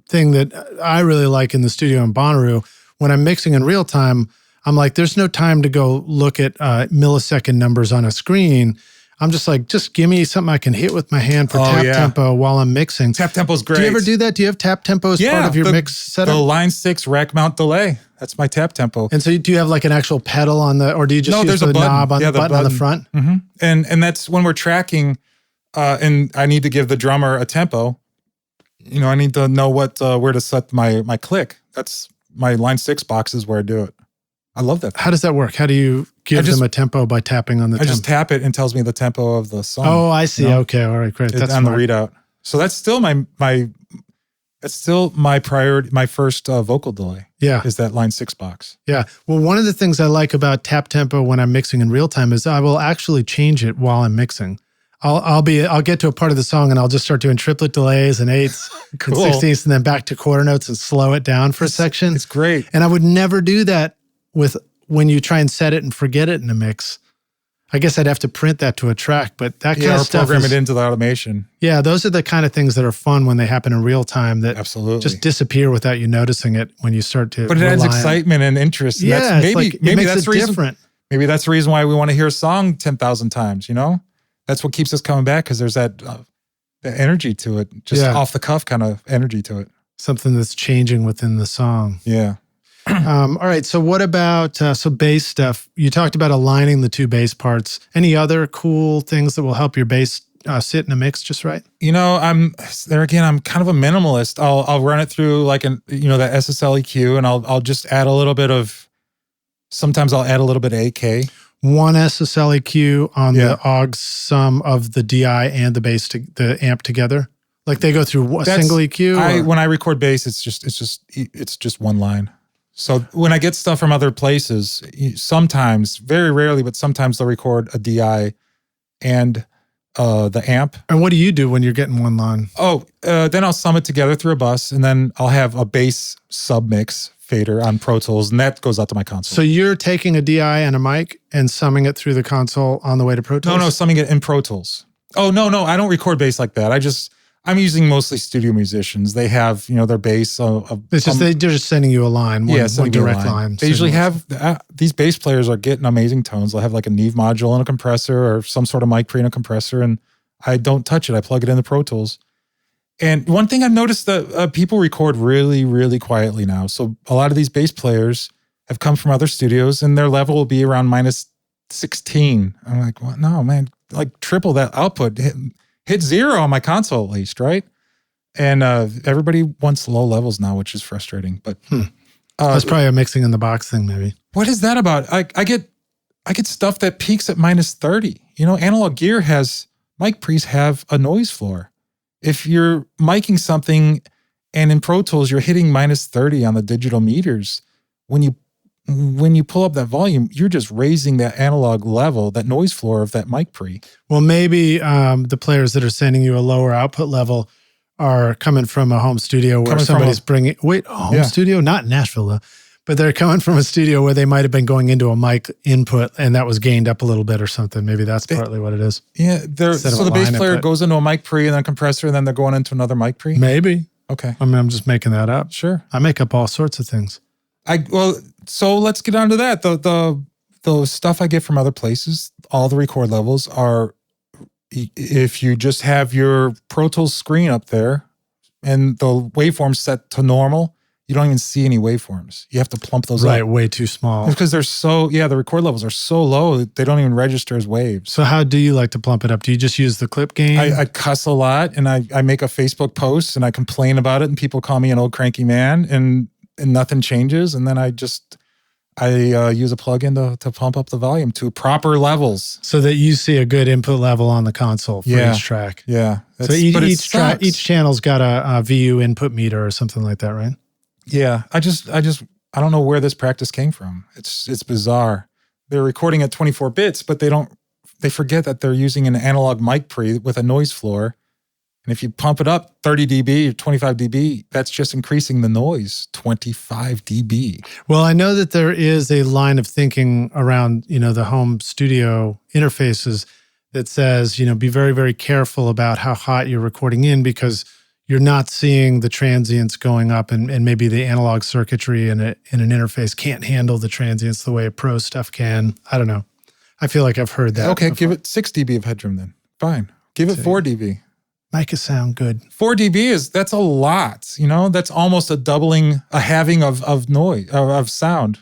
thing that I really like in the studio in Bonnaroo. When I'm mixing in real time, I'm like, there's no time to go look at millisecond numbers on a screen. I'm just like, just give me something I can hit with my hand for tap tempo while I'm mixing. Tap tempo's great. Do you ever do that? Do you have tap tempo as part of your mix setup? The Line 6 rack mount delay. That's my tap tempo. And so do you have like an actual pedal on the, or do you just use the knob on the button on the front? Mm-hmm. And that's when we're tracking, and I need to give the drummer a tempo. I need to know where to set my click. That's my Line 6 box is where I do it. I love that. How does that work? How do you give them a tempo by tapping on the tempo? I just tap it and tells me the tempo of the song. Oh, I see. Okay. All right, great. That's on the readout. So that's still that's still my priority, my first vocal delay. Yeah. Is that Line 6 box. Yeah. Well, one of the things I like about tap tempo when I'm mixing in real time is I will actually change it while I'm mixing. I'll get to a part of the song and I'll just start doing triplet delays and eighths and sixteenths and then back to quarter notes and slow it down for a section. It's great. And I would never do that when you try and set it and forget it in a mix. I guess I'd have to print that to a track, but that kind of stuff program it into the automation. Yeah, those are the kind of things that are fun when they happen in real time that just disappear without you noticing it when you start to. But it adds excitement and interest. And yeah, maybe that's the reason. Different. Maybe that's the reason why we want to hear a song 10,000 times. That's what keeps us coming back, because there's that energy to it, just off the cuff kind of energy to it. Something that's changing within the song. Yeah. All right. So what about bass stuff? You talked about aligning the two bass parts. Any other cool things that will help your bass sit in a mix just right? I'm kind of a minimalist. I'll run it through like that SSL EQ, and I'll just add a little bit of. Sometimes I'll add a little bit of AK. One SSL EQ on the aux sum of the DI and the bass, the amp together. Like they go through a single EQ. When I record bass, it's just one line. So when I get stuff from other places, sometimes, very rarely, but sometimes they'll record a DI and the amp. And what do you do when you're getting one line? Then I'll sum it together through a bus, and then I'll have a bass submix fader on Pro Tools, and that goes out to my console. So you're taking a DI and a mic and summing it through the console on the way to Pro Tools? No, summing it in Pro Tools. Oh, no, I don't record bass like that. I'm using mostly studio musicians. They have, their bass. It's just they're just sending you a line, one direct line. They usually have, these bass players are getting amazing tones. They'll have like a Neve module and a compressor, or some sort of mic pre and a compressor, and I don't touch it. I plug it into Pro Tools. And one thing I've noticed that people record really, really quietly now. So a lot of these bass players have come from other studios, and their level will be around -16. I'm like, well, no, man, like triple that output. Hit 0 on my console at least, right? And everybody wants low levels now, which is frustrating. But that's probably a mixing in the box thing, maybe. What is that about? I get stuff that peaks at -30. Analog Gear has mic pre's have a noise floor. If you're miking something and in Pro Tools you're hitting -30 on the digital meters, when you pull up that volume, you're just raising that analog level, that noise floor of that mic pre. Well, maybe the players that are sending you a lower output level are coming from a home studio where somebody's bringing... Wait, a home studio? Not in Nashville, though. But they're coming from a studio where they might have been going into a mic input and that was gained up a little bit or something. Maybe that's partly what it is. Yeah. So the bass player goes into a mic pre and then a compressor, and then they're going into another mic pre? Maybe. Okay. I mean, I'm just making that up. Sure. I make up all sorts of things. So let's get on to that. The stuff I get from other places, all the record levels are, if you just have your Pro Tools screen up there and the waveform set to normal, you don't even see any waveforms. You have to plump those Right, up. way too small. Because they're the record levels are so low, they don't even register as waves. So how do you like to plump it up? Do you just use the clip gain? I cuss a lot, and I make a Facebook post, and I complain about it, and people call me an old cranky man, and nothing changes. And then I use a plugin to pump up the volume to proper levels. So that you see a good input level on the console for each track. Yeah. So each channel's got a VU input meter or something like that, right? Yeah. I don't know where this practice came from. It's bizarre. They're recording at 24 bits, but they forget that they're using an analog mic pre with a noise floor. And if you pump it up 30 dB or 25 dB, that's just increasing the noise 25 dB. Well, I know that there is a line of thinking around, the home studio interfaces that says, be very, very careful about how hot you're recording in, because you're not seeing the transients going up, and maybe the analog circuitry in an interface can't handle the transients the way a pro stuff can. I don't know. I feel like I've heard that. Okay, before. give it 6 dB of headroom then. Fine. Give it 4 dB. Make it sound good. 4 dB that's a lot, that's almost a halving of noise, of sound,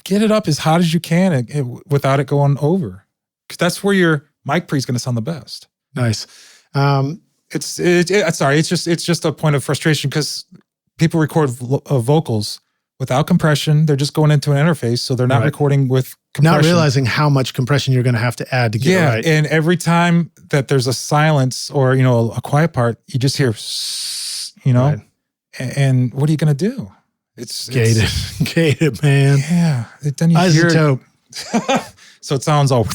Get it up as hot as you can without it going over. Because that's where your mic pre is going to sound the best. Nice. It's just a point of frustration because people record vocals without compression. They're just going into an interface, so they're not recording with compression. Not realizing how much compression you're going to have to add to get it right. And every time that there's a silence or, a quiet part, you just hear, right. And what are you going to do? It's gated, man. Yeah. Then you isotope. So it sounds all.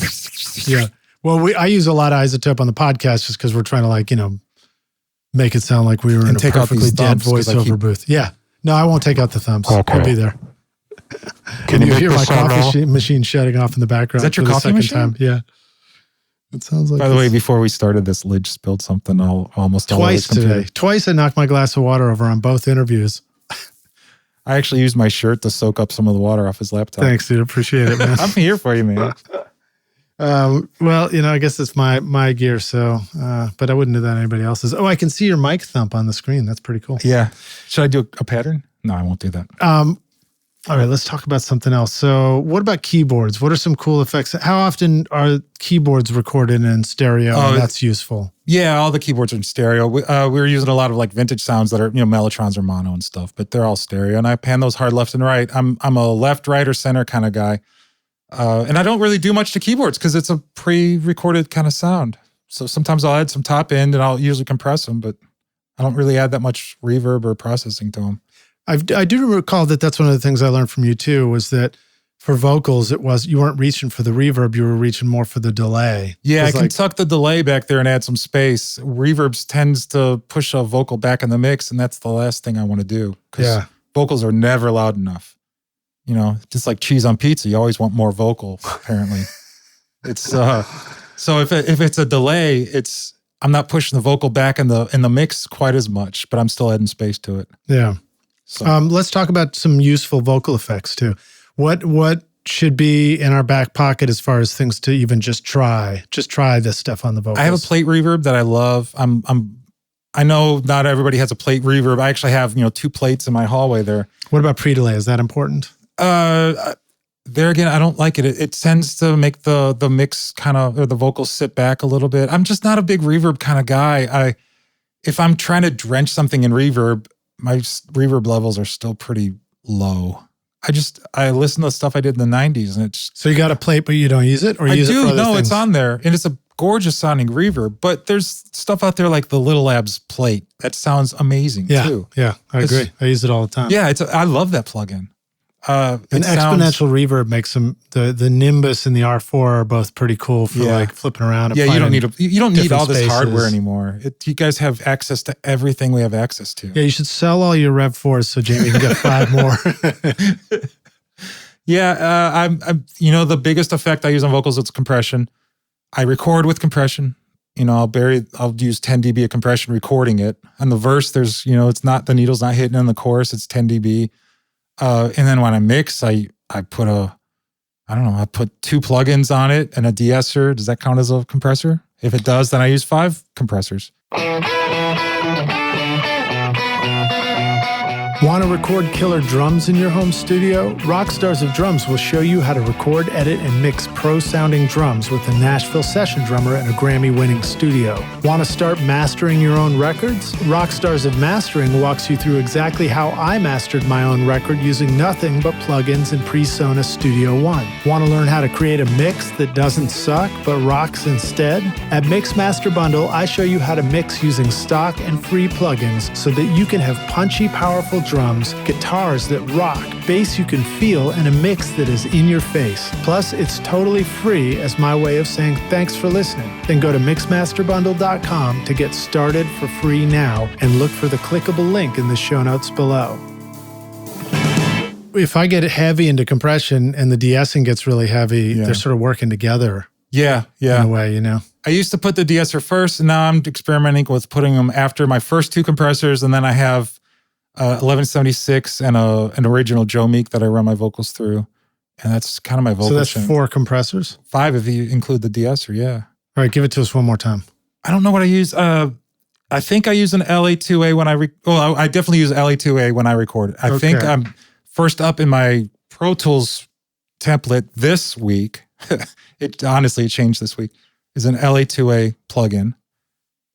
Yeah. Well, I use a lot of isotope on the podcast just because we're trying to make it sound like we were in a perfectly dead voiceover booth. Yeah. No, I won't take out the thumbs. Okay. I'll be there. Can you hear my coffee machine shutting off in the background? Is that your coffee machine? Time? Yeah. It sounds like. By the way, before we started this, Lid spilled something almost twice today. Twice I knocked my glass of water over on both interviews. I actually used my shirt to soak up some of the water off his laptop. Thanks, dude. Appreciate it, man. I'm here for you, man. Well, I guess it's my gear, so, but I wouldn't do that to anybody else's. Oh, I can see your mic thump on the screen. That's pretty cool. Yeah. Should I do a pattern? No, I won't do that. All right, let's talk about something else. So what about keyboards? What are some cool effects? How often are keyboards recorded in stereo? And that's useful. Yeah, all the keyboards are in stereo. We were using a lot of vintage sounds that are, Mellotrons or mono and stuff, but they're all stereo. And I pan those hard left and right. I'm a left, right, or center kind of guy. And I don't really do much to keyboards because it's a pre-recorded kind of sound. So sometimes I'll add some top end and I'll usually compress them, but I don't really add that much reverb or processing to them. I do recall that's one of the things I learned from you too, was that for vocals, you weren't reaching for the reverb, you were reaching more for the delay. Yeah, I can tuck the delay back there and add some space. Reverbs tends to push a vocal back in the mix, and that's the last thing I want to do. Because vocals are never loud enough. Just like cheese on pizza, you always want more vocal, apparently. It's so if it's a delay, I'm not pushing the vocal back in the mix quite as much, but I'm still adding space to it. Yeah. So. Let's talk about some useful vocal effects too. What should be in our back pocket as far as things to even just try this stuff on the vocals? I have a plate reverb that I love. I know not everybody has a plate reverb. I actually have 2 plates in my hallway there. What about pre-delay? Is that important? There again, I don't like it. It tends to make the mix kind of, or the vocals sit back a little bit. I'm just not a big reverb kind of guy. If I'm trying to drench something in reverb, my reverb levels are still pretty low. I listen to the stuff I did in the 90s, and it's... So you got a plate, but you don't use it? Or I use do. It for other things? It's on there, and it's a gorgeous sounding reverb, but there's stuff out there like the Little Labs plate that sounds amazing too. Yeah, I agree. I use it all the time. Yeah, I love that plugin. Exponential reverb makes them, the Nimbus and the R4 are both pretty cool for flipping around. Yeah, you don't need all this spaces. hardware anymore. You guys have access to everything we have access to. Yeah, you should sell all your Rev 4s so Jamie can get 5 more. Yeah, I'm the biggest effect I use on vocals is compression. I record with compression. I'll use 10 dB of compression recording it. On the verse, there's it's not, the needle's not hitting in the chorus. It's 10 dB. And then when I mix, I put I put 2 plugins on it and a de-esser. Does that count as a compressor? If it does, then I use 5 compressors. Want to record killer drums in your home studio? Rockstars of Drums will show you how to record, edit, and mix pro-sounding drums with a Nashville session drummer in a Grammy-winning studio. Want to start mastering your own records? Rockstars of Mastering walks you through exactly how I mastered my own record using nothing but plugins in PreSonus Studio One. Want to learn how to create a mix that doesn't suck but rocks instead? At Mixmaster Bundle, I show you how to mix using stock and free plugins so that you can have punchy, powerful drums, guitars that rock, bass you can feel, and a mix that is in your face. Plus, it's totally free as my way of saying thanks for listening. Then go to mixmasterbundle.com to get started for free now and look for the clickable link in the show notes below. If I get heavy into compression and the de-essing gets really heavy, they're sort of working together. Yeah. In a way, you know. I used to put the de-esser first, and now I'm experimenting with putting them after my first two compressors, and then I have 1176 and an original Joe Meek that I run my vocals through. And that's kind of my vocal. So that's 4 compressors? 5 if you include the de-esser, yeah. All right, give it to us one more time. I don't know what I use. I think I use an LA2A when I definitely use LA2A when I record. I think I'm first up in my Pro Tools template this week. It changed this week, is an LA2A plugin.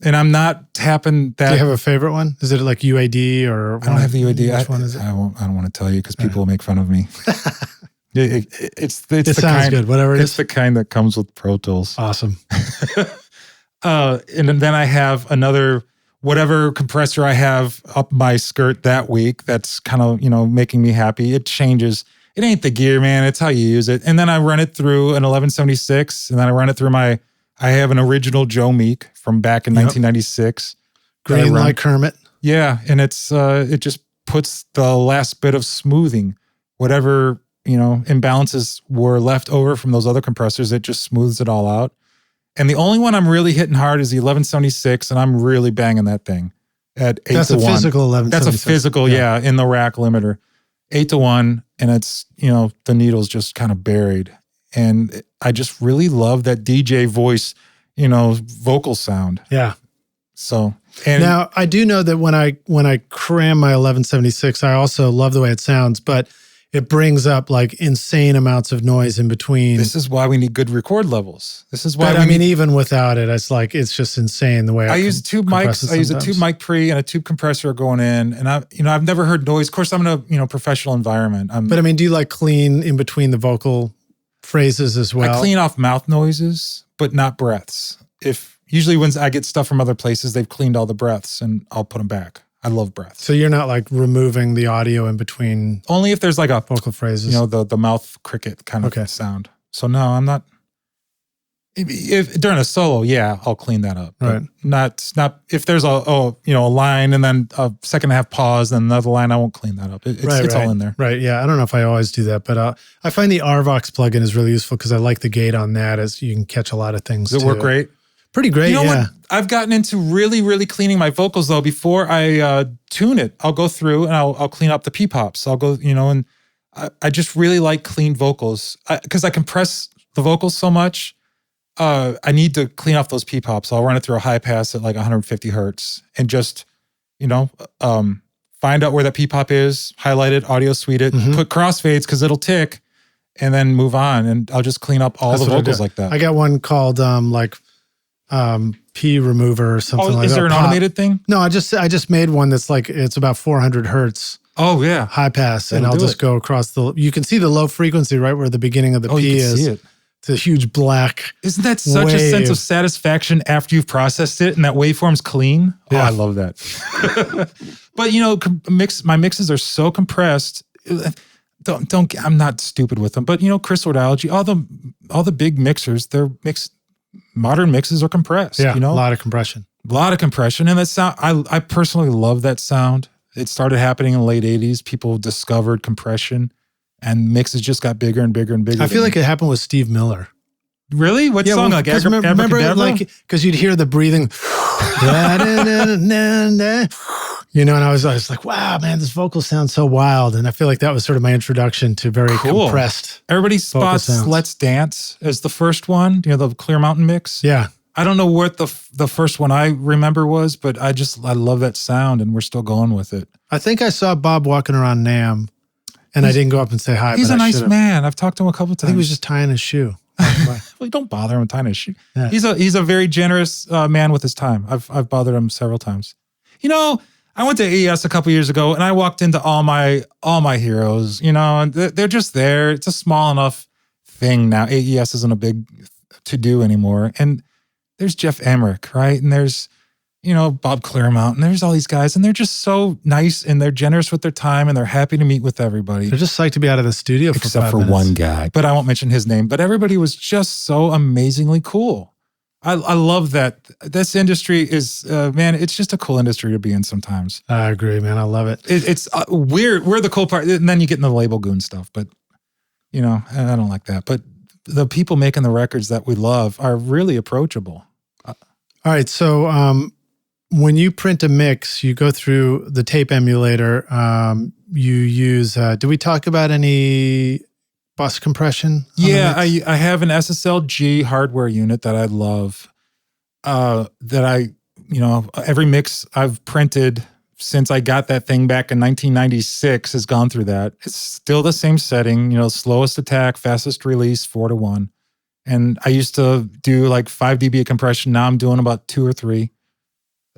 And I'm not tapping that. Do you have a favorite one? Is it like UAD or? I don't have the UAD. Which one is it? I don't want to tell you because people will make fun of me. It's it the sounds kind, good. Whatever it is. It's the kind that comes with Pro Tools. Awesome. And then I have another, whatever compressor I have up my skirt that week, that's kind of, making me happy. It changes. It ain't the gear, man. It's how you use it. And then I run it through an 1176, and then I run it through I have an original Joe Meek from back in 1996. Green like Kermit. Yeah, and it's it just puts the last bit of smoothing. Whatever, imbalances were left over from those other compressors, it just smooths it all out. And the only one I'm really hitting hard is the 1176, and I'm really banging that thing at 8 to 1. That's a physical 1176. That's a physical, in the rack limiter. 8 to 1, and it's, the needle's just kind of buried. And I just really love that DJ voice, vocal sound. Yeah. So, and now I do know that when I cram my 1176, I also love the way it sounds, but it brings up like insane amounts of noise in between. This is why we need good record levels. This is why. But even without it, it's just insane the way I use tube mics. I use a tube mic pre and a tube compressor going in, and I've never heard noise. Of course, I'm in a professional environment. But do you like clean in between the vocal phrases as well? I clean off mouth noises, but not breaths. Usually when I get stuff from other places, they've cleaned all the breaths, and I'll put them back. I love breaths. So you're not like removing the audio in between? Only if there's like a vocal phrases. The mouth cricket kind of sound. So no, I'm not. If during a solo, I'll clean that up. Right. Not if there's a line and then a second and a half pause and another line, I won't clean that up. It's all in there. Right. Yeah. I don't know if I always do that, but I find the RVox plugin is really useful because I like the gate on that, as you can catch a lot of things. Does it work great? Pretty great. What? I've gotten into really, really cleaning my vocals though. Before I tune it, I'll go through and I'll clean up the P-pops. I'll go, and I just really like clean vocals because I compress the vocals so much. I need to clean off those P-pops. I'll run it through a high pass at like 150 hertz and just, find out where that P-pop is, highlight it, audio suite it, put crossfades because it'll tick, and then move on. And I'll just clean up all the vocals like that. I got one called P remover or something like that. Is there an automated thing? No, I just made one that's like, it's about 400 hertz. Oh yeah. High pass. And I'll just go across you can see the low frequency right where the beginning of the P is. See it. It's a huge black. Isn't that such wave. A sense of satisfaction after you've processed it and that waveform's clean? Yeah. Oh, I love that. But my mixes are so compressed. I'm not stupid with them, but crystal Audiology, all the big mixers, they're mixed. Modern mixes are compressed. Yeah, a lot of compression. And that sound, I personally love that sound. It started happening in the late 80s. People discovered compression, and mixes just got bigger and bigger and bigger. I feel like it happened with Steve Miller. Really? What song? Like remember, because you'd hear the breathing, and I was like, wow, man, this vocal sounds so wild. And I feel like that was sort of my introduction to very compressed. Everybody spots Let's Dance as the first one, the Clear Mountain mix. Yeah. I don't know what the first one I remember was, but I love that sound, and we're still going with it. I think I saw Bob walking around NAMM, and I didn't go up and say hi. He's a nice man. I've talked to him a couple of times. I think he was just tying his shoe. Well, don't bother him tying his shoe. Yeah. He's a very generous man with his time. I've bothered him several times. I went to AES a couple years ago, and I walked into all my heroes. And they're just there. It's a small enough thing now. AES isn't a big to do anymore, and there's Jeff Emmerich, right? And there's, Bob Claremont, and there's all these guys, and they're just so nice, and they're generous with their time, and they're happy to meet with everybody. They're just psyched to be out of the studio except for one guy, but I won't mention his name. But everybody was just so amazingly cool. I love that. This industry is, man, it's just a cool industry to be in sometimes. I agree, man. I love it. It's weird. We're the cool part, and then you get into the label goon stuff, but, I don't like that. But the people making the records that we love are really approachable. All right, so when you print a mix, you go through the tape emulator. You use, do we talk about any bus compression? Yeah, I have an SSLG hardware unit that I love. Every mix I've printed since I got that thing back in 1996 has gone through that. It's still the same setting, slowest attack, fastest release, 4-1. And I used to do like 5 dB of compression. Now I'm doing about 2 or 3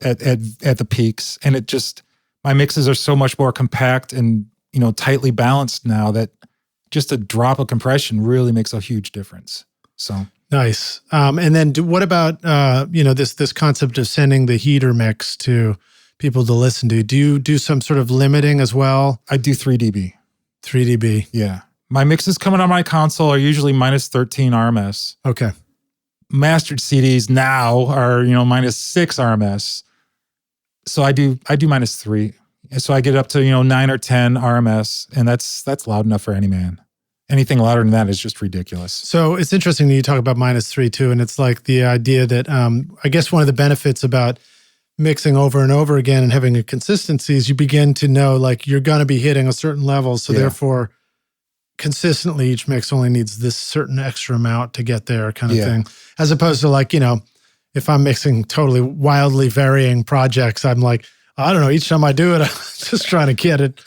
at the peaks. And it just, my mixes are so much more compact and, tightly balanced now that just a drop of compression really makes a huge difference. So nice. And then what about, this concept of sending the heater mix to people to listen to? Do you do some sort of limiting as well? I do 3 dB. 3 dB. Yeah. My mixes coming on my console are usually minus 13 RMS. Okay. Mastered CDs now are, minus 6 RMS. So I do minus 3. So I get up to, 9 or 10 RMS, and that's loud enough for any man. Anything louder than that is just ridiculous. So it's interesting that you talk about minus 3 too, and it's like the idea that I guess one of the benefits about mixing over and over again and having a consistency is you begin to know like you're going to be hitting a certain level, so therefore consistently each mix only needs this certain extra amount to get there kind of thing. As opposed to like, if I'm mixing totally wildly varying projects, I'm like, I don't know, each time I do it, I'm just trying to get it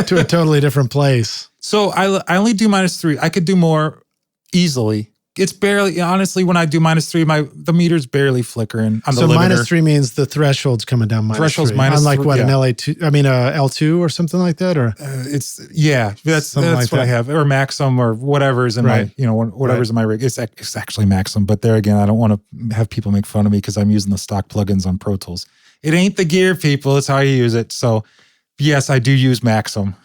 to a totally different place. So I only do minus 3. I could do more easily. It's barely, honestly, when I do minus 3, the meter's barely flickering on the limiter. So minus 3 means the threshold's coming down minus threshold's 3. Minus Unlike 3, what, an L2 or something like that? Or that's like what I have. Or Maxim or whatever's in my, whatever's in my rig. It's actually Maxim, but there again, I don't want to have people make fun of me because I'm using the stock plugins on Pro Tools. It ain't the gear, people. It's how you use it. So yes, I do use Maxim.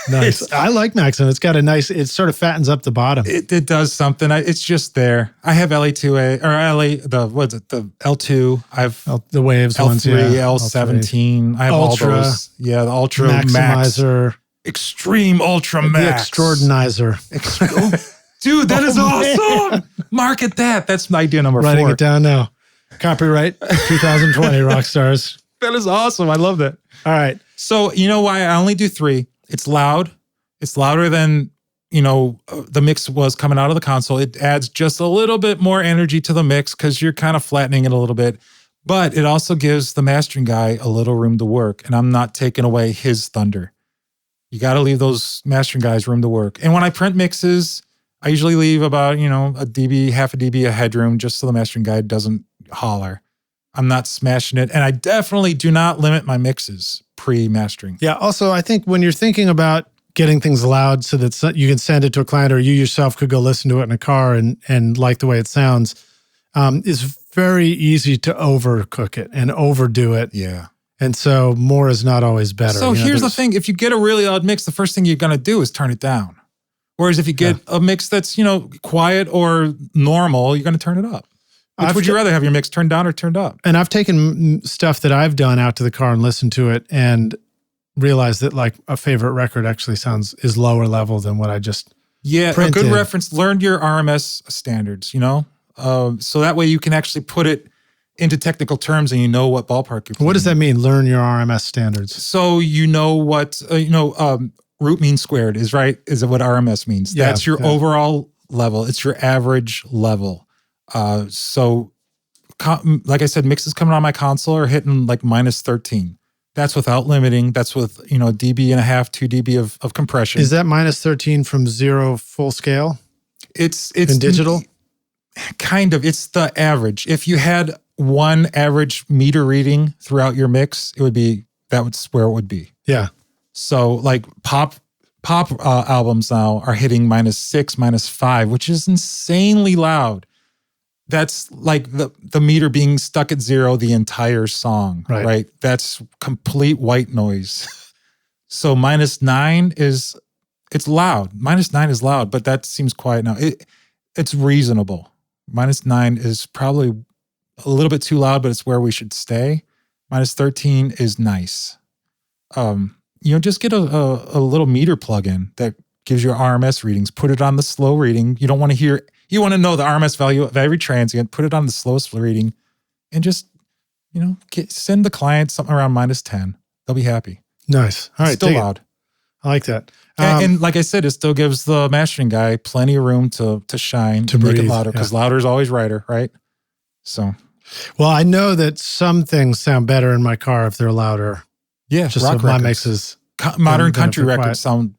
Nice. I like Maxim. It's got it sort of fattens up the bottom. It does something. It's just there. I have LA2A or the L2. I have the Waves L3, ones, L17. I have Ultra, all those. Yeah, the Ultra Maximizer. Max. Extreme Ultra Max. The Extraordinizer. Dude, that is awesome. Market that. That's my idea number 4. Writing it down now. Copyright 2020 Rockstars. That is awesome. I love that. All right. So you know why I only do 3? It's loud. It's louder than, the mix was coming out of the console. It adds just a little bit more energy to the mix because you're kind of flattening it a little bit. But it also gives the mastering guy a little room to work. And I'm not taking away his thunder. You got to leave those mastering guys room to work. And when I print mixes, I usually leave about, a dB, half a dB of headroom just so the mastering guy doesn't holler. I'm not smashing it. And I definitely do not limit my mixes pre-mastering. Yeah. Also, I think when you're thinking about getting things loud so that you can send it to a client or you yourself could go listen to it in a car and like the way it sounds, is very easy to overcook it and overdo it. Yeah. And so more is not always better. So here's the thing. If you get a really loud mix, the first thing you're going to do is turn it down. Whereas if you get a mix that's, quiet or normal, you're going to turn it up. Which would you rather have your mix turned down or turned up? And I've taken stuff that I've done out to the car and listened to it and realized that like a favorite record actually is lower level than what I just printed. A good reference, learn your RMS standards, so that way you can actually put it into technical terms and you know what ballpark you're playing. What does that mean, learn your RMS standards? So you know what, root mean squared is what RMS means. That's your overall level. It's your average level. So like I said, mixes coming on my console are hitting like minus 13. That's without limiting. That's with, a dB and a half, 2 dB of compression. Is that minus 13 from 0 full scale? It's in digital? Kind of. It's the average. If you had one average meter reading throughout your mix, that's where it would be. Yeah. So like pop albums now are hitting minus 6, minus 5, which is insanely loud. That's like the meter being stuck at 0 the entire song, right? That's complete white noise. So minus 9 it's loud. Minus 9 is loud, but that seems quiet now. It's reasonable. Minus 9 is probably a little bit too loud, but it's where we should stay. Minus 13 is nice. Just get a little meter plug-in that gives you RMS readings. Put it on the slow reading. You don't want to hear... You want to know the RMS value of every transient, put it on the slowest reading, and just, send the client something around minus 10. They'll be happy. Nice. All right. Still loud. I like that. And like I said, it still gives the mastering guy plenty of room to shine, to make it louder, because louder is always righter, right? So. Well, I know that some things sound better in my car if they're louder. Yeah, just rock so my mixes. Modern country records sound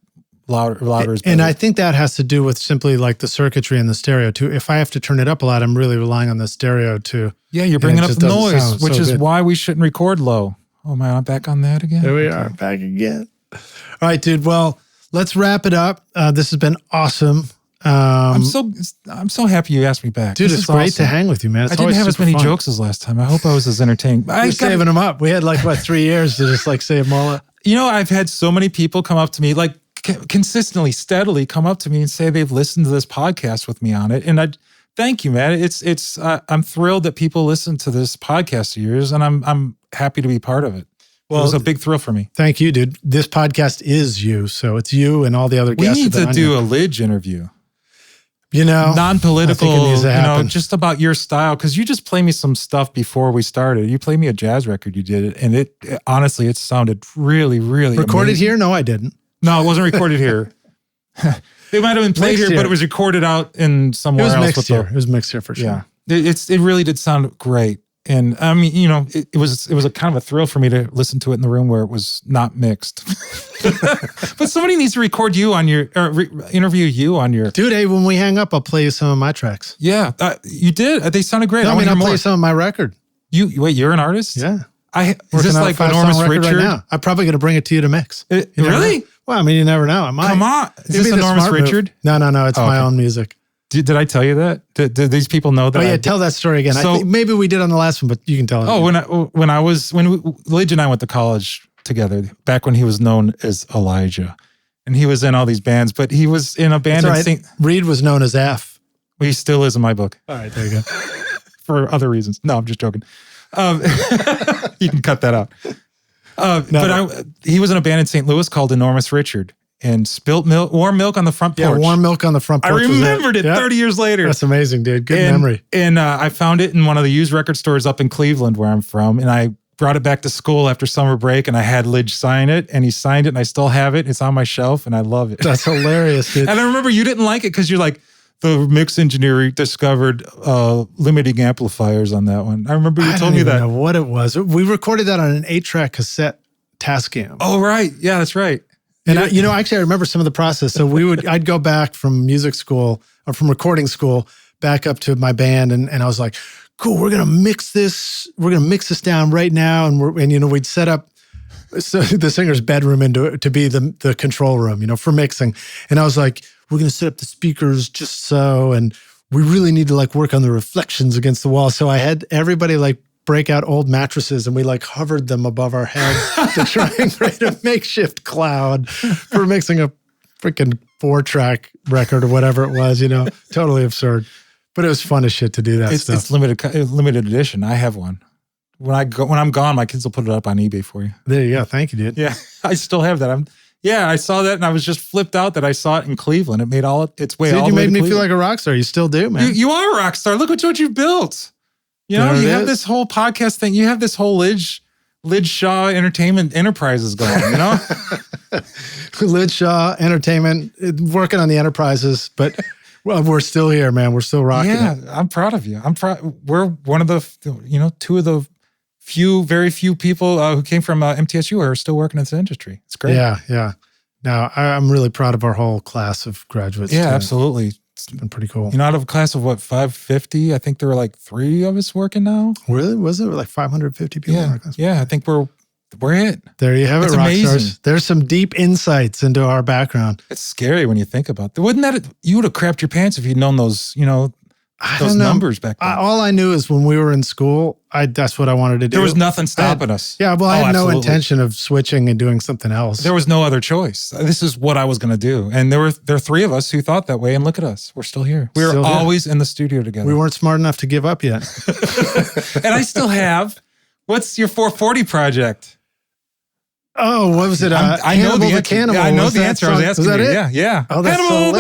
louder is better. And I think that has to do with simply like the circuitry and the stereo too. If I have to turn it up a lot, I'm really relying on the stereo too. Yeah, you're bringing up the noise, which is why we shouldn't record low. Oh man, I'm back on that again. There we are, back again. All right, dude. Well, let's wrap it up. This has been awesome. I'm so happy you asked me back. Dude, it's great to hang with you, man. I didn't have as many jokes as last time. I hope I was as entertaining. We're saving them up. We had 3 years to just save them all up. I've had so many people come up to me, consistently, steadily come up to me and say they've listened to this podcast with me on it. And I thank you, man. It's I'm thrilled that people listen to this podcast of yours, and I'm happy to be part of it. Well, it was a big thrill for me. Thank you, dude. This podcast is you, so it's you and all the other guests. We need to do a Lidge interview. Non-political, just about your style, because you just played me some stuff before we started. You played me a jazz record you did, and it honestly, it sounded really, really recorded amazing. Here? No, I didn't. No, it wasn't recorded here. It might have been played here, but it was recorded out in somewhere else. It was mixed here for sure. Yeah, it really did sound great. And I mean, it was a kind of a thrill for me to listen to it in the room where it was not mixed. But somebody needs to record you on interview you on your. Dude, hey, when we hang up, I'll play you some of my tracks. Yeah, you did. They sounded great. No, I'll play you some of my record. You're an artist? Yeah. Is this like Enormous Richard? Right now. I'm probably going to bring it to you to mix. Really? Well, I mean, you never know. I might. Come on. Is this Enormous Richard? No. It's my own music. Did I tell you that? Did these people know that? Oh yeah, tell that story again. So, I think maybe we did on the last one, but you can tell it. Oh, when Lidge and I went to college together, back when he was known as Elijah, and he was in all these bands, but he was in a band in St. Reed was known as F. Well, he still is in my book. All right, there you go. For other reasons. No, I'm just joking. You can cut that out. He was in a band in St. Louis called Enormous Richard. And spilt milk, warm milk on the front porch. Yeah, warm milk on the front porch. I remembered it 30 years later. That's amazing, dude. Good memory. And I found it in one of the used record stores up in Cleveland, where I'm from. And I brought it back to school after summer break, and I had Lidge sign it, and he signed it, and I still have it. It's on my shelf, and I love it. That's hilarious, dude. And I remember you didn't like it because you're like, the mix engineer discovered limiting amplifiers on that one. I remember you told me that. I don't know what it was. We recorded that on an 8-track cassette Tascam. Oh, right. Yeah, that's right. And actually I remember some of the process. So I'd go back from music school or from recording school back up to my band. And I was like, cool, we're going to mix this. We're going to mix this down right now. And we'd set up the singer's bedroom to be the control room, for mixing. And I was like, we're going to set up the speakers just so, and we really need to work on the reflections against the wall. So I had everybody break out old mattresses, and we hovered them above our heads to try and create a makeshift cloud for mixing a freaking 4-track record or whatever it was, totally absurd. But it was fun as shit to do that stuff. It's limited edition. I have one. When I'm gone, my kids will put it up on eBay for you. There you go. Thank you, dude. Yeah, I still have that. I saw that, and I was just flipped out that I saw it in Cleveland. It made its way all the way to Cleveland. You made me feel like a rock star. You still do, man. You are a rock star. Look at what you've built. You have this whole podcast thing. You have this whole Lidge Shaw Entertainment Enterprises going, Lidge Shaw Entertainment, working on the enterprises. But Well, we're still here, man. We're still rocking it. I'm proud of you. I'm proud. We're one of the, two of the very few people who came from MTSU who are still working in this industry. It's great. Yeah. Now, I'm really proud of our whole class of graduates. Yeah, too. Absolutely. It's been pretty cool. Out of a class of 550, I think there were like 3 of us working now. Really? Was it like 550 people in our class? Yeah, I think we're it. There you have it, Rockstars. There's some deep insights into our background. It's scary when you think about it. Wouldn't that, you would have crapped your pants if you'd known those, those numbers back then. All I knew is when we were in school, that's what I wanted to do. There was nothing stopping us. Yeah, well, I had absolutely. no intention of switching and doing something else. There was no other choice. This is what I was going to do. And there are 3 of us who thought that way, and look at us. We're still here. We were always in the studio together. We weren't smart enough to give up yet. And I still have. What's your 440 project? Oh, what was it? I know the answer. Cannibal. Yeah, I know the answer. I was asking was that you. it? Yeah. Oh, that's Cannibal,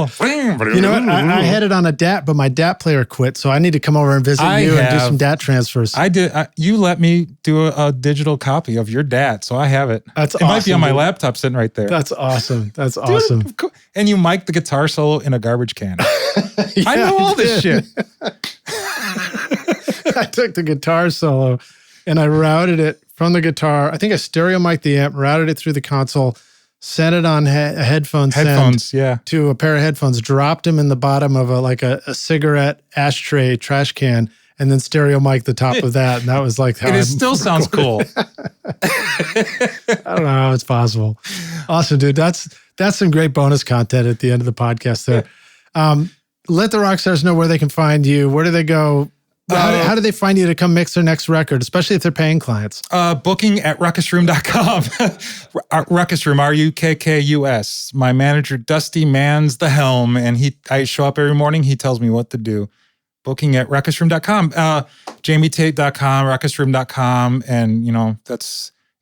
so Cannibal. You know what? I had it on a DAT, but my DAT player quit, so I need to come over and visit you and do some DAT transfers. I did. You let me do a digital copy of your DAT, so I have it. That's awesome. It might be on my laptop sitting right there. That's awesome. That's awesome. Dude, and you mic'd the guitar solo in a garbage can. I know all this shit. I took the guitar solo and I routed it from the guitar. I think I stereo mic'd the amp, routed it through the console, sent it on a headphone send to a pair of headphones, dropped them in the bottom of a cigarette ashtray trash can, and then stereo mic'd the top of that. And that was like how it still sounds cool. I don't know how it's possible. Awesome, dude. That's some great bonus content at the end of the podcast there. Let the Rockstars know where they can find you. Where do they go? How do they find you to come mix their next record, especially if they're paying clients? Booking at rukkusroom.com. Rukkus Room, RUKKUS. My manager, Dusty, mans the helm, and I show up every morning. He tells me what to do. Booking at rukkusroom.com. JamieTate.com, rukkusroom.com. And,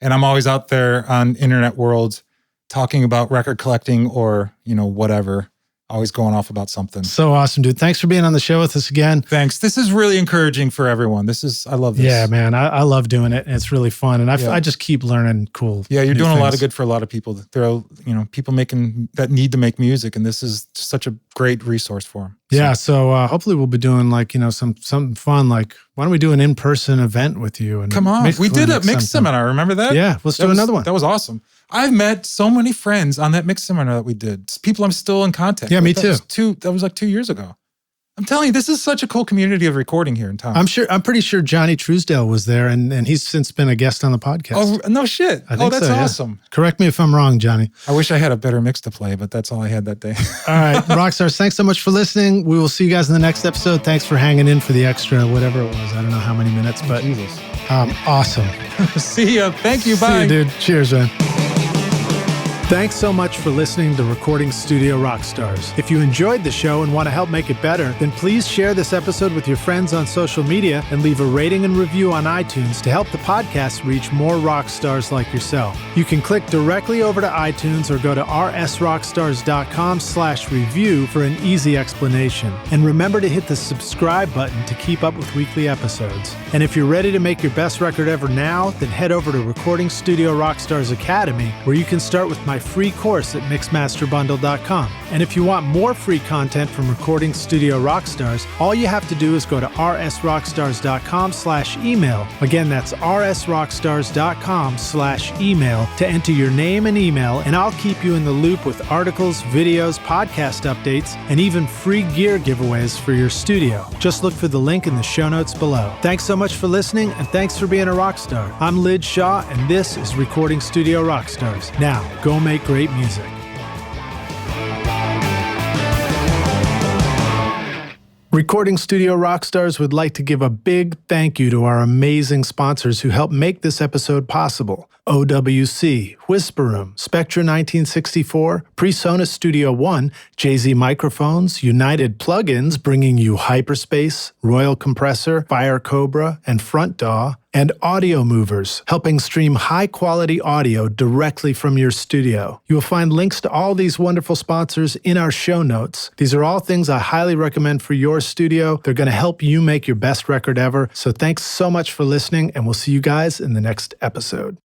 and I'm always out there on internet worlds talking about record collecting or, whatever. Always going off about something. So awesome, dude. Thanks for being on the show with us again. Thanks. This is really encouraging for everyone. I love this. Yeah, man. I love doing it. And it's really fun. And I just keep learning cool. Yeah, you're doing a lot of good for a lot of people. There are, people that need to make music. And this is such a great resource for them. Yeah. So hopefully we'll be doing something fun. Like, why don't we do an in-person event with you? And come on. We did a mix seminar. Remember that? Yeah. Let's do another one. That was awesome. I've met so many friends on that mix seminar that we did. It's people I'm still in contact with. Yeah, me too. That was like 2 years ago. I'm telling you, this is such a cool community of recording here in town. I'm pretty sure Johnny Truesdale was there, and he's since been a guest on the podcast. Oh, no shit. That's awesome. Correct me if I'm wrong, Johnny. I wish I had a better mix to play, but that's all I had that day. All right, Rockstars, thanks so much for listening. We will see you guys in the next episode. Thanks for hanging in for the extra, whatever it was. I don't know how many minutes, but Jesus. Awesome. See ya. Thank you. Bye. See you, dude. Cheers, man. Thanks so much for listening to Recording Studio Rockstars. If you enjoyed the show and want to help make it better, then please share this episode with your friends on social media and leave a rating and review on iTunes to help the podcast reach more rock stars like yourself. You can click directly over to iTunes or go to rsrockstars.com/review for an easy explanation. And remember to hit the subscribe button to keep up with weekly episodes. And if you're ready to make your best record ever now, then head over to Recording Studio Rockstars Academy, where you can start with my free course at mixmasterbundle.com. And if you want more free content from Recording Studio Rockstars, all you have to do is go to rsrockstars.com/email. Again, that's rsrockstars.com/email to enter your name and email, and I'll keep you in the loop with articles, videos, podcast updates, and even free gear giveaways for your studio. Just look for the link in the show notes below. Thanks so much for listening, and thanks for being a rock star. I'm Lid Shaw, and this is Recording Studio Rockstars. Now, go make great music. Recording Studio Rockstars would like to give a big thank you to our amazing sponsors who helped make this episode possible. OWC, Whisper Room, Spectra 1964, PreSonus Studio One, JZ Microphones, United Plugins bringing you Hyperspace, Royal Compressor, Fire Cobra, and Front DAW, and Audio Movers, helping stream high-quality audio directly from your studio. You will find links to all these wonderful sponsors in our show notes. These are all things I highly recommend for your studio. They're going to help you make your best record ever. So thanks so much for listening, and we'll see you guys in the next episode.